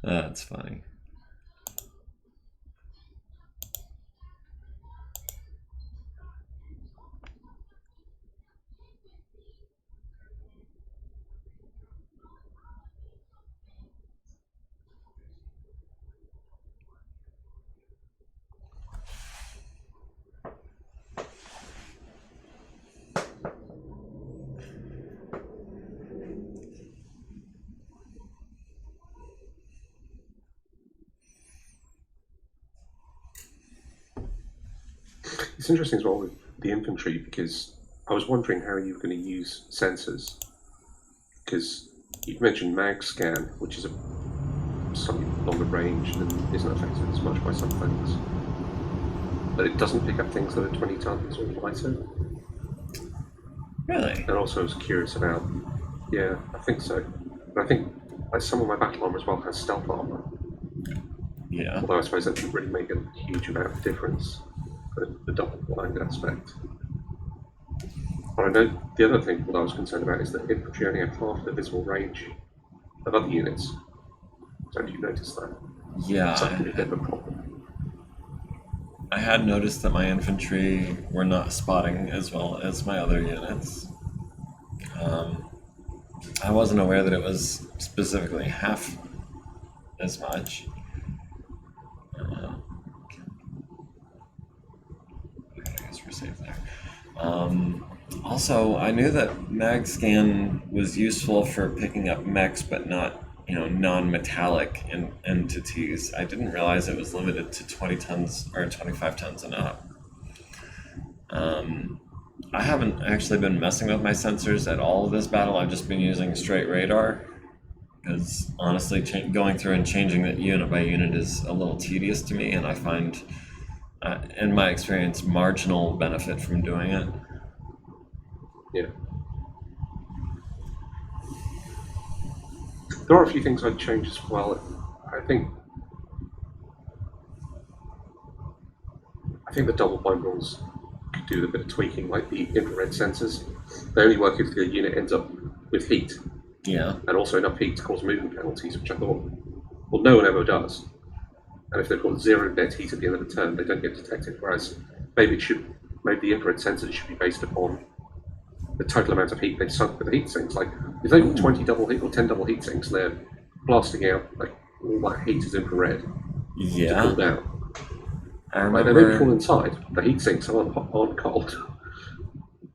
That's funny. It's interesting as well with the infantry because I was wondering how you were going to use sensors. Because you've mentioned mag scan, which is a slightly longer range and isn't affected as much by some things. But it doesn't pick up things that are 20 tons or lighter. Really? And also I was curious about, yeah, I think so. But I think some of my battle armor as well has stealth armor. Yeah. Although I suppose that doesn't really make a huge amount of difference for the double blind aspect. But I know the other thing that I was concerned about is that infantry only have half the visible range of other units. So do you notice that? Yeah. It's actually a bit of a problem. I had noticed that my infantry were not spotting as well as my other units. I wasn't aware that it was specifically half as much. I guess we're safe there. Also, I knew that MagScan was useful for picking up mechs, but not, non-metallic entities. I didn't realize it was limited to 20 tons or 25 tons and up. I haven't actually been messing with my sensors at all this battle. I've just been using straight radar because honestly, going through and changing it unit by unit is a little tedious to me, and I find, in my experience, marginal benefit from doing it. Yeah. There are a few things I'd change as well. I think I think the double bind rules could do a bit of tweaking, like the infrared sensors. They only work if the unit ends up with heat, Yeah. and also enough heat to cause movement penalties, which I thought, well, no one ever does. And if they've got 0 net heat at the end of the turn, they don't get detected. Whereas maybe the infrared sensors should be based upon the total amount of heat they've sunk with the heat sinks. Like if they've got 20 double heat or 10 double heat sinks, and they're blasting out like all that heat is infrared to Yeah. cool down. I Like they don't cool remember. inside. The heat sinks aren't cold.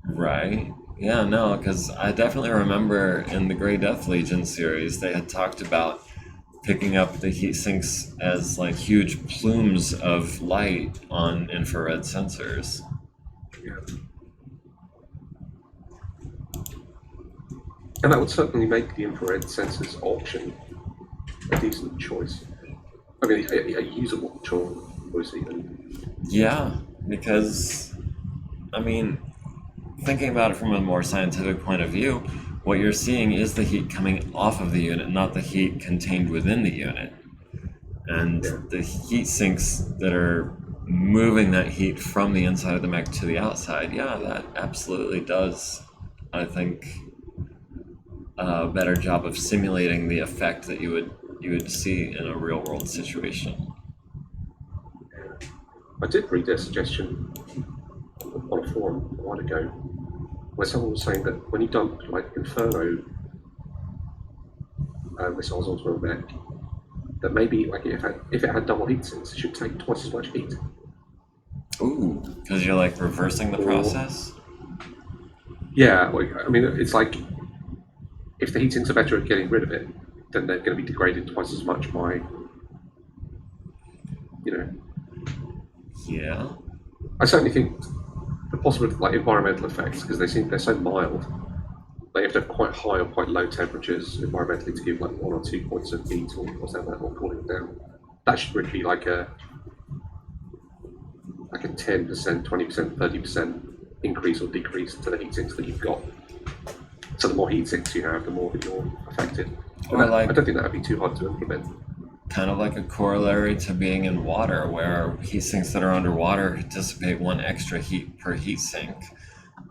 Right. Yeah, no, because I definitely remember in the Grey Death Legion series, they had talked about picking up the heat sinks as like huge plumes of light on infrared sensors. Yeah. And that would certainly make the infrared sensors option a decent choice. I mean, a usable choice even. Yeah, because, I mean, thinking about it from a more scientific point of view, what you're seeing is the heat coming off of the unit, not the heat contained within the unit. And Yeah. the heat sinks that are moving that heat from the inside of the mech to the outside, yeah, that absolutely does, I think, a better job of simulating the effect that you would see in a real world situation. I did read their suggestion on a forum a while ago, where someone was saying that when you dump like Inferno missiles onto a mech, that maybe like if it had double heat sinks, it should take twice as much heat. Ooh, because you're like reversing the Or process? yeah, like, I mean, it's like if the heat sinks are better at getting rid of it, then they're going to be degraded twice as much by, you know. Yeah. I certainly think the possible like environmental effects, because they're so mild. They have to have quite high or quite low temperatures environmentally to give like 1 or 2 points of heat or whatever, or cooling down. That should really be like a 10%, 20%, 30% increase or decrease to the heat sinks that you've got. So the more heat sinks you have, the more that you're affected. Or I like don't think that would be too hard to implement. kind of like a corollary to being in water, where heat sinks that are underwater dissipate 1 extra heat per heat sink.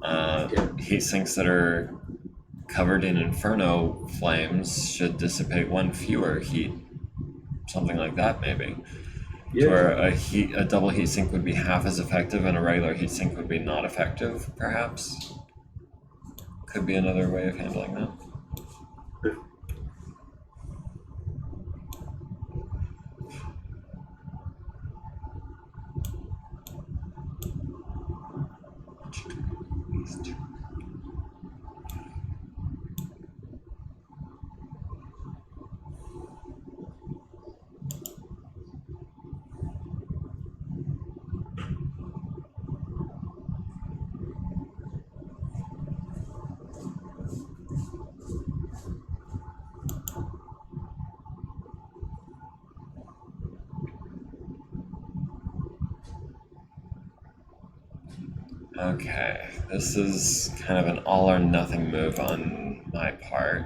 Yeah. Heat sinks that are covered in inferno flames should dissipate 1 fewer heat, something like that maybe. Yeah. Where a double heat sink would be half as effective and a regular heat sink would be not effective, perhaps. Could be another way of handling that. Okay, this is kind of an all or nothing move on my part.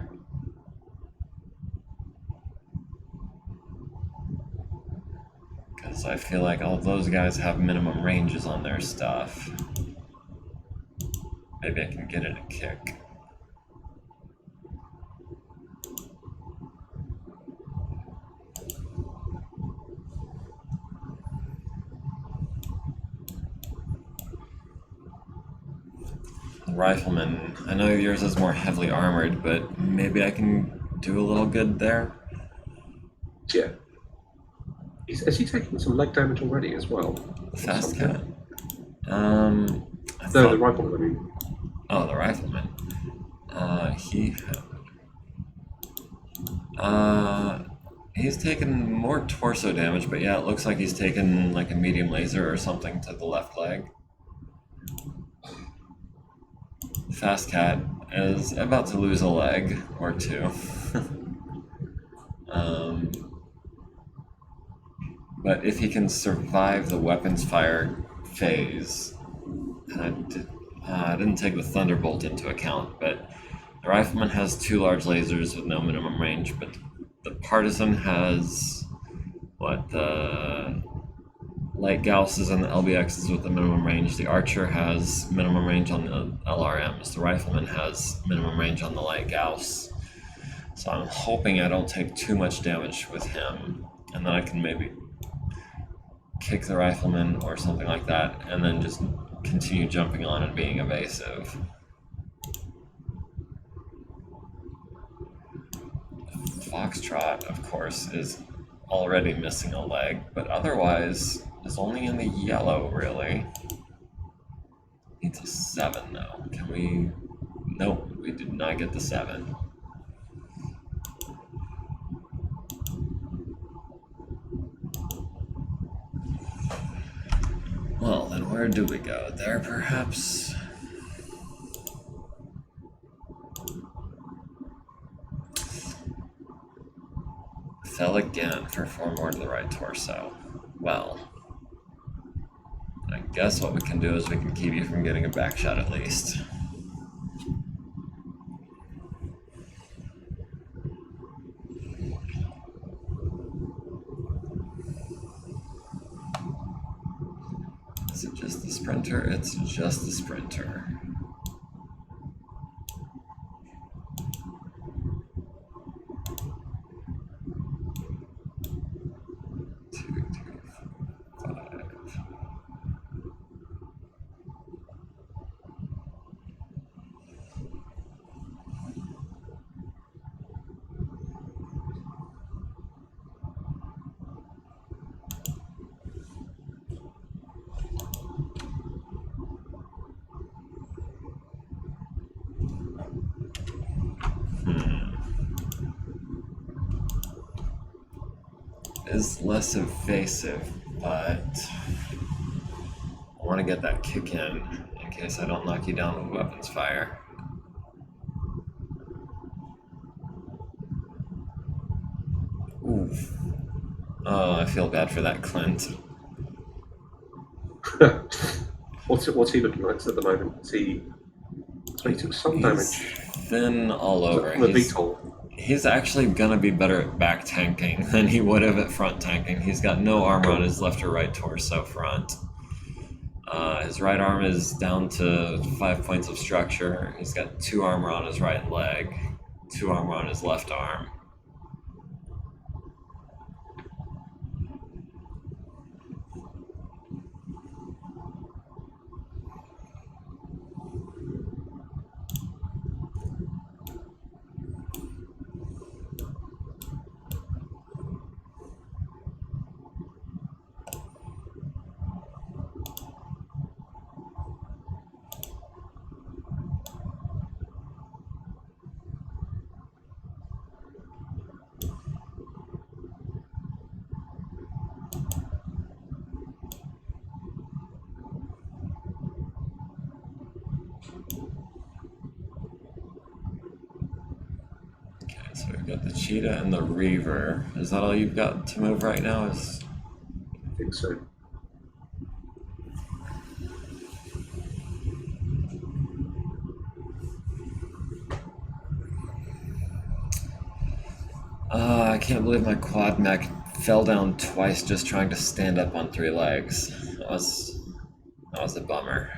Because I feel like all those guys have minimum ranges on their stuff. Maybe I can get it a kick. Rifleman, I know yours is more heavily armored, but maybe I can do a little good there. Yeah. Is he taking some leg damage already as well? Fast Something? cat. I No, thought. the rifleman, I mean. Oh, the rifleman. He. He's taken more torso damage, but yeah, it looks like he's taken like a medium laser or something to the left leg. Fast cat is about to lose a leg or two. um, but if he can survive the weapons fire phase, and I didn't take the Thunderbolt into account, but the Rifleman has 2 large lasers with no minimum range, but the Partisan has, what, the light Gausses and the LBXs with the minimum range. The Archer has minimum range on the LRMs. The Rifleman has minimum range on the light Gauss. So I'm hoping I don't take too much damage with him, and then I can maybe kick the Rifleman or something like that, and then just continue jumping on and being evasive. Foxtrot, of course, is already missing a leg, but otherwise is only in the yellow, really. Needs a 7, though. Can we... Nope, we did not get the 7. Well, then where do we go? There, perhaps? Fell again for 4 more to the right torso. Well, I guess what we can do is we can keep you from getting a back shot at least. Is it just the sprinter? It's just the sprinter. Is less evasive, but I want to get that kick in case I don't knock you down with weapons fire. Oof. Oh, I feel bad for that Clint. What's he looking like at the moment? So he took some damage. Thin all over. From the VTOL. He's actually gonna be better at back tanking than he would have at front tanking. He's got no armor on his left or right torso front. His right arm is down to 5 points of structure. He's got 2 armor on his right leg, 2 armor on his left arm. So we've got the Cheetah and the Reaver. Is that all you've got to move right now? I think so. I can't believe my quad mech fell down twice just trying to stand up on 3 legs. That was a bummer.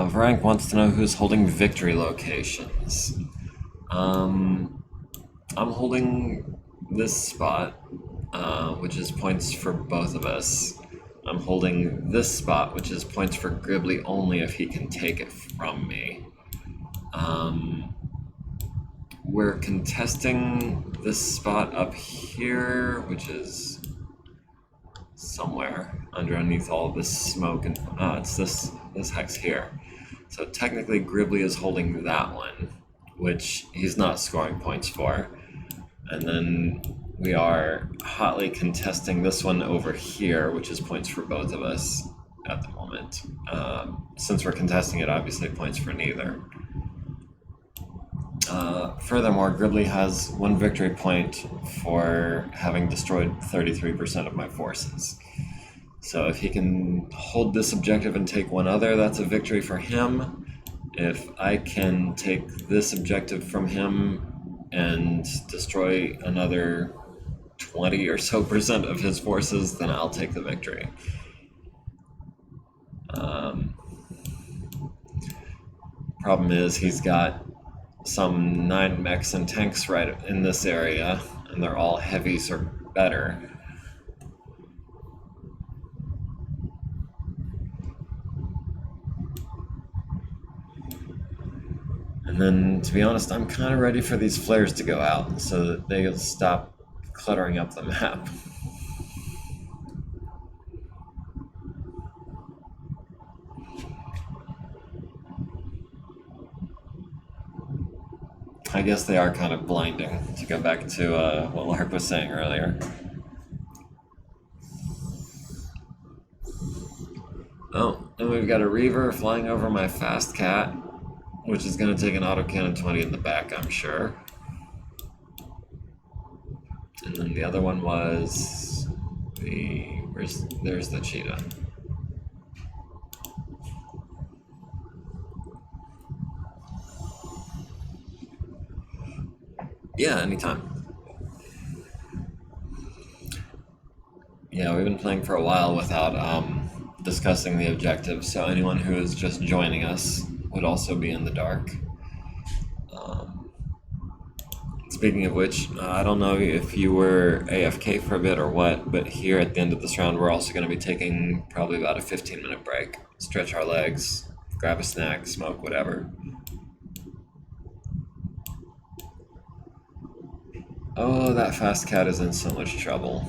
Vrank wants to know who's holding victory locations. I'm holding this spot, which is points for both of us. I'm holding this spot, which is points for Gribbly only if he can take it from me. we're contesting this spot up here, which is somewhere underneath all of this smoke, and it's this hex here. So technically Gribbly is holding that one, which he's not scoring points for. And then we are hotly contesting this one over here, which is points for both of us at the moment. Since we're contesting it, obviously points for neither. Furthermore, Gribbly has 1 victory point for having destroyed 33% of my forces. So if he can hold this objective and take one other, that's a victory for him. If I can take this objective from him and destroy another 20 or so percent of his forces, then I'll take the victory. Problem is, he's got some 9 mechs and tanks right in this area, and they're all heavies or better. And then, to be honest, I'm kind of ready for these flares to go out so that they'll stop cluttering up the map. I guess they are kind of blinding, to go back to what Lark was saying earlier. Oh, and we've got a Reaver flying over my fast cat, which is going to take an autocannon 20 in the back, I'm sure. And then the other one was there's the cheetah. Yeah, anytime. Yeah, we've been playing for a while without discussing the objectives, so anyone who is just joining us would also be in the dark. Speaking of which, I don't know if you were AFK for a bit or what, but here at the end of this round we're also going to be taking probably about a 15-minute break. Stretch our legs, grab a snack, smoke, whatever. Oh, that fast cat is in so much trouble.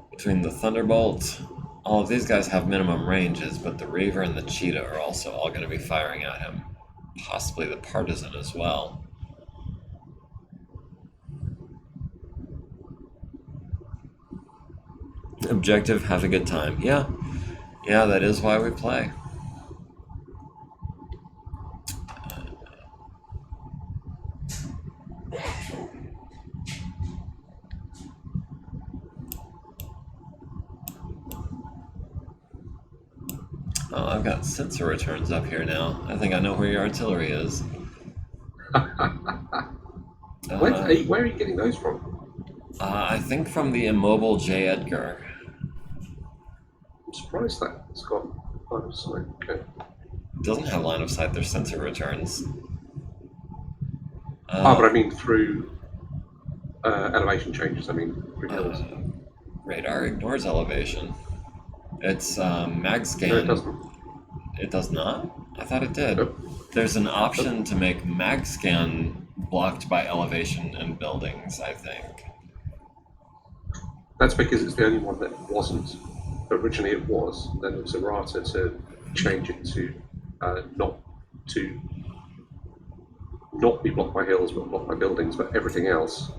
Between the Thunderbolt, all of these guys have minimum ranges, but the Reaver and the Cheetah are also all going to be firing at him. Possibly the Partisan as well. Objective, have a good time. Yeah, that is why we play. Oh, I've got sensor returns up here now. I think I know where your artillery is. Where are you getting those from? I think from the immobile J. Edgar. I'm surprised that it's got line of sight. Okay. It doesn't have line of sight, there's sensor returns. But I mean through elevation changes, I mean through hills. Radar ignores elevation. It's mag scan. No, it doesn't. It does not? I thought it did. Nope. There's an option to make mag scan blocked by elevation and buildings, I think. That's because it's the only one that wasn't. Originally it was. Then it was errata to change it to not be blocked by hills but blocked by buildings, but everything else,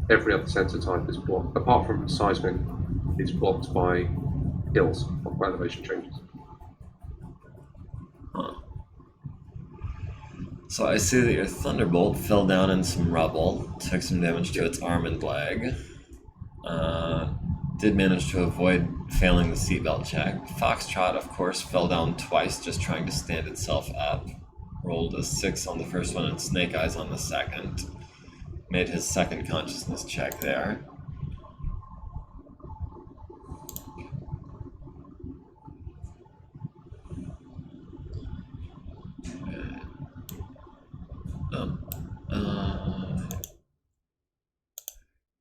every other sensor type is blocked, apart from seismic, is blocked by hills, blocked by elevation changes. Huh. So I see that your Thunderbolt fell down in some rubble, took some damage to its arm and leg. Did manage to avoid failing the seatbelt check. Foxtrot, of course, fell down twice just trying to stand itself up. Rolled a 6 on the first one and Snake Eyes on the second. Made his second consciousness check there.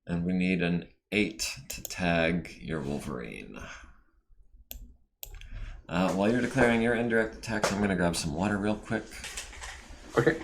And we need an 8 to tag your Wolverine. While you're declaring your indirect attacks, I'm going to grab some water real quick. Okay.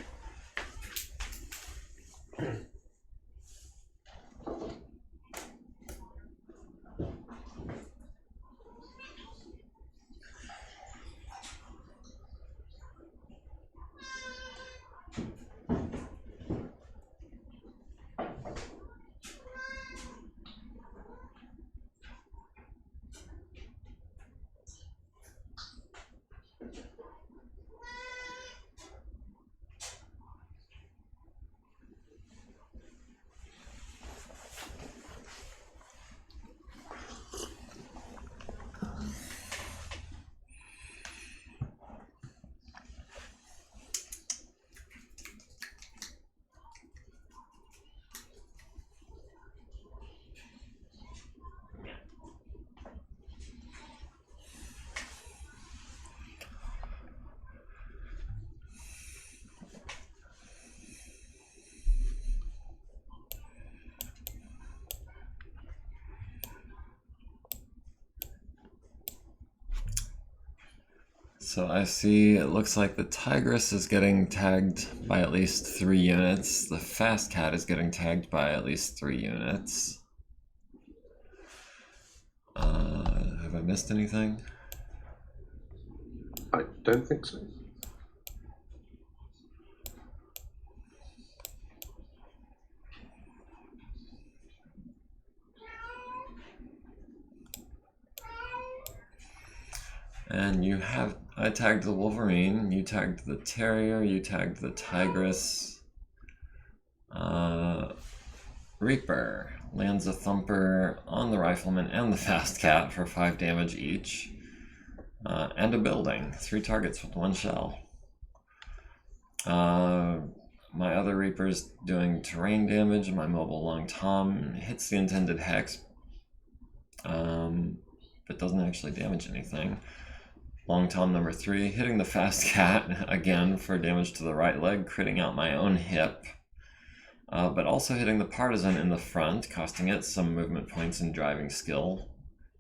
So I see it looks like the Tigress is getting tagged by at least 3 units. The Fast Cat is getting tagged by at least 3 units. Have I missed anything? I don't think so. And you have, I tagged the Wolverine, you tagged the Terrier, you tagged the Tigress. Reaper lands a thumper on the Rifleman and the Fast Cat for 5 damage each. And a building, 3 targets with 1 shell. My other Reaper's doing terrain damage. My mobile Long Tom hits the intended hex, but doesn't actually damage anything. Long Tom number 3 hitting the Fast Cat again for damage to the right leg, critting out my own hip, but also hitting the Partisan in the front, costing it some movement points and driving skill.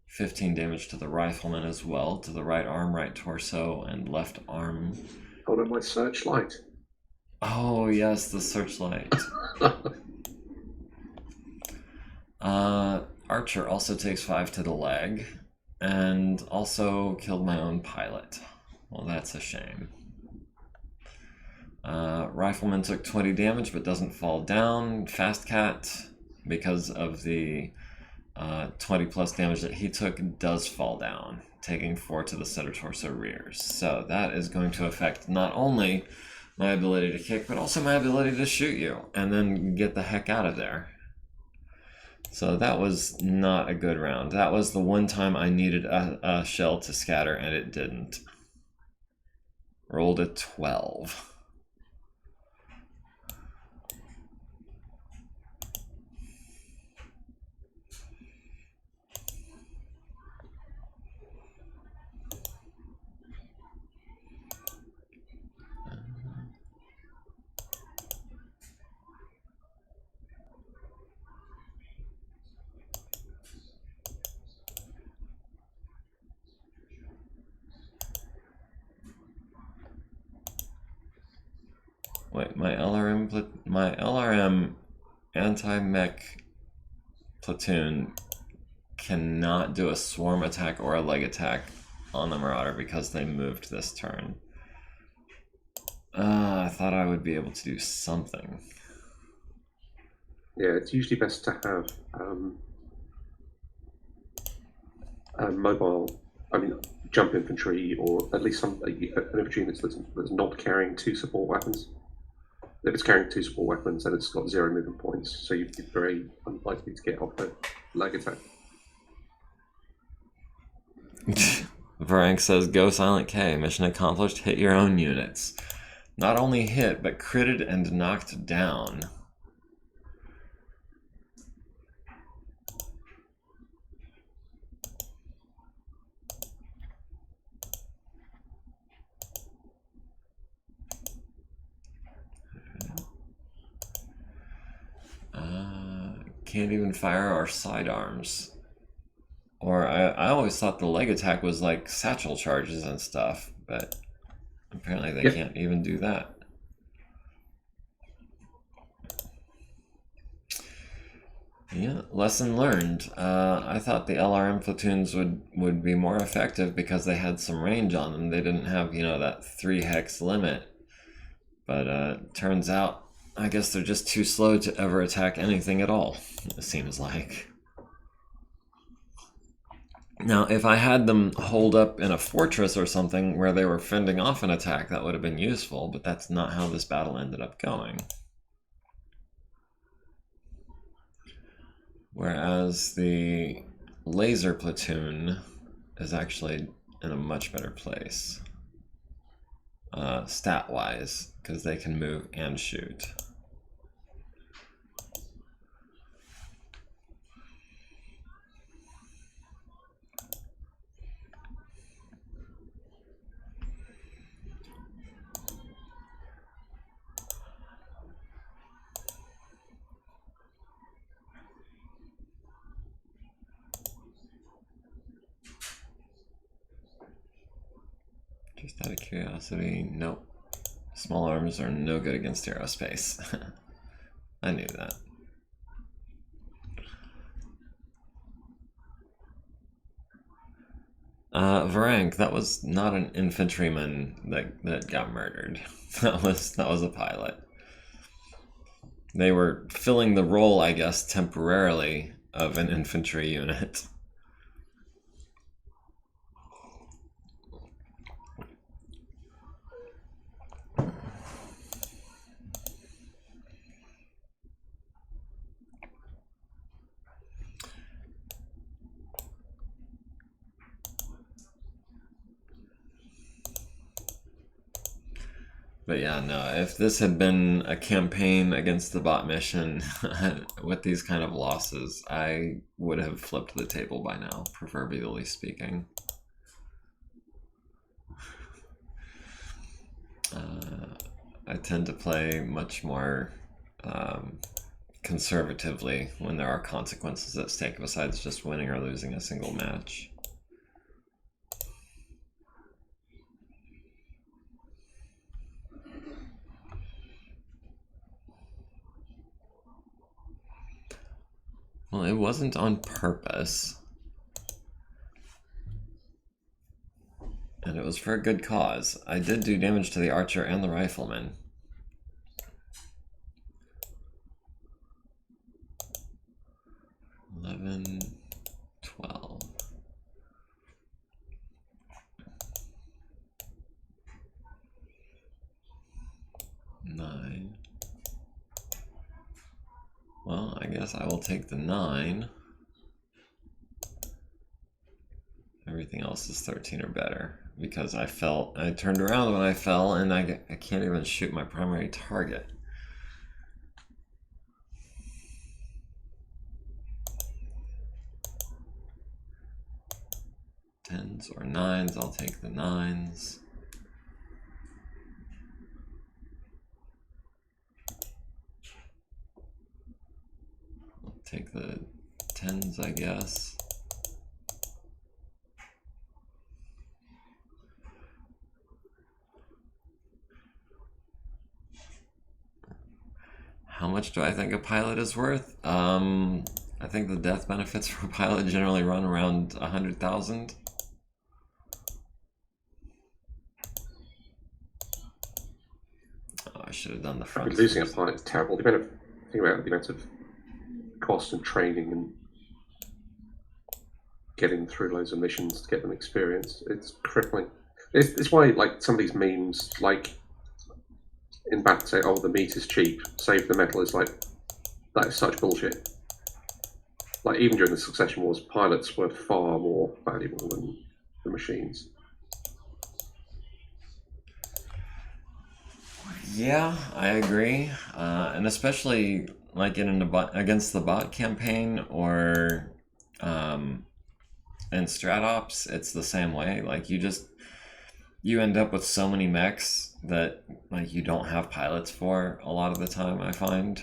15 damage to the Rifleman as well, to the right arm, right torso, and left arm. Hold on, my searchlight. Oh yes, the searchlight. Archer also takes 5 to the leg, and also killed my own pilot. Well, that's a shame. Rifleman took 20 damage but doesn't fall down. Fast Cat, because of the 20 plus damage that he took, does fall down, taking 4 to the center torso rears. So that is going to affect not only my ability to kick, but also my ability to shoot you and then get the heck out of there. So that was not a good round. That was the one time I needed a shell to scatter and it didn't. Rolled a 12. Wait, my LRM anti-mech platoon cannot do a swarm attack or a leg attack on the Marauder because they moved this turn. I thought I would be able to do something. Yeah, it's usually best to have mobile, jump infantry, or at least an infantry that's not carrying 2 support weapons. If it's carrying 2 support weapons, then it's got 0 movement points, so you'd be very unlikely to get off the leg attack. Varank says, go Silent K, mission accomplished, hit your own units. Not only hit, but critted and knocked down. Can't even fire our sidearms. Or I always thought the leg attack was like satchel charges and stuff, but apparently they Yep. can't even do that. Yeah, lesson learned. I thought the LRM platoons would be more effective because they had some range on them. They didn't have, that 3 hex limit. But turns out, I guess they're just too slow to ever attack anything at all, it seems like. Now, if I had them hold up in a fortress or something where they were fending off an attack, that would have been useful, but that's not how this battle ended up going. Whereas the laser platoon is actually in a much better place, stat-wise, because they can move and shoot. Just out of curiosity, nope. Small arms are no good against aerospace. I knew that. Varank, that was not an infantryman that got murdered. That was a pilot. They were filling the role, I guess, temporarily of an infantry unit. But yeah, no, if this had been a campaign against the bot mission with these kind of losses, I would have flipped the table by now, proverbially speaking. I tend to play much more conservatively when there are consequences at stake besides just winning or losing a single match. Well, it wasn't on purpose. And it was for a good cause. I did do damage to the archer and the rifleman. $11, $12. $9. Well, I guess I will take the 9. Everything else is 13 or better because I turned around when I fell and I can't even shoot my primary target. Tens or 9s, I'll take the 9s. I'll take the 10s, I guess. How much do I think a pilot is worth? I think the death benefits for a pilot generally run around 100,000. Oh, I should have done the front. Losing a pilot is terrible. Think about the amount of cost and training and getting through loads of missions to get them experience. It's crippling. It's why, like, some of these memes, like in battle, say, "Oh, the meat is cheap, save the metal," is like, that is such bullshit. Like, even during the Succession Wars, pilots were far more valuable than the machines. Yeah, I agree, and especially like against the bot campaign or in StratOps, it's the same way. Like you end up with so many mechs that like you don't have pilots for a lot of the time, I find.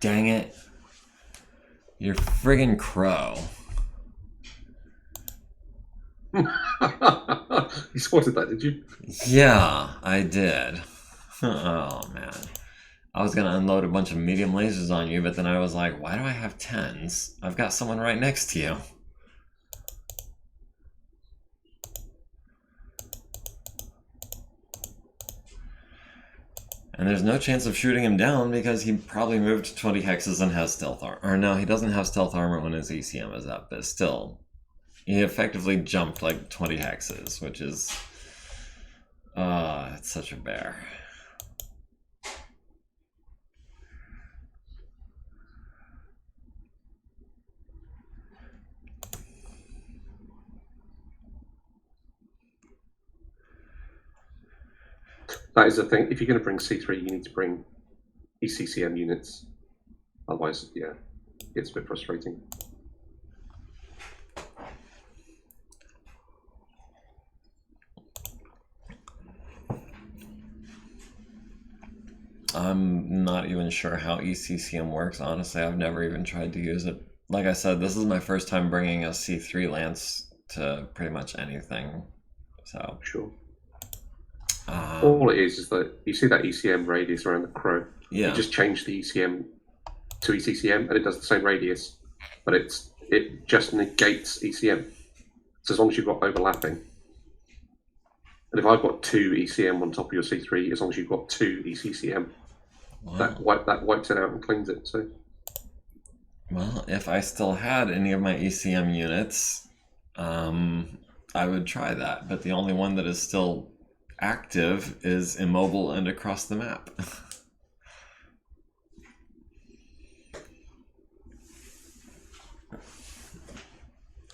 Dang it. You're friggin' crow. You spotted that, did you? Yeah, I did. Oh, man. I was gonna unload a bunch of medium lasers on you, but then I was like, why do I have 10s? I've got someone right next to you. And there's no chance of shooting him down because he probably moved 20 hexes and has stealth armor. Or no, he doesn't have stealth armor when his ECM is up, but still. He effectively jumped like 20 hexes, which is... it's such a bear. That is the thing. If you're going to bring C3, you need to bring ECCM units. Otherwise, yeah, it's a bit frustrating. I'm not even sure how ECCM works, honestly. I've never even tried to use it. Like I said, this is my first time bringing a C3 Lance to pretty much anything. So, Sure. All it is that you see that ECM radius around the crow. yeah. You just change the ECM to ECCM and it does the same radius, but it just negates ECM. So as long as you've got overlapping. And if I've got 2 ECM on top of your C3, as long as you've got 2 ECCM, Wow. that wipes it out and cleans it. So, Well, if I still had any of my ECM units, I would try that. But the only one that is still active is immobile and across the map.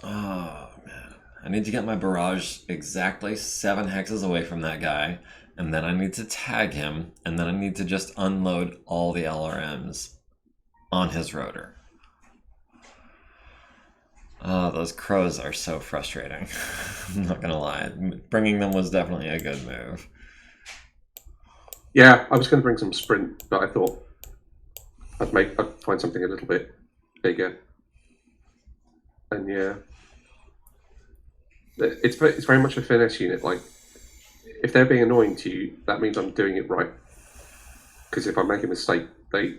Oh, man. I need to get my barrage exactly 7 hexes away from that guy, and then I need to tag him, and then I need to just unload all the LRMs on his rotor. Oh, those crows are so frustrating. I'm not gonna lie. Bringing them was definitely a good move. yeah, I was going to bring some sprint, but I thought I'd find something a little bit bigger. And yeah, it's very much a finesse unit. Like, if they're being annoying to you, that means I'm doing it right. Because if I make a mistake, they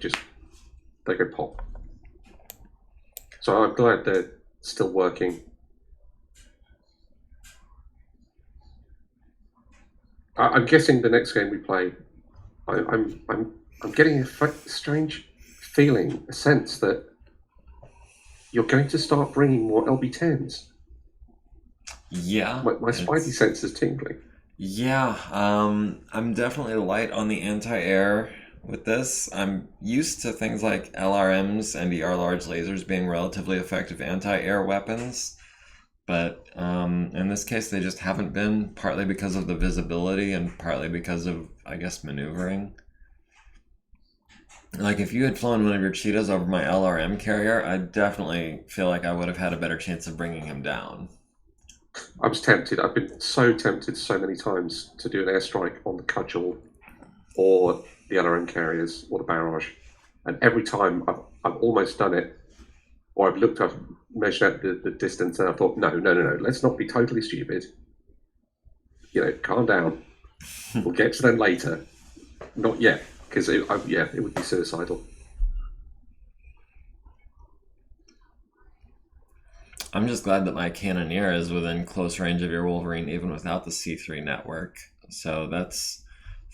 go pop. So I'm glad they're still working. I'm guessing the next game we play, I'm getting a strange feeling, a sense that you're going to start bringing more LB10s. Yeah. My spidey sense is tingling. Yeah, I'm definitely light on the anti-air with this. I'm used to things like LRMs and ER large lasers being relatively effective anti-air weapons, but in this case they just haven't been, partly because of the visibility and partly because of, I guess, maneuvering. Like, if you had flown one of your cheetahs over my LRM carrier, I definitely feel like I would have had a better chance of bringing him down. I was tempted. I've been so tempted so many times to do an airstrike on the cudgel or the LRM carriers or the barrage, and every time I've almost done it, or I've measured out the distance, and I thought, no, let's not be totally stupid. Calm down. We'll get to them later. Not yet, because it would be suicidal. I'm just glad that my Cannoneer is within close range of your Wolverine even without the C3 network. So that's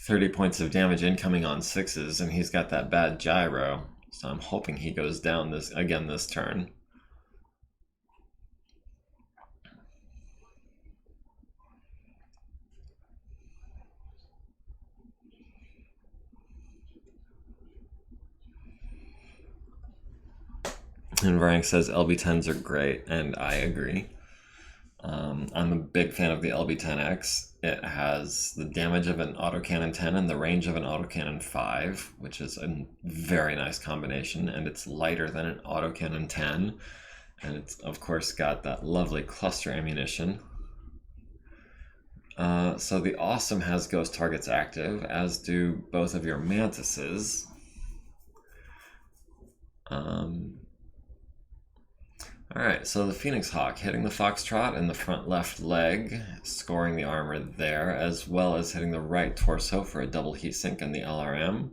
30 points of damage incoming on 6s, and he's got that bad gyro. So I'm hoping he goes down this turn. And Varang says LB10s are great, and I agree. I'm a big fan of the LB10X. It has the damage of an autocannon 10 and the range of an autocannon 5, which is a very nice combination, and it's lighter than an autocannon 10. And it's, of course, got that lovely cluster ammunition. So the Awesome has ghost targets active, as do both of your Mantises. Um, all right, so the Phoenix Hawk hitting the Foxtrot in the front left leg, scoring the armor there, as well as hitting the right torso for a double heatsink in the LRM,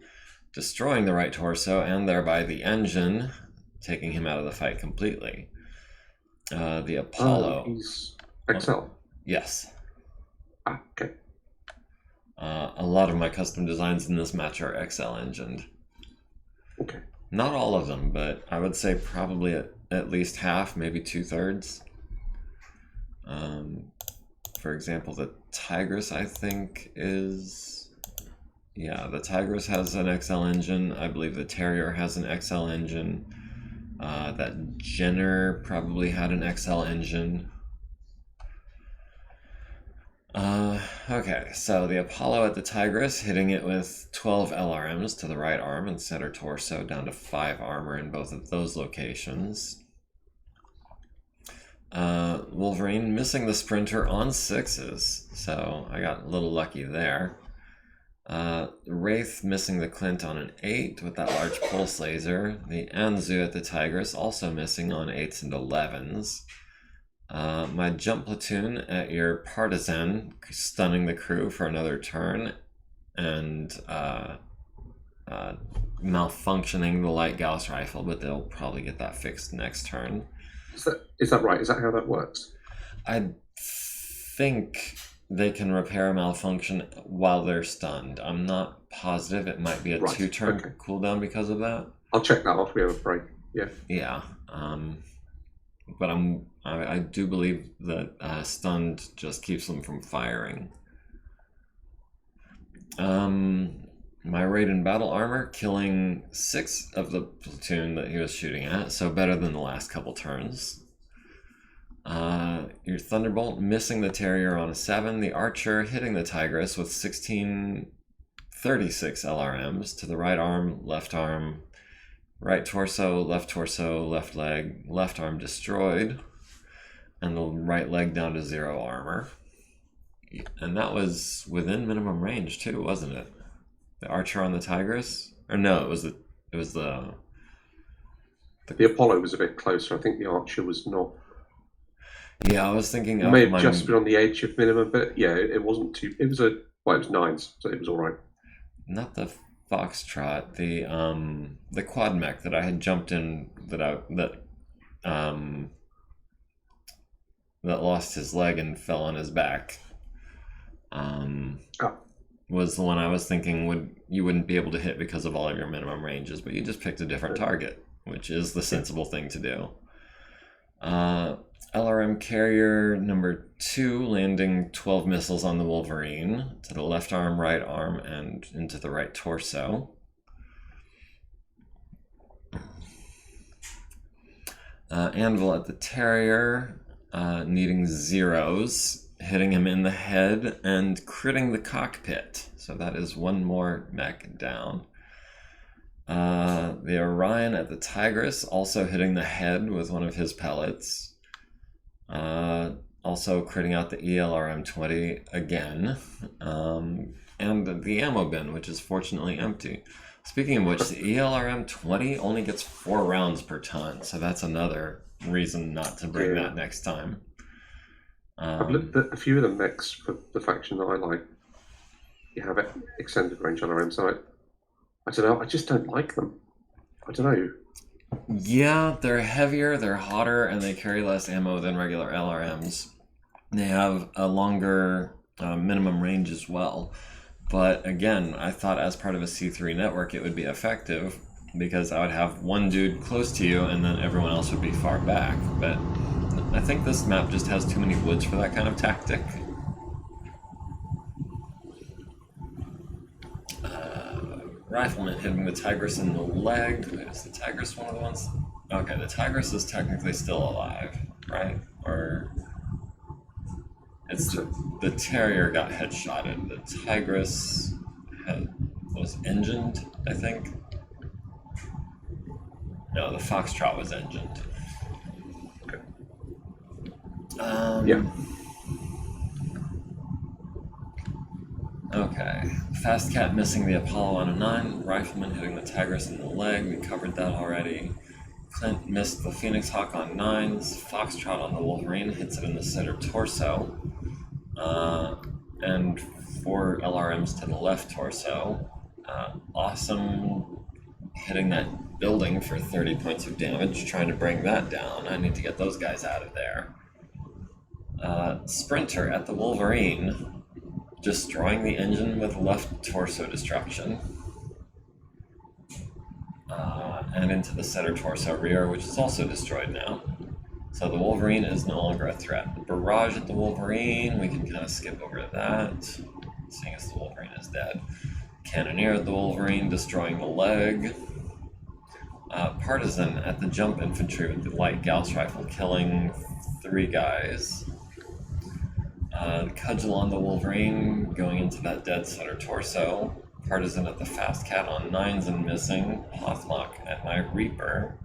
destroying the right torso and thereby the engine, taking him out of the fight completely. The Apollo. He's XL. Yes. Okay. A lot of my custom designs in this match are XL engined. Okay. Not all of them, but I would say probably at least half, maybe 2/3. For example, the Tigress, I think, is... Yeah, the Tigress has an XL engine. I believe the Terrier has an XL engine. That Jenner probably had an XL engine. Okay, so the Apollo at the Tigress, hitting it with 12 LRMs to the right arm and center torso, down to 5 armor in both of those locations. Wolverine missing the Sprinter on 6s, so I got a little lucky there. Wraith missing the Clint on an 8 with that large pulse laser. The Anzu at the Tigress also missing on 8s and 11s. My jump platoon at your Partisan stunning the crew for another turn and malfunctioning the light Gauss rifle, but they'll probably get that fixed next turn. Is that right? Is that how that works? I think they can repair a malfunction while they're stunned. I'm not positive. It might be a 2-turn cooldown because of that. I'll check that after we have a break. Yeah. Yeah. But I do believe that stunned just keeps them from firing. My Raiden battle armor killing 6 of the platoon that he was shooting at, so better than the last couple turns. Your Thunderbolt missing the Terrier on a 7, the Archer hitting the Tigress with 1636 LRMs to the right arm, right torso, left leg, left arm destroyed, and the right leg down to 0 armor. And that was within minimum range too, wasn't it? The Archer on the Tigress? Or no, it was the Apollo was a bit closer. I think the Archer was not. Yeah, I was thinking It may have just been on the edge of minimum, but yeah, it wasn't too. It was it was 9s, so it was all right. Not the Foxtrot, the quad mech that I had jumped in that lost his leg and fell on his back. Was the one I was thinking you wouldn't be able to hit because of all of your minimum ranges, but you just picked a different target, which is the sensible thing to do. LRM carrier number 2 landing 12 missiles on the Wolverine to the left arm, right arm, and into the right torso. Anvil at the Terrier, needing 0s, hitting him in the head and critting the cockpit. So that is 1 more mech down. The Orion at the Tigress, also hitting the head with one of his pellets. Also critting out the ELRM-20 again. And the ammo bin, which is fortunately empty. Speaking of which, the ELRM-20 only gets 4 rounds per ton, so that's another reason not to bring that next time. I've looked at a few of the mechs for the faction that I like. You have extended range LRM, so I don't know, I just don't like them. I don't know. Yeah, they're heavier, they're hotter, and they carry less ammo than regular LRMs. They have a longer minimum range as well. But again, I thought as part of a C3 network it would be effective because I would have one dude close to you and then everyone else would be far back. But I think this map just has too many woods for that kind of tactic. Rifleman hitting the Tigress in the leg. Is the Tigress one of the ones? Okay, the Tigress is technically still alive, right? Or it's the Terrier got headshotted. The Tigress was engined, I think. No, the Foxtrot was engined. Yeah. Okay. Fast Cat missing the Apollo on a 9. Rifleman hitting the Tigris in the leg. We covered that already. Clint missed the Phoenix Hawk on 9s. Foxtrot on the Wolverine hits it in the center torso. And 4 LRMs to the left torso. Awesome hitting that building for 30 points of damage, trying to bring that down. I need to get those guys out of there. Sprinter at the Wolverine, destroying the engine with left torso destruction. And into the center torso rear, which is also destroyed now. So the Wolverine is no longer a threat. The barrage at the Wolverine, we can kind of skip over that, seeing as the Wolverine is dead. Cannoneer at the Wolverine, destroying the leg. Partisan at the jump infantry with the light Gauss rifle, killing 3 guys. Cudgel on the Wolverine, going into that dead center torso. Partisan at the Fast Cat on 9s and missing. Hothlock at my Reaper,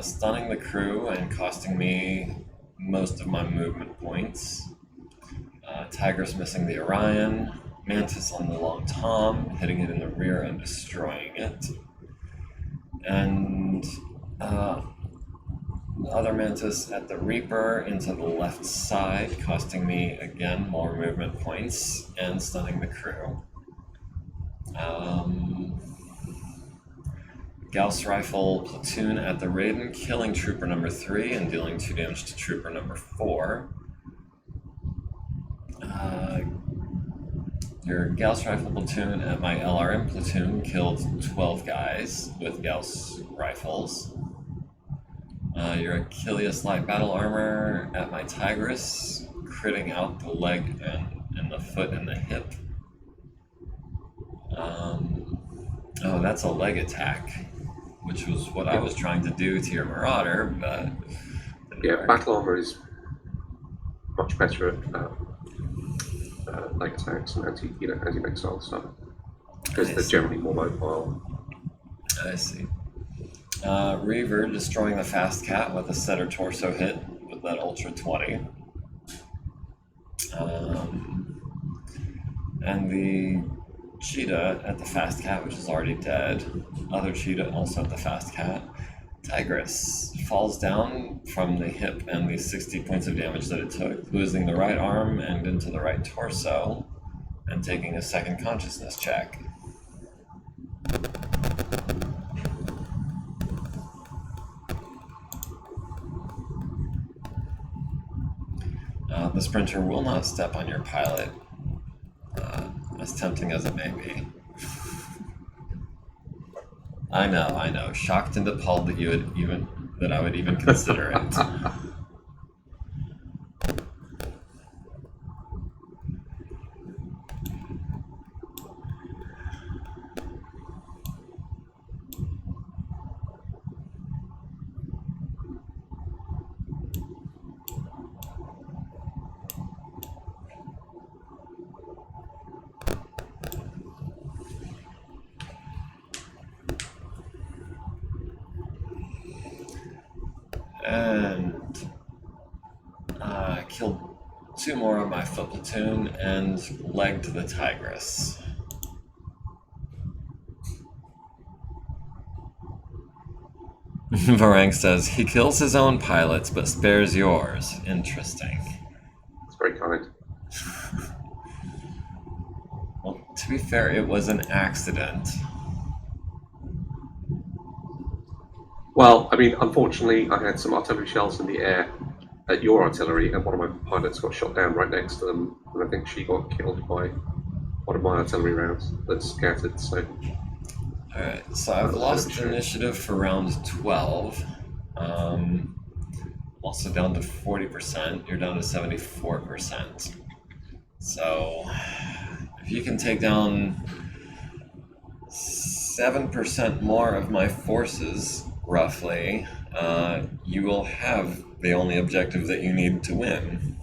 stunning the crew and costing me most of my movement points. Tigris missing the Orion. Mantis on the Long Tom, hitting it in the rear and destroying it. And the other Mantis at the Reaper into the left side, costing me again more movement points and stunning the crew. Gauss Rifle platoon at the Raiden, killing Trooper number 3 and dealing 2 damage to Trooper number 4. Your Gauss Rifle platoon at my LRM platoon killed 12 guys with Gauss rifles. Your Achilles Light Battle Armor at my Tigris, critting out the leg and the foot and the hip. Oh, that's a leg attack, which was what I was trying to do to your Marauder, but... Yeah, Battle Armor is much better at leg attacks and anti-missile stuff, because they're generally more mobile. I see. Reaver destroying the Fast Cat with a center torso hit with that Ultra 20. And the Cheetah at the Fast Cat, which is already dead. Other Cheetah also at the Fast Cat. Tigris falls down from the hip and the 60 points of damage that it took, losing the right arm and into the right torso, and taking a second consciousness check. The Sprinter will not step on your pilot, as tempting as it may be. I know. Shocked and appalled that I would even consider it. And killed 2 more of my foot platoon and legged the Tigris. Varang says, he kills his own pilots but spares yours. Interesting. It's very kind. Well, to be fair, it was an accident. Well, I mean, unfortunately, I had some artillery shells in the air at your artillery, and one of my pilots got shot down right next to them, and I think she got killed by one of my artillery rounds that scattered, so... Alright, so I've lost initiative for round 12. Also down to 40%, you're down to 74%. So, if you can take down 7% more of my forces, roughly, you will have the only objective that you need to win.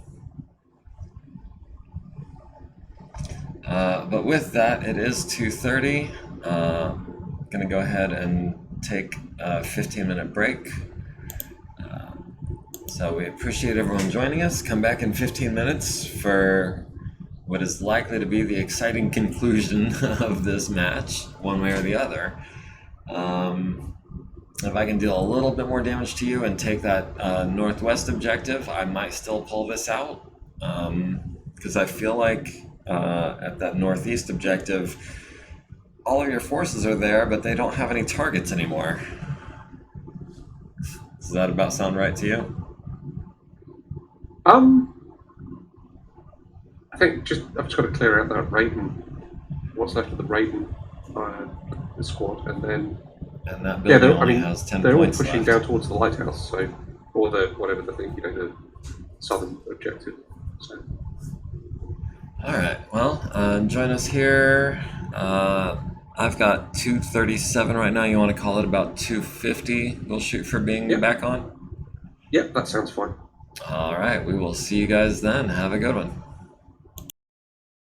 But with that, it is 2:30. Gonna go ahead and take a 15-minute break. So we appreciate everyone joining us. Come back in 15 minutes for what is likely to be the exciting conclusion of this match, one way or the other. If I can deal a little bit more damage to you and take that northwest objective, I might still pull this out. Because I feel like at that northeast objective, all of your forces are there, but they don't have any targets anymore. Does that about sound right to you? I think I've just got to clear out that Raiden, what's left of the Raiden the squad, and then And that building only has 10 they're all points pushing left. down towards the lighthouse, so or the whatever the thing, the southern objective. So All right. Well, join us here. I've got 237 right now. You want to call it about 250? We'll shoot for being Yep. back on. yeah, that sounds fine. All right. We will see you guys then. Have a good one.